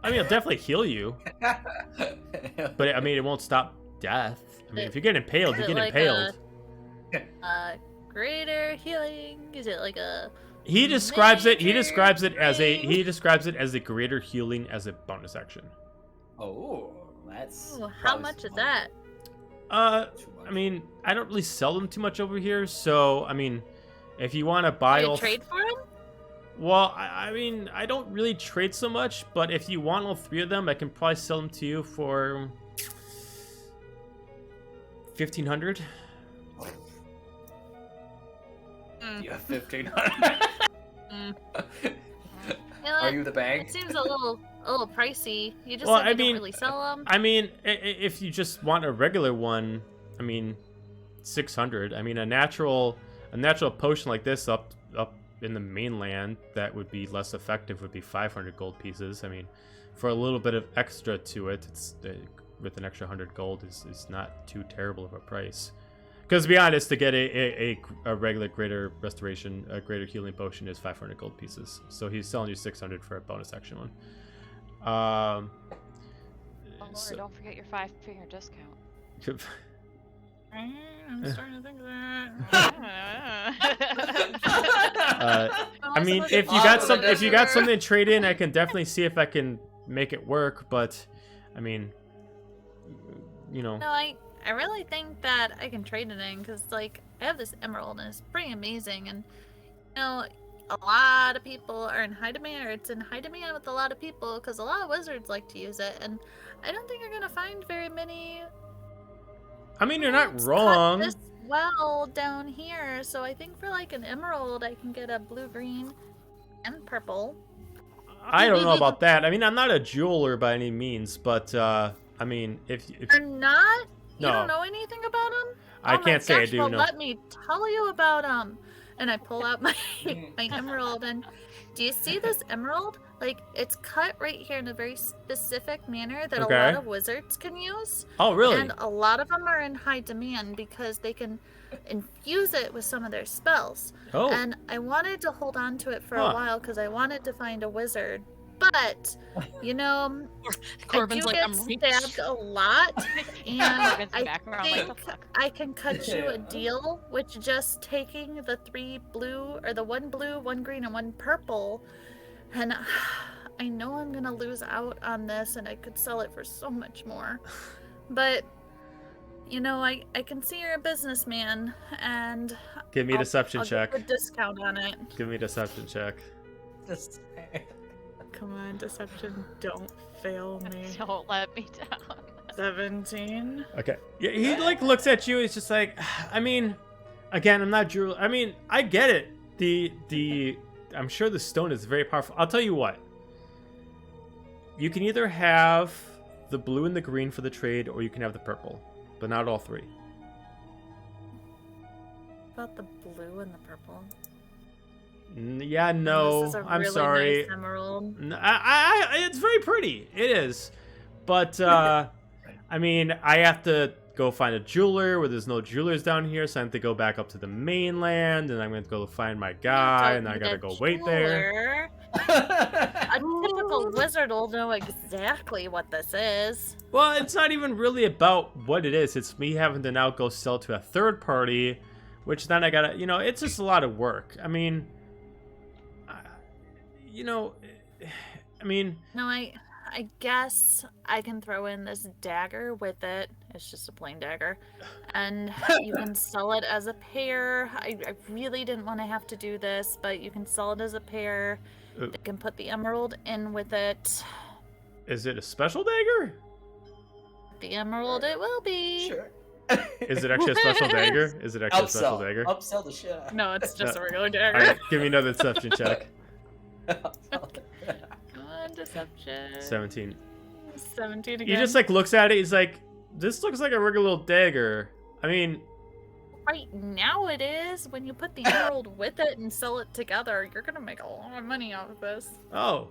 I mean, it'll definitely heal you, but I mean, it won't stop death. I mean, if you get impaled, you Is get it like impaled. Greater healing? Is it like a... He describes it as a greater healing as a bonus action. Oh, that's. Ooh, how probably much is some that? money. Too much. I mean, I don't really sell them too much over here, so I mean, If you want to buy You all... trade for them? Well, I mean, I don't really trade so much, but if you want all 3 of them, I can probably sell them to you for 1,500. You have 1,500. Are you the bank? It seems a little pricey. You just Well, said you I mean, don't really sell them. I mean, if you just want a regular one, I mean, 600. I mean, a natural potion like this up in the mainland that would be less effective would be 500 gold pieces. I mean, for a little bit of extra to it, it's with an extra 100 gold is not too terrible of a price. Because to be honest, to get a regular greater restoration, a greater healing potion is 500 gold pieces. So he's selling you 600 for a bonus action one. Oh Lord, don't forget your 5-figure discount. I'm starting to think of that. I mean, if you got something to trade in, I can definitely see if I can make it work. But I mean, you know. No, I really think that I can trade it in because, like, I have this emerald and it's pretty amazing. And, you know, a lot of people are in high demand, or it's in high demand with a lot of people because a lot of wizards like to use it. And I don't think you're going to find very many. I mean, you're not It's wrong. cut this well down here. So I think for, like, an emerald, I can get a blue, green, and purple. I don't know about that. I mean, I'm not a jeweler by any means, but I mean, if You're not? You No. don't know anything about them? I can't say I do Well, know. let me tell you about them. And I pull out my my emerald, and do you see this emerald? Like, it's cut right here in a very specific manner that Okay. a lot of wizards can use. Oh, really? And a lot of them are in high demand because they can infuse it with some of their spells. Oh, And I wanted to hold on to it for Huh. a while because I wanted to find a wizard. But, you know, Corbin's I do like, get I'm rich. stabbed a lot, and Corbin's in I the background like, think "The fuck?" I can cut you a deal with just taking the 3 blue, or the 1 blue, 1 green, and 1 purple. And I know I'm gonna lose out on this, and I could sell it for so much more. But, you know, I can see you're a businessman, and give me a deception I'll check. get a discount on it. Give me a deception check. Come on, deception, don't fail me. Don't let me down. 17. Okay. Yeah, he like looks at you. He's just like, I mean, again, I'm not jeweler. I mean, I get it. I'm sure the stone is very powerful. I'll tell you what. You can either have the blue and the green for the trade, or you can have the purple, but not all 3. About the blue and the purple. Yeah, no, This is a I'm really sorry. Nice emerald. It's very pretty. It is, but I mean, I have to go find a jeweler where there's no jewelers down here, so I have to go back up to the mainland, and I'm going to go find my guy, and I gotta go wait there. A typical wizard will know exactly what this is. Well, it's not even really about what it is. It's me having to now go sell to a third party, which then I gotta, you know, it's just a lot of work. I mean, you know, I mean, No, I guess I can throw in this dagger with it. It's just a plain dagger. And you can sell it as a pair. I really didn't want to have to do this, but you can sell it as a pair. You can put the emerald in with it. is it a special dagger? The emerald it will be. Sure. Is it actually a special dagger? Is it actually a special dagger? Upsell the shit out. No, it's just a regular All dagger. right, give me another deception check. Come on, deception. 17. 17 again. He just like looks at it. He's like, "This looks like a regular little dagger." I mean, Right now it is. When you put the emerald with it and sell it together, you're gonna make a lot of money off of this. oh,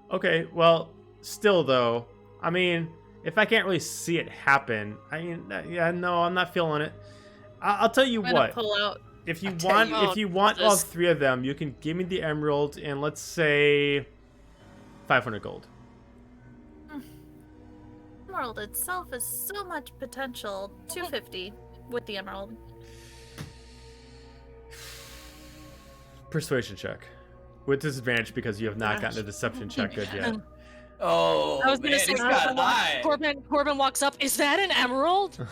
okay. Well, still though, I mean, if I can't really see it happen, I mean, yeah, no, I'm not feeling it. I'll tell you I'm gonna what. pull out. If you I tell want, you- if you want all this- 3 of them, you can give me the emerald and let's say 500 gold. Emerald itself has so much potential. 250 with the emerald. Persuasion check with disadvantage because you have not gotten a deception check good yet. Oh, I was gonna man, say, he's got eye. Corbin walks up. Is that an emerald?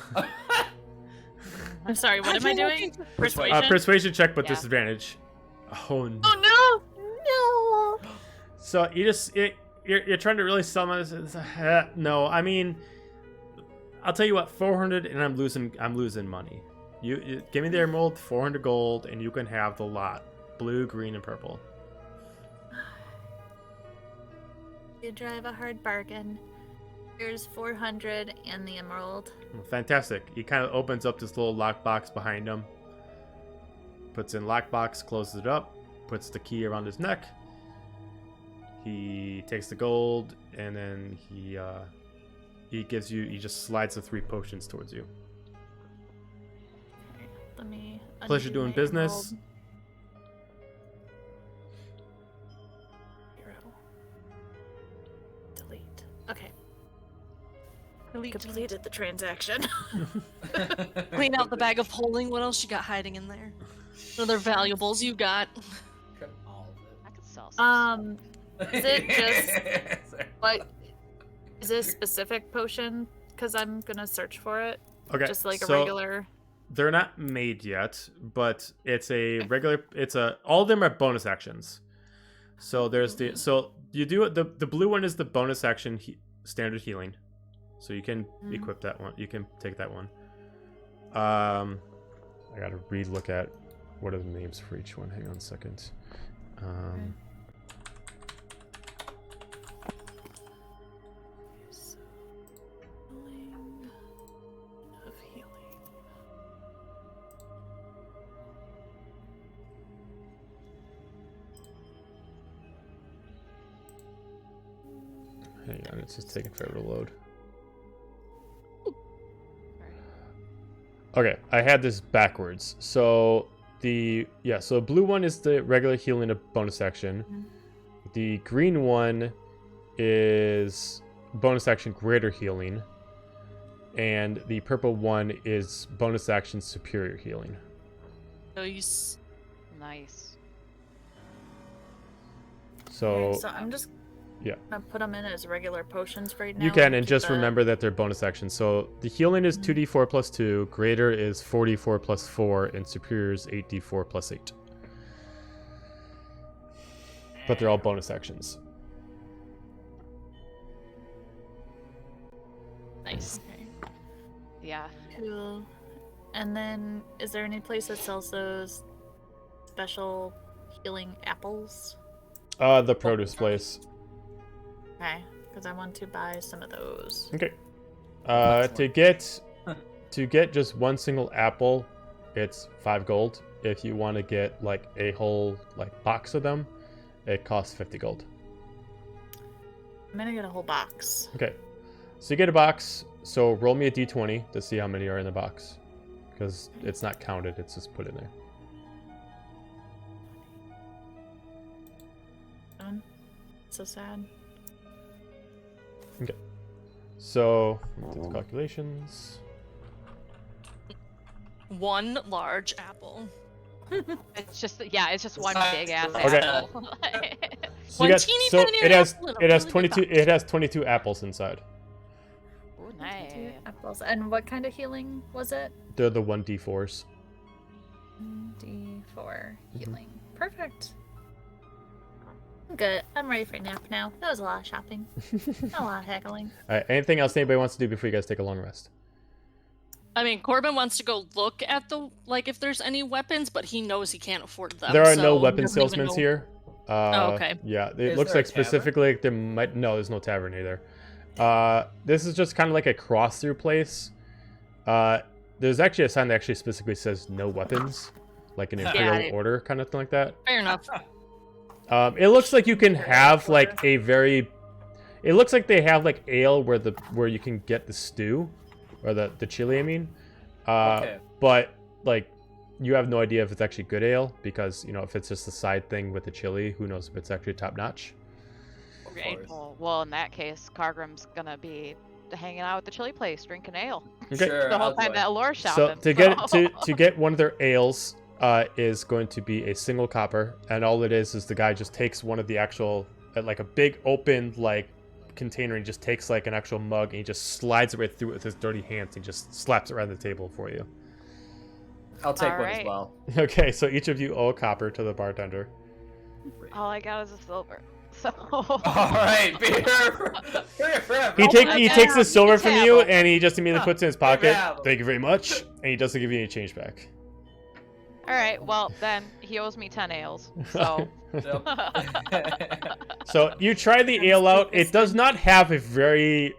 I'm sorry, what am I doing? Persuasion. Persuasion check, but Yeah. disadvantage. Oh no. Oh no! No! So you're trying to really sell my no, I mean, I'll tell you what, 400 and I'm losing money. You give me the emerald, 400 gold, and you can have the lot. Blue, green, and purple. You drive a hard bargain. Here's 400 and the emerald. Fantastic. He kind of opens up this little lockbox behind him. Puts in lockbox, closes it up, puts the key around his neck. He takes the gold, and then he just slides the 3 potions towards you. Okay, let me Pleasure undo doing my business. emerald. 0. Delete. Okay. Completed the transaction. Clean out the bag of holding. What else you got hiding in there? What other valuables you got? I could sell some. Is it just what? Is it a specific potion? Because I'm gonna search for it. Okay. Just like a so regular. They're not made yet, but it's a regular. All of them are bonus actions. So there's you do it. The blue one is the bonus action standard healing, so you can equip that one. You can take that one. I gotta look at what are the names for each one. Hang on a second. Of healing. Hang on, it's just taking forever to load. Okay, I had this backwards. So so blue one is the regular healing of bonus action. The green one is bonus action greater healing. And the purple one is bonus action superior healing. Nice. Nice. So So I'm just yeah. gonna put them in as regular potions right now. You can, and keep just the- remember that they're bonus actions. So the healing is 2d4 plus 2, greater is 4d4 plus 4, and superior is 8d4 plus 8. But they're all bonus actions. Nice. Okay. Yeah. Cool. And then, is there any place that sells those special healing apples? The produce place. Okay, because I want to buy some of those. Okay. To get just one single apple, it's 5 gold. If you want to get like a whole box of them, it costs 50 gold. I'm gonna get a whole box. Okay. So you get a box. So roll me a d20 to see how many are in the box, because it's not counted. It's just put in there. 7. So sad. Okay. So do the calculations. 1 large apple. It's just one big ass Okay. apple. So One you got, teeny so tiny it has apple in a it has really big 22 it has 22 apples inside. Ooh, nice. 2 apples. And what kind of healing was it? They're the 1d4s. D4 healing. Perfect. I'm good. I'm ready for a nap now. That was a lot of shopping. Not a lot of haggling. All right. Anything else anybody wants to do before you guys take a long rest? I mean, Corbin wants to go look at if there's any weapons, but he knows he can't afford them. There are so no he weapon doesn't even salesmen know- here. Oh, okay. Yeah, it Is looks there a like specifically there might there's no tavern either. This is just kind of like a cross through place. There's actually a sign that actually specifically says no weapons, like an imperial order kind of thing like that. Fair enough. It looks like you can have like a very. It looks like they have like ale where you can get the stew, or the chili. I mean, Okay. but like you have no idea if it's actually good ale because if it's just a side thing with the chili, who knows if it's actually top notch. Right. Well, in that case, Cargrim's gonna be hanging out at the chili place, drinking ale. Okay. Sure. The whole I'll time do that it. Allure So shopping. to get to get one of their ales is going to be a single copper, and all it is the guy just takes one of the actual like a big open container and just takes like an actual mug and he just slides it right through it with his dirty hands and just slaps it right on the table for you. I'll take one Alright. as well. Okay, so each of you owe a copper to the bartender. All I got is a silver. So. All right, beer. He takes the silver from you, Tabble. and he just immediately puts it in his pocket. Tabble. Thank you very much. And he doesn't give you any change back. All right. Well, then he owes me 10 ales. So. So you try the ale out. It does not have a very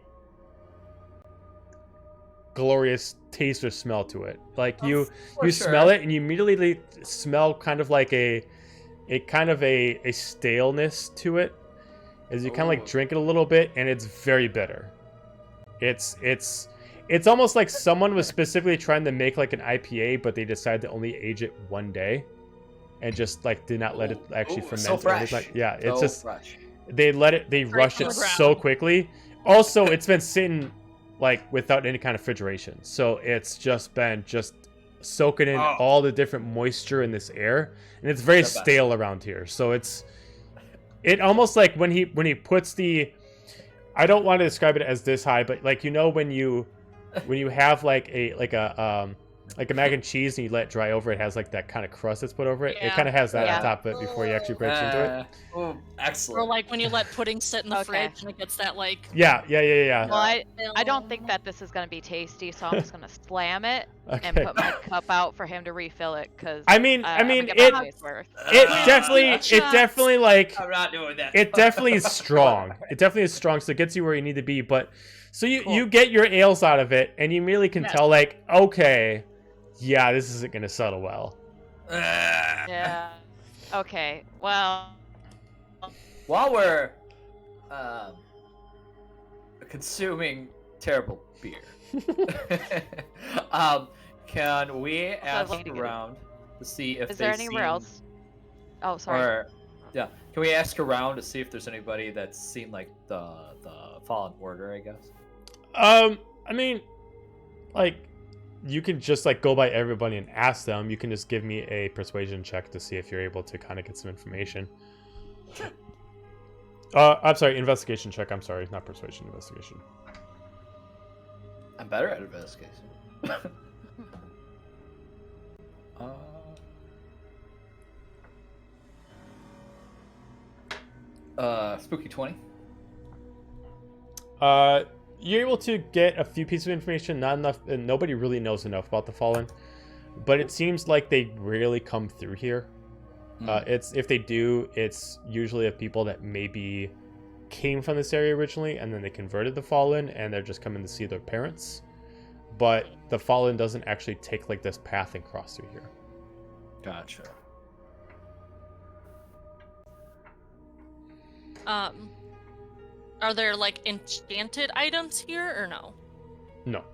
glorious taste or smell to it. Like you smell it, and you immediately smell kind of like a staleness to it as you kind of like drink it a little bit, and it's very bitter. It's almost like someone was specifically trying to make like an IPA, but they decided to only age it one day and just like did not let it actually ferment. So fresh. Yeah, it's So just fresh. they rushed it so quickly. Also, it's been sitting like without any kind of refrigeration, so it's just been soaking in all the different moisture in this air, and it's very stale around here. So it almost like when he puts the, I don't want to describe it as this high, but like, you know, when you have like a mac and cheese and you let it dry over, it has like that kind of crust that's put over it. It kind of has that on top of it before you actually breaks into it. Oh, excellent. Or like when you let pudding sit in the Okay. fridge and it gets that like. Yeah. Well, I don't think that this is gonna be tasty, so I'm just gonna slam it and Okay. put my cup out for him to refill it. Cause I mean, it definitely like I'm not doing that. it definitely is strong. It definitely is strong, so it gets you where you need to be. But so you get your ales out of it, and you immediately can tell like, okay, yeah, this isn't gonna settle well. Yeah. Okay. Well. While we're consuming terrible beer, can we ask need to get it. around to see if Is there anywhere else? Oh, sorry. Can we ask around to see if there's anybody that's seen like the Fallen Order, I guess? I mean, like, you can just like go by everybody and ask them. You can just give me a persuasion check to see if you're able to kind of get some information. Sure. I'm sorry, investigation check. I'm sorry, not persuasion, investigation. I'm better at investigation. Spooky 20. You're able to get a few pieces of information, not enough, and nobody really knows enough about the Fallen, but it seems like they rarely come through here. It's if they do, it's usually of people that maybe came from this area originally and then they converted the Fallen and they're just coming to see their parents. But the Fallen doesn't actually take like this path and cross through here. Gotcha. Are there like enchanted items here or no? No.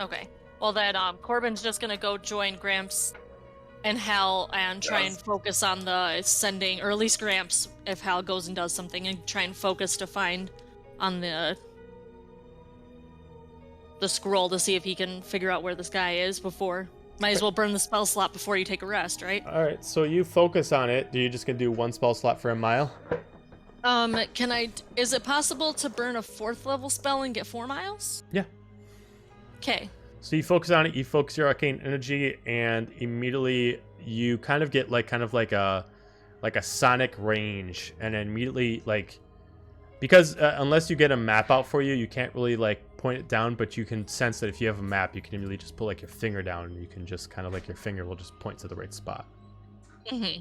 Okay. Well then, Corbin's just gonna go join Gramps and Hal and try and focus on the sending, or at least Gramps, if Hal goes and does something, and try and focus to find on the scroll to see if he can figure out where this guy is before. Might as well burn the spell slot before you take a rest, right? All right, so you focus on it. Are you just gonna do one spell slot for a mile? Is it possible to burn a 4th level spell and get 4 miles? Yeah. Okay. So you focus on it, you focus your arcane energy, and immediately you kind of get like a sonic range, and then immediately like, because unless you get a map out for you, you can't really like point it down, but you can sense that if you have a map, you can immediately just put like your finger down, and you can just kind of like your finger will just point to the right spot. Mm-hmm.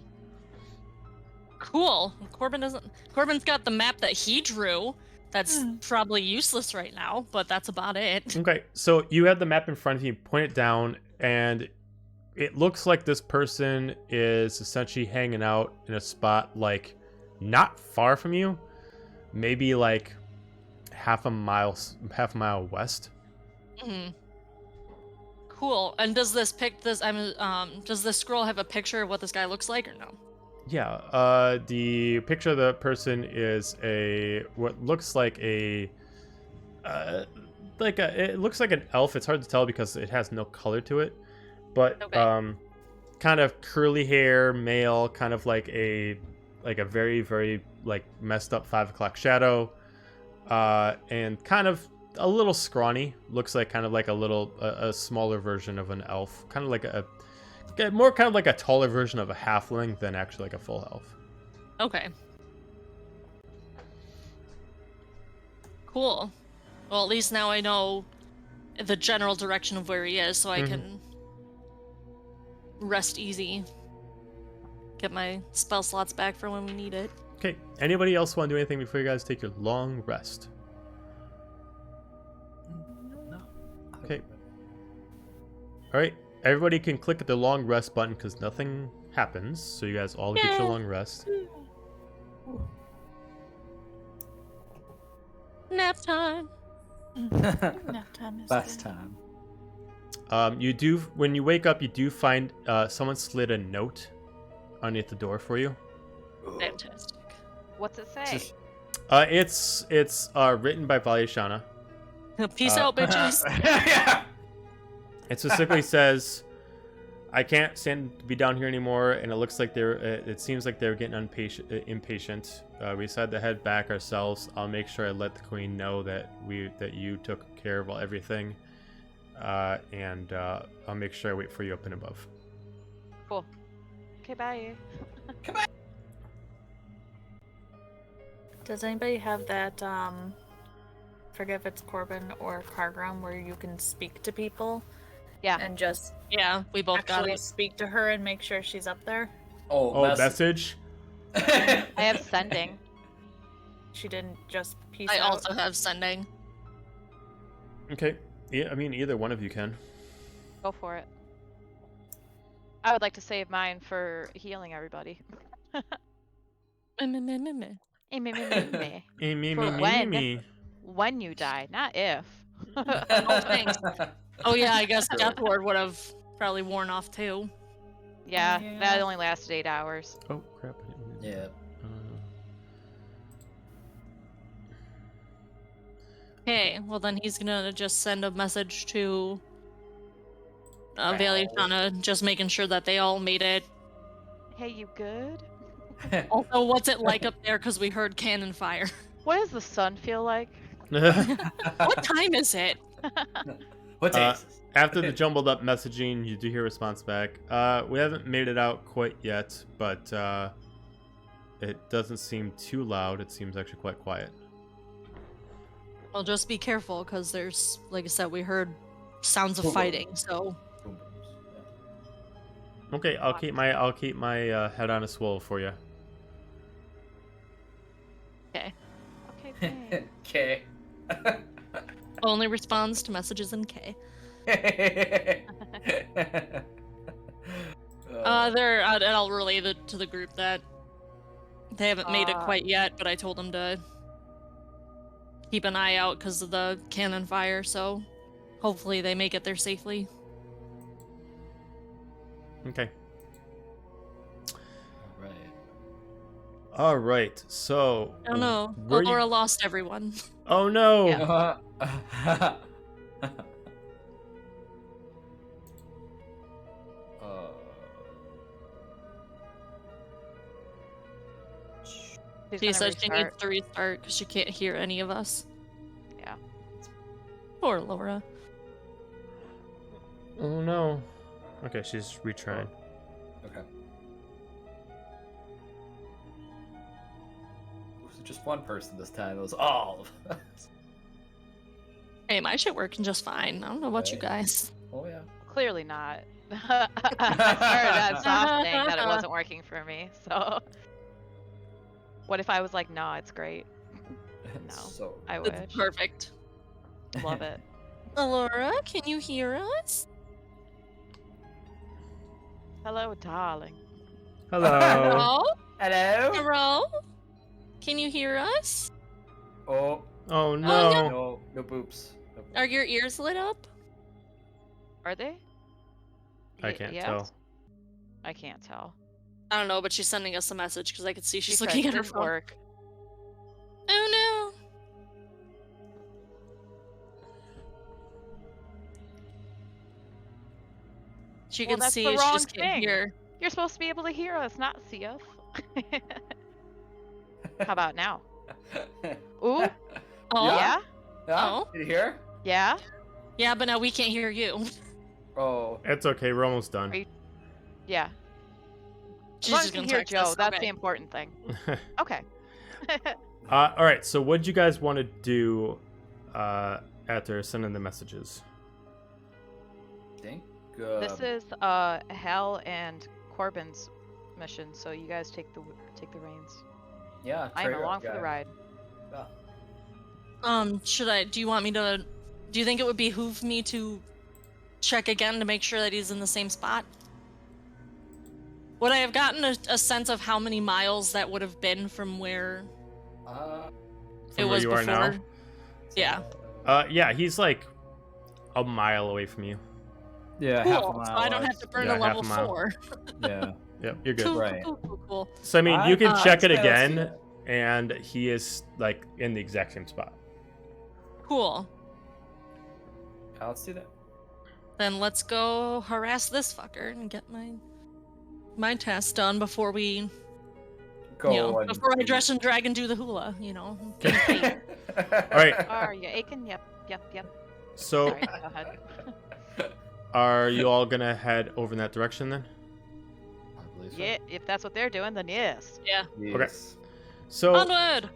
Cool. Corbin's got the map that he drew. That's probably useless right now, but that's about it. Okay, so you have the map in front of you, point it down, and it looks like this person is essentially hanging out in a spot like not far from you, maybe like half a mile west. Mm-hmm. Cool. And does this scroll have a picture of what this guy looks like or no? Yeah, the picture of the person is what looks like it looks like an elf. It's hard to tell because it has no color to it, but okay. Kind of curly hair, male, kind of like a very, very like messed up 5 o'clock shadow, and kind of a little scrawny. Looks like kind of like a smaller version of an elf, kind of like More kind of like a taller version of a halfling than actually like a full elf. Okay. Cool. Well, at least now I know the general direction of where he is, so I can rest easy. Get my spell slots back for when we need it. Okay. Anybody else want to do anything before you guys take your long rest? No. Okay. All right. Everybody can click at the long rest button because nothing happens. So you guys all get your long rest. Nap time. Nap time is Best good. time. You do when you wake up, you do find someone slid a note underneath the door for you. Fantastic. What's it say? Just- It's written by Valyashana. Peace out, bitches. Yeah. It specifically says, "I can't stand to be down here anymore," and it looks like they're. It seems like they're getting impatient. We decided to head back ourselves. I'll make sure I let the queen know that you took care of everything, and I'll make sure I wait for you up and above. Cool. Okay, bye. Does anybody have that, forget if it's Corbin or Cargrim, where you can speak to people Yeah. and just Yeah, we both got actually it. speak to her and make sure she's up there? Oh, message. I have sending. She didn't just peace I out? also have sending. Okay. Yeah, I mean either one of you can. Go for it. I would like to save mine for healing everybody. Eh, meh, meh, meh, meh. For when? When you die, not if. Oh, thanks. Oh yeah, I guess Sure. Death Ward would have probably worn off too. Yeah, Yeah. that only lasted 8 hours. Oh crap! I didn't mean to- Yeah. Okay, well then he's gonna just send a message to Wow. Valyashana, just making sure that they all made it. Hey, you good? Also, what's it like up there? Because we heard cannon fire. What does the sun feel like? What time is it? What day is this? After the jumbled up messaging, you do hear a response back. We haven't made it out quite yet, but it doesn't seem too loud. It seems actually quite quiet. Well, just be careful, because there's, like I said, we heard sounds of fighting. So Boom, booms. Okay, I'll keep my head on a swivel for you. okay, Okay, Okay. only responds to messages in K. And I'll relay it to the group that they haven't made it quite yet, but I told them to keep an eye out because of the cannon fire, so hopefully they make it there safely. Okay. Right. All right. So. Oh no, where you- Laura lost everyone. Oh no. Yeah. She's She gonna said she needs restart. to restart because she can't hear any of us. Yeah. Poor Laura. Oh no. Okay, she's retrying. Okay. It was just one person this time. It was all of us. Hey, my shit working just fine. I don't know about you Okay. guys. Oh yeah. Clearly not. I started that soft saying that it wasn't working for me, so. What if I was like, nah, it's great? No. So I It's wish. perfect. Love it. Laura, can you hear us? Hello, darling. Hello. Hello? hello. Hello? Can you hear us? Oh Oh no. no. no boobs. No boobs. Are your ears lit up? Are they? I can't yes? tell. I can't tell. I don't know, but she's sending us a message because I could see she's Because looking at her didn't phone. work. Oh no. She Well, can that's see, the she wrong just can't thing. hear. You're supposed to be able to hear us, not see us. How about now? Ooh, Oh, yeah? Yeah? Oh. Did you hear? Yeah? yeah, but now we can't hear you. Oh. It's okay. We're almost done. Are you- Yeah. As She's long just as you gonna hear text Joe, us. that's Okay. the important thing. Okay. All right. So, what do you guys want to do after sending the messages? I think. This is Hal and Corbin's mission, so you guys take the reins. Yeah. I'm trade along guy. for the ride. Yeah. Do you want me to, do you think it would behoove me to check again to make sure that he's in the same spot? Would I have gotten a sense of how many miles that would have been from where it From where was you before? are now? Yeah. Yeah, he's like a mile away from you. Yeah, Cool. half a mile. So I don't have to burn Yeah, a level half a mile. 4. Yeah. Yep, you're good. Cool, Right. cool. So I mean, you can check it I'd say let's do again, that. and he is like in the exact same spot. Cool. Yeah, let's do that. Then let's go harass this fucker and get my task done before we, Go and before I dress and drag and do the hula, All right. Are you aching? Yep. So, Sorry, go ahead. are you all gonna head over in that direction then? I believe so. Yeah, if that's what they're doing, then yes. Yeah. Yes. So, Onward!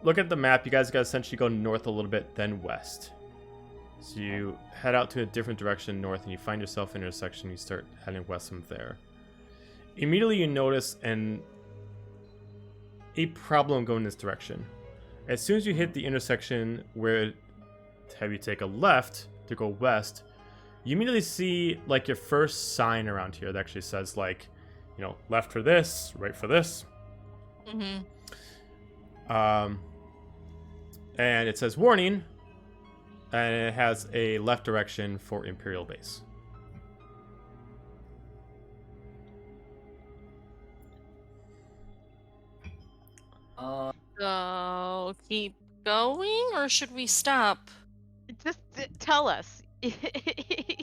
look at the map. You guys gotta essentially go north a little bit, then west. So you head out to a different direction north, and you find yourself in an intersection. You start heading west from there. Immediately, you notice a problem going this direction. As soon as you hit the intersection where have you take a left to go west, you immediately see like your first sign around here that actually says like, left for this, right for this. Mm-hmm. And it says warning, and it has a left direction for Imperial Base. So keep going, or should we stop? Just tell us.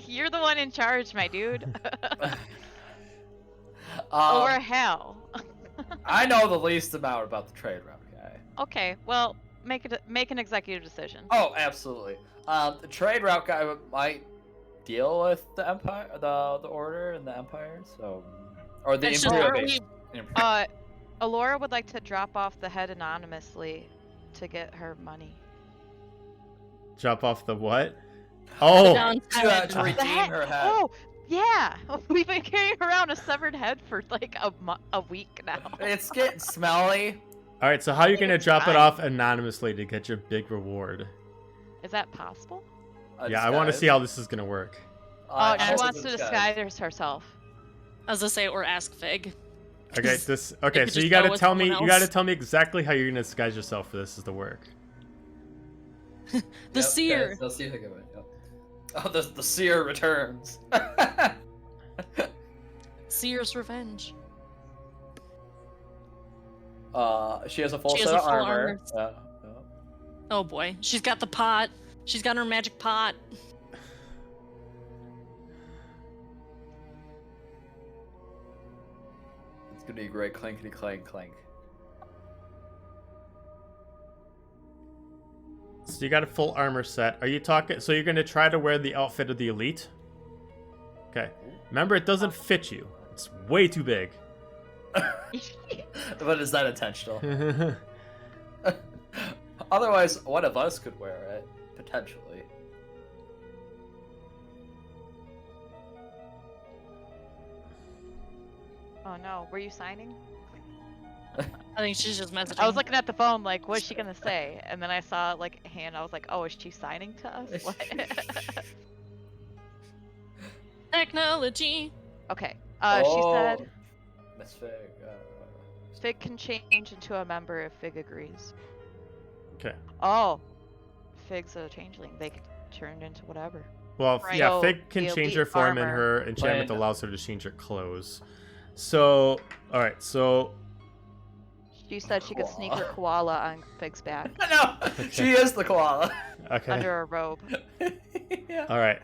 You're the one in charge, my dude. Or Hal. I know the least amount about the trade route guy. Okay, well, make an executive decision. Oh, absolutely. The trade route guy might deal with the Empire, the Order, and the Empire. So, or the It's Imperial just, base. Alora would like to drop off the head anonymously to get her money. Drop off the what? Oh, Down To The redeem head? her head. Oh, yeah. We've been carrying around a severed head for like a week now. It's getting smelly. all right. So how are you gonna It's drop it fine. off anonymously to get your big reward? Is that possible? Yeah, I want to see how this is gonna work. Oh, she also wants to disguise herself. As I say, or ask Fig. Okay, this. Okay, could so you just gotta go with tell me. someone You gotta else. tell me exactly how you're gonna disguise yourself for this is to work. The seer. Guys, let's see if I can win. Yep. Oh, the seer returns. Seer's revenge. She has a full She set has a of full armor. armor. Yeah. Oh boy, she's got the pot. She's got her magic pot. It's gonna be great. Clankety clank clank. So you got a full armor set. Are you talking? So you're gonna try to wear the outfit of the elite? Okay. Remember, it doesn't fit you. It's way too big. But is that intentional? Otherwise, one of us could wear it potentially. Oh no, were you signing? I think she's just messaging. I was looking at the phone like, what's she gonna say? And then I saw like a hand. I was like, oh, is she signing to us? What? Technology. Okay. Oh, She said Miss Fig. Fig can change into a member if Fig agrees. Okay. Oh, Fig's a changeling. They can turn into whatever. Well, Right. yeah, So, Fig can the change her elite form, and armor. her enchantment Plain. allows her to change her clothes. So, all right. So, She said she could sneak her koala on Fig's back No, she is the koala. okay. under a robe. Yeah. All right.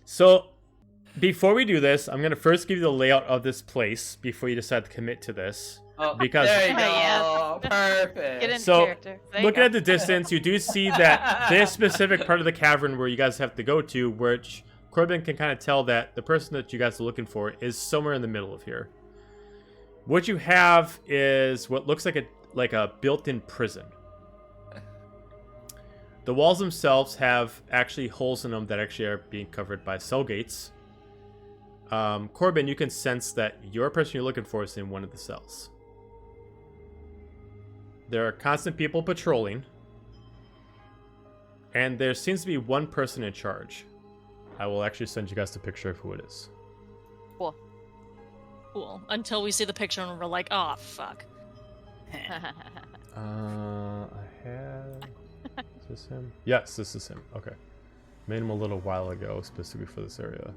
So, before we do this, I'm gonna first give you the layout of this place before you decide to commit to this. Oh, Because- there you go. Yes. Perfect. Get into So, character. There you Looking go. at the distance, you do see that this specific part of the cavern where you guys have to go to, which Corbin can kind of tell that the person that you guys are looking for is somewhere in the middle of here. What you have is what looks like a built-in prison. The walls themselves have actually holes in them that actually are being covered by cell gates. Corbin, you can sense that your person you're looking for is in one of the cells. There are constant people patrolling. And there seems to be one person in charge. I will actually send you guys the picture of who it is. Cool. Cool. Until we see the picture and we're like, oh, fuck. I had... Is this him? Yes, this is him. Okay. Made him a little while ago, specifically for this area.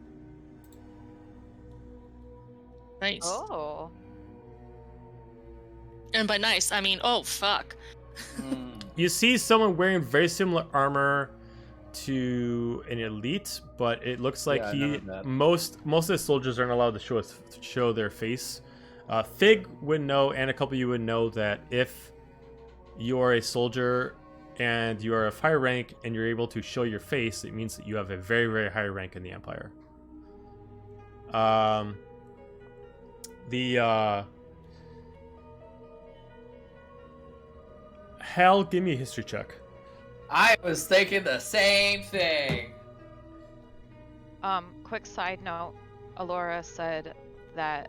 Nice. Oh. And by nice, I mean, oh, fuck. You see someone wearing very similar armor to an elite, but it looks like most of the soldiers aren't allowed to show their face. Fig would know, and a couple of you would know that if you are a soldier and you are of high rank and you're able to show your face, it means that you have a very, very high rank in the Empire. Hal, give me a history check. I was thinking the same thing. Quick side note, Alora said that,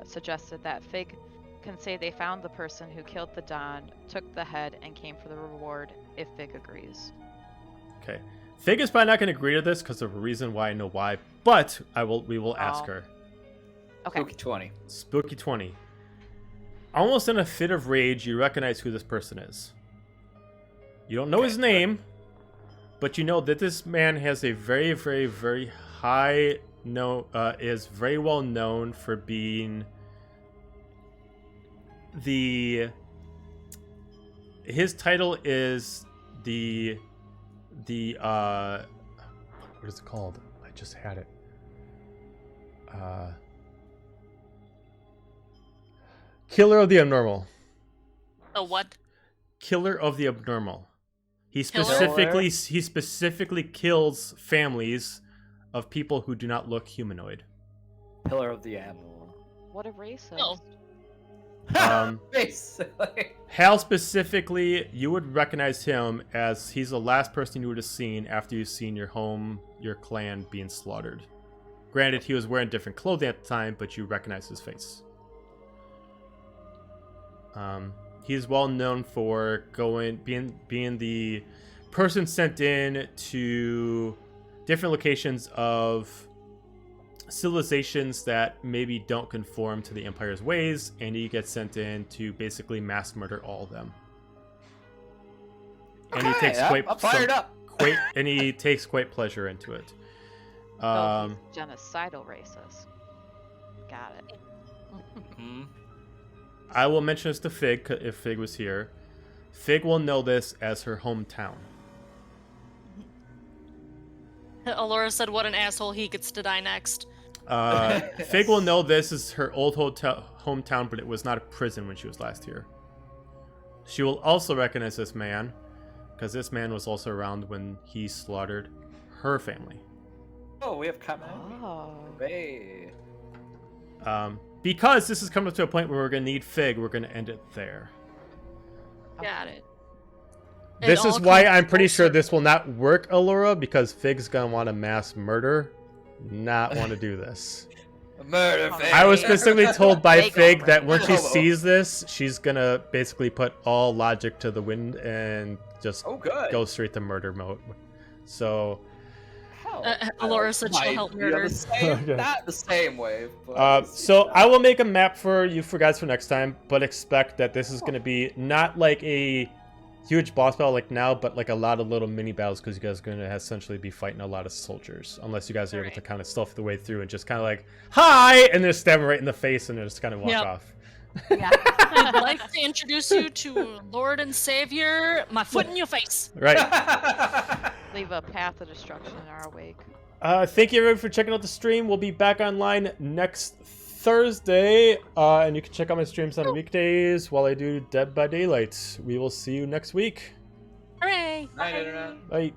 suggested that Fig can say they found the person who killed the Don, took the head, and came for the reward if Fig agrees. Okay. Fig is probably not going to agree to this because of a reason why I know why, but we will ask her. Okay. Spooky 20. Spooky 20. Almost in a fit of rage, you recognize who this person is. You don't know his name, but you know that this man has a very, very, very high is very well known for being his title is the what is it called? I just had it. Killer of the Abnormal. Oh, what? Killer of the Abnormal. He specifically kills families of people who do not look humanoid. Pillar of the Abnormal. What a racist. Oh. Basically. Hal specifically, you would recognize him as he's the last person you would have seen after you've seen your clan being slaughtered. Granted, he was wearing different clothing at the time, but you recognize his face. He's well known for being the person sent in to different locations of civilizations that maybe don't conform to the Empire's ways, and he gets sent in to basically mass murder all of them. And he takes I'm fired up. And he takes quite pleasure into it. He's genocidal racist. Got it. I will mention this to Fig if Fig was here. Fig will know this as her hometown. Alora said, what an asshole, he gets to die next. Fig will know this is her old hometown, but it was not a prison when she was last here. She will also recognize this man, because this man was also around when he slaughtered her family. Oh, we have common. Oh. Hey. Because this is coming up to a point where we're going to need Fig, we're going to end it there. Got it. This is why I'm pretty sure this will not work, Allura, because Fig's going to want to mass murder, not want to do this. Murder Fig. I was specifically told by Fig that when she sees this, she's going to basically put all logic to the wind and just go straight to murder mode. So... Alora said she'll help murder. Not the same way. But so I will make a map for you guys for next time, but expect that this is going to be not like a huge boss battle like now, but like a lot of little mini battles, because you guys are going to essentially be fighting a lot of soldiers, unless you guys are able to kind of stuff the way through and just kind of like, hi, and then stab them right in the face and then just kind of walk off. Yeah. I'd like to introduce you to Lord and Savior, my foot in your face. Right. Leave a path of destruction in our wake. Thank you everyone for checking out the stream. We'll be back online next Thursday, and you can check out my streams on weekdays while I do Dead by Daylight. We will see you next week. Hooray! Night, Internet. Bye.